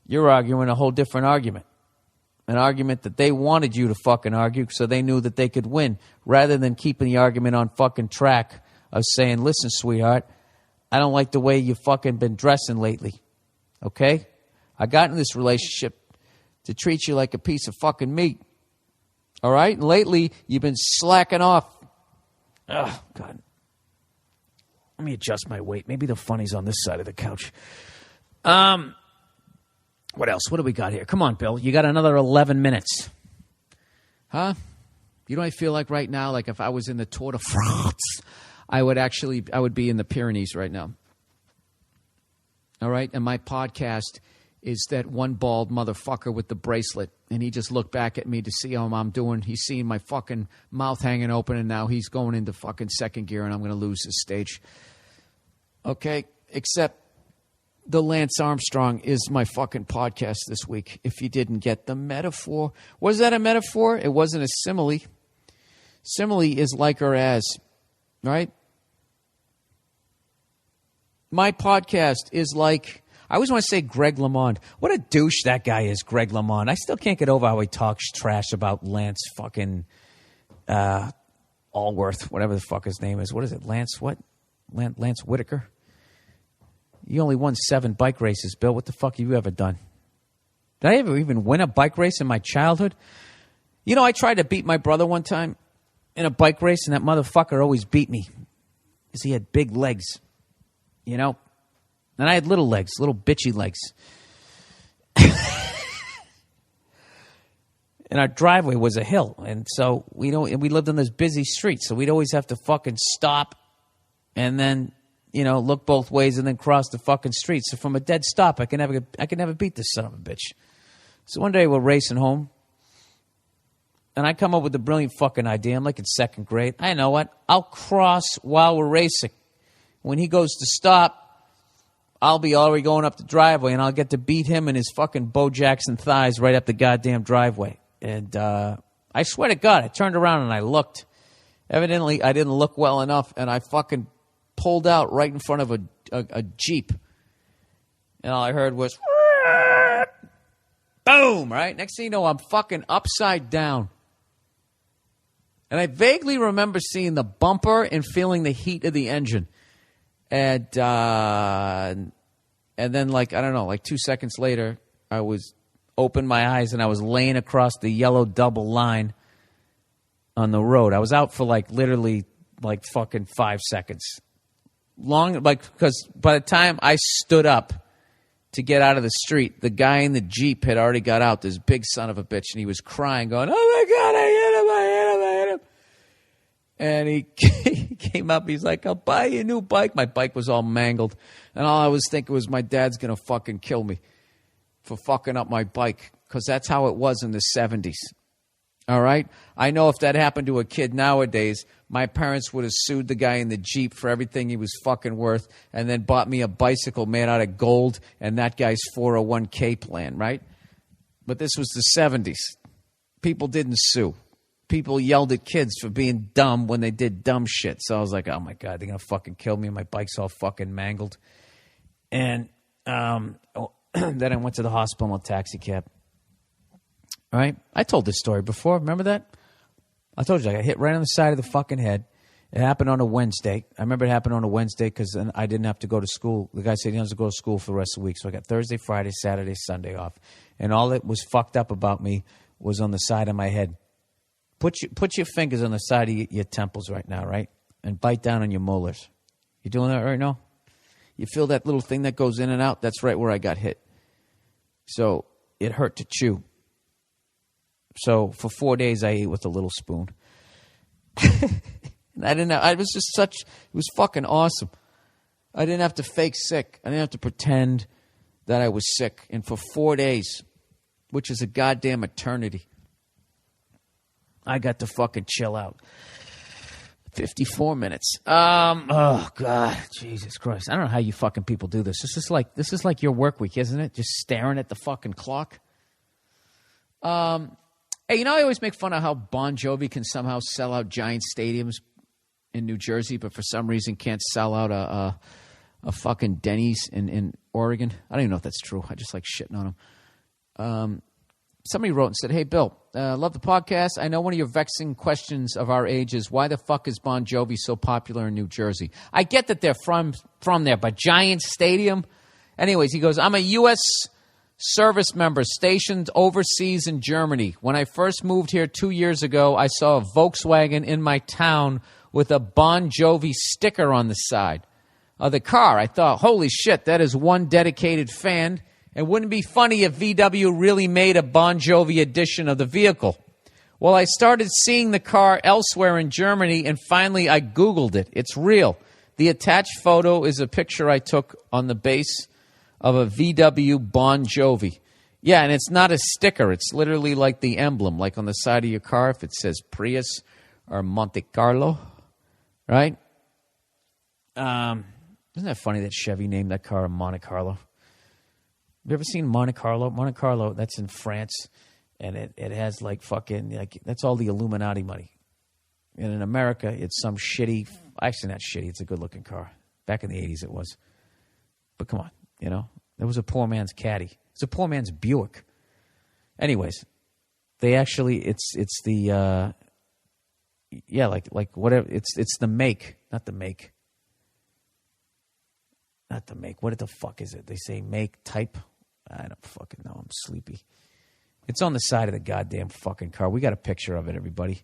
Speaker 3: you're arguing a whole different argument. An argument that they wanted you to fucking argue so they knew that they could win, rather than keeping the argument on fucking track of saying, listen, sweetheart, I don't like the way you fucking been dressing lately. Okay? I got in this relationship to treat you like a piece of fucking meat. All right? And lately, you've been slacking off. Oh, God. Let me adjust my weight. Maybe the funny's on this side of the couch. What else? What do we got here? Come on, Bill. You got another 11 minutes. Huh? You know what I feel like right now? Like if I was in the Tour de France, I would be in the Pyrenees right now. All right? And my podcast is that one bald motherfucker with the bracelet. And he just looked back at me to see how I'm doing. He's seeing my fucking mouth hanging open, and now he's going into fucking second gear, and I'm going to lose this stage. Okay? Except the Lance Armstrong is my fucking podcast this week, if you didn't get the metaphor. Was that a metaphor? It wasn't a simile. Simile is like or as, right? My podcast is like, I always want to say Greg LeMond. What a douche that guy is, Greg LeMond. I still can't get over how he talks trash about Lance fucking Allworth, whatever the fuck his name is. What is it, Lance what? Lance Whitaker? You only won 7 bike races, Bill. What the fuck have you ever done? Did I ever even win a bike race in my childhood? You know, I tried to beat my brother one time in a bike race, and that motherfucker always beat me because he had big legs, you know? And I had little legs, little bitchy legs. And our driveway was a hill, and so we lived on this busy street, so we'd always have to fucking stop and then, you know, look both ways and then cross the fucking street. So from a dead stop, I could never beat this son of a bitch. So one day we're racing home, and I come up with a brilliant fucking idea. I'm like in second grade. I know what? I'll cross while we're racing. When he goes to stop, I'll be already going up the driveway, and I'll get to beat him and his fucking Bo Jackson thighs right up the goddamn driveway. And I swear to God, I turned around and I looked. Evidently, I didn't look well enough, and I fucking pulled out right in front of a Jeep. And all I heard was, boom, right? Next thing you know, I'm fucking upside down. And I vaguely remember seeing the bumper and feeling the heat of the engine. And then, like, I don't know, like 2 seconds later, I was opened my eyes and I was laying across the yellow double line on the road. I was out for like literally like fucking 5 seconds. Long, like, because by the time I stood up to get out of the street, the guy in the Jeep had already got out, this big son of a bitch, and he was crying, going, oh my God, I hit him. And he came up, he's like, I'll buy you a new bike. My bike was all mangled. And all I was thinking was my dad's going to fucking kill me for fucking up my bike, because that's how it was in the 70s. All right? I know if that happened to a kid nowadays, my parents would have sued the guy in the Jeep for everything he was fucking worth and then bought me a bicycle made out of gold and that guy's 401k plan, right? But this was the 70s. People didn't sue. People yelled at kids for being dumb when they did dumb shit. So I was like, oh, my God, they're going to fucking kill me. My bike's all fucking mangled. And then I went to the hospital in a taxi cab. All right? I told this story before. Remember that? I told you, I got hit right on the side of the fucking head. It happened on a Wednesday. I remember it happened on a Wednesday because I didn't have to go to school. The guy said he doesn't have to go to school for the rest of the week. So I got Thursday, Friday, Saturday, Sunday off. And all that was fucked up about me was on the side of my head. Put your fingers on the side of your temples right now, right? And bite down on your molars. You doing that right now? You feel that little thing that goes in and out? That's right where I got hit. So it hurt to chew. So for 4 days I ate with a little spoon. And I didn't know. It was fucking awesome. I didn't have to fake sick. I didn't have to pretend that I was sick. And for 4 days, which is a goddamn eternity, I got to fucking chill out. 54 minutes. Oh God, Jesus Christ! I don't know how you fucking people do this. This is like your work week, isn't it? Just staring at the fucking clock. Hey, I always make fun of how Bon Jovi can somehow sell out giant stadiums in New Jersey, but for some reason can't sell out a fucking Denny's in Oregon. I don't even know if that's true. I just like shitting on them. Somebody wrote and said, "Hey, Bill, love the podcast. I know one of your vexing questions of our age is why the fuck is Bon Jovi so popular in New Jersey? I get that they're from there, but Giant Stadium?" Anyways, he goes, "I'm a U.S. service member stationed overseas in Germany. When I first moved here 2 years ago, I saw a Volkswagen in my town with a Bon Jovi sticker on the side of the car. I thought, holy shit, that is one dedicated fan. And wouldn't it be funny if VW really made a Bon Jovi edition of the vehicle? Well, I started seeing the car elsewhere in Germany, and finally I Googled it. It's real. The attached photo is a picture I took on the base of a VW Bon Jovi. Yeah, and it's not a sticker. It's literally like the emblem, like on the side of your car if it says Prius or Monte Carlo, right? Isn't that funny that Chevy named that car a Monte Carlo? Have you ever seen Monte Carlo? Monte Carlo, that's in France, and it has like fucking, like, that's all the Illuminati money. And in America, it's some shitty, actually not shitty, it's a good-looking car. Back in the 80s it was. But come on, there was a poor man's Caddy. It's a poor man's Buick. Anyways, they actually, it's the, like whatever, it's the make, not the make. Not the make. What the fuck is it? They say make, type. I don't fucking know. I'm sleepy. It's on the side of the goddamn fucking car. We got a picture of it, everybody.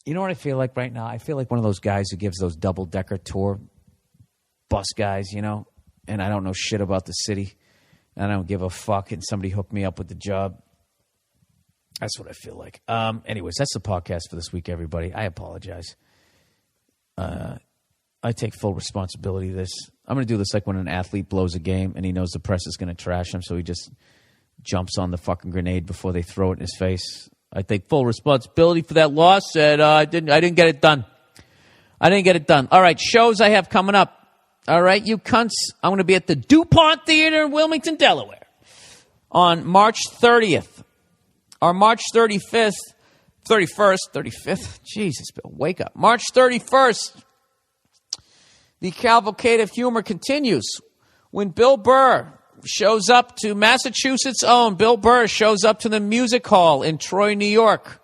Speaker 3: You know what I feel like right now? I feel like one of those guys who gives those double-decker tour bus guys, and I don't know shit about the city. And I don't give a fuck, and somebody hooked me up with the job. That's what I feel like. Anyways, that's the podcast for this week, everybody. I apologize. I take full responsibility of this. I'm going to do this like when an athlete blows a game and he knows the press is going to trash him, so he just jumps on the fucking grenade before they throw it in his face. I take full responsibility for that loss, and I didn't get it done. I didn't get it done. All right, shows I have coming up. All right, you cunts. I'm going to be at the DuPont Theater in Wilmington, Delaware on March 30th. Or March 35th. Jesus, Bill, wake up. March 31st. The cavalcade of humor continues when Bill Burr shows up to Massachusetts' own. Bill Burr shows up to the Music Hall in Troy, New York.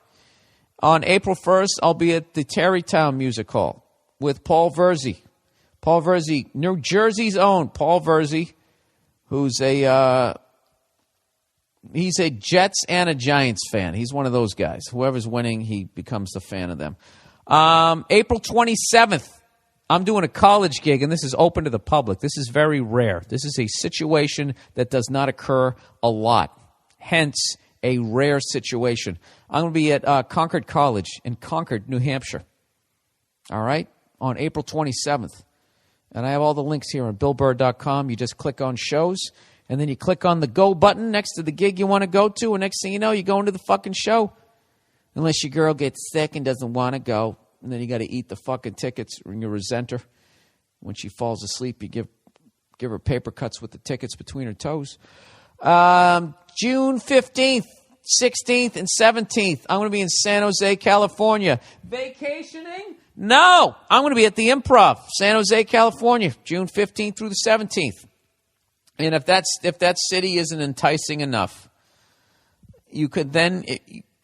Speaker 3: On April 1st, I'll be at the Tarrytown Music Hall with Paul Verzi. Paul Verzi, New Jersey's own Paul Verzi, who's he's a Jets and a Giants fan. He's one of those guys. Whoever's winning, he becomes the fan of them. April 27th. I'm doing a college gig, and this is open to the public. This is very rare. This is a situation that does not occur a lot, hence a rare situation. I'm going to be at Concord College in Concord, New Hampshire, all right, on April 27th. And I have all the links here on BillBurr.com. You just click on shows, and then you click on the go button next to the gig you want to go to, and next thing you know, you go into the fucking show. Unless your girl gets sick and doesn't want to go. And then you got to eat the fucking tickets, and you resent her. When she falls asleep, you give her paper cuts with the tickets between her toes. June 15th, 16th, and 17th, I'm going to be in San Jose, California. Vacationing? No, I'm going to be at the Improv, San Jose, California, June 15th through the 17th. And if that city isn't enticing enough, you could then...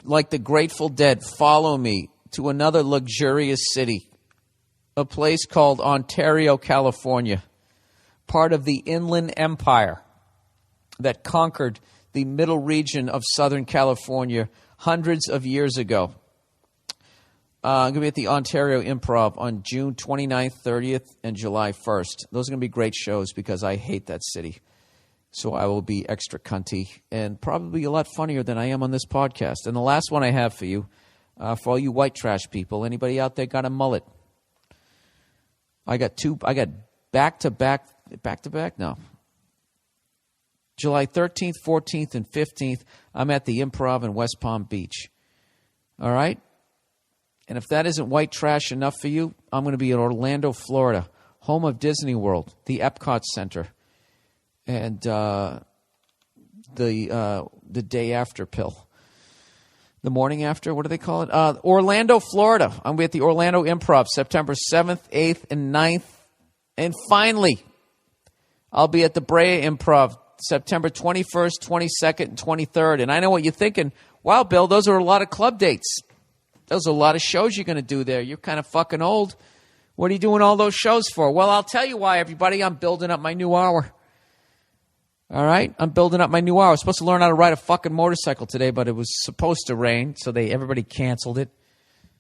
Speaker 1: like the Grateful Dead, follow me to another luxurious city, a place called Ontario, California, part of the Inland Empire that conquered the middle region of Southern California hundreds of years ago. I'm going to be at the Ontario Improv on June 29th, 30th, and July 1st. Those are going to be great shows because I hate that city. So I will be extra cunty and probably a lot funnier than I am on this podcast. And the last one I have for you, for all you white trash people, anybody out there got a mullet? I got back-to-back, no. July 13th, 14th, and 15th, I'm at the Improv in West Palm Beach. All right? And if that isn't white trash enough for you, I'm going to be in Orlando, Florida, home of Disney World, the Epcot Center, and the day after pill. The morning after, what do they call it? Orlando, Florida. I'm going to be at the Orlando Improv, September 7th, 8th, and 9th. And finally, I'll be at the Brea Improv, September 21st, 22nd, and 23rd. And I know what you're thinking. Wow, Bill, those are a lot of club dates. Those are a lot of shows you're going to do there. You're kind of fucking old. What are you doing all those shows for? Well, I'll tell you why, everybody. I'm building up my new hour. All right? I'm building up my new hour. I was supposed to learn how to ride a fucking motorcycle today, but it was supposed to rain, so everybody canceled it.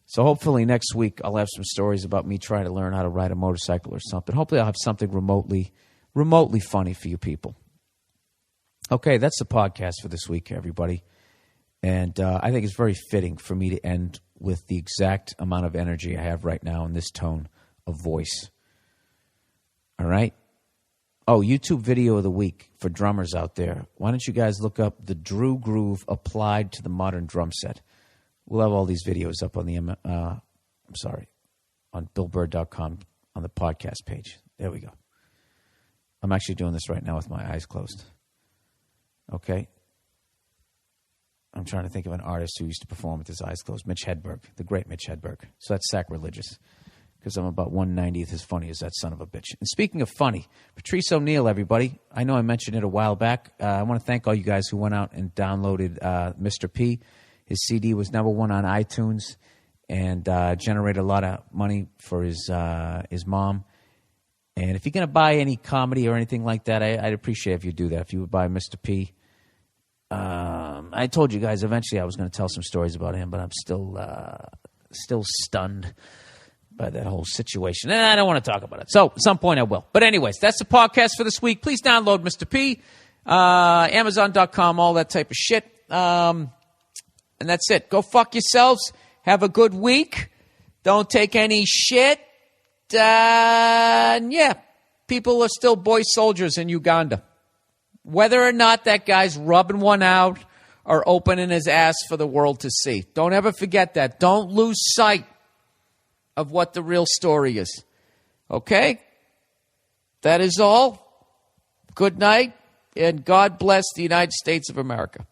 Speaker 1: So hopefully next week I'll have some stories about me trying to learn how to ride a motorcycle or something. Hopefully I'll have something remotely funny for you people. Okay, that's the podcast for this week, everybody. And I think it's very fitting for me to end with the exact amount of energy I have right now in this tone of voice. All right? Oh, YouTube video of the week for drummers out there. Why don't you guys look up the Drew Groove applied to the modern drum set? We'll have all these videos up on the on BillBurr.com on the podcast page. There we go. I'm actually doing this right now with my eyes closed. Okay? I'm trying to think of an artist who used to perform with his eyes closed. Mitch Hedberg, the great Mitch Hedberg. So that's sacrilegious because I'm about 1/90th as funny as that son of a bitch. And speaking of funny, Patrice O'Neill, everybody. I know I mentioned it a while back. I want to thank all you guys who went out and downloaded Mr. P. His CD was #1 on iTunes and generated a lot of money for his mom. And if you're going to buy any comedy or anything like that, I'd appreciate if you do that. If you would buy Mr. P. I told you guys eventually I was going to tell some stories about him, but I'm still stunned by that whole situation. And I don't want to talk about it. So at some point I will. But anyways, that's the podcast for this week. Please download Mr. P, Amazon.com, all that type of shit. And that's it. Go fuck yourselves. Have a good week. Don't take any shit. Yeah, people are still boy soldiers in Uganda. Whether or not that guy's rubbing one out or opening his ass for the world to see. Don't ever forget that. Don't lose sight of what the real story is. Okay? That is all. Good night, and God bless the United States of America.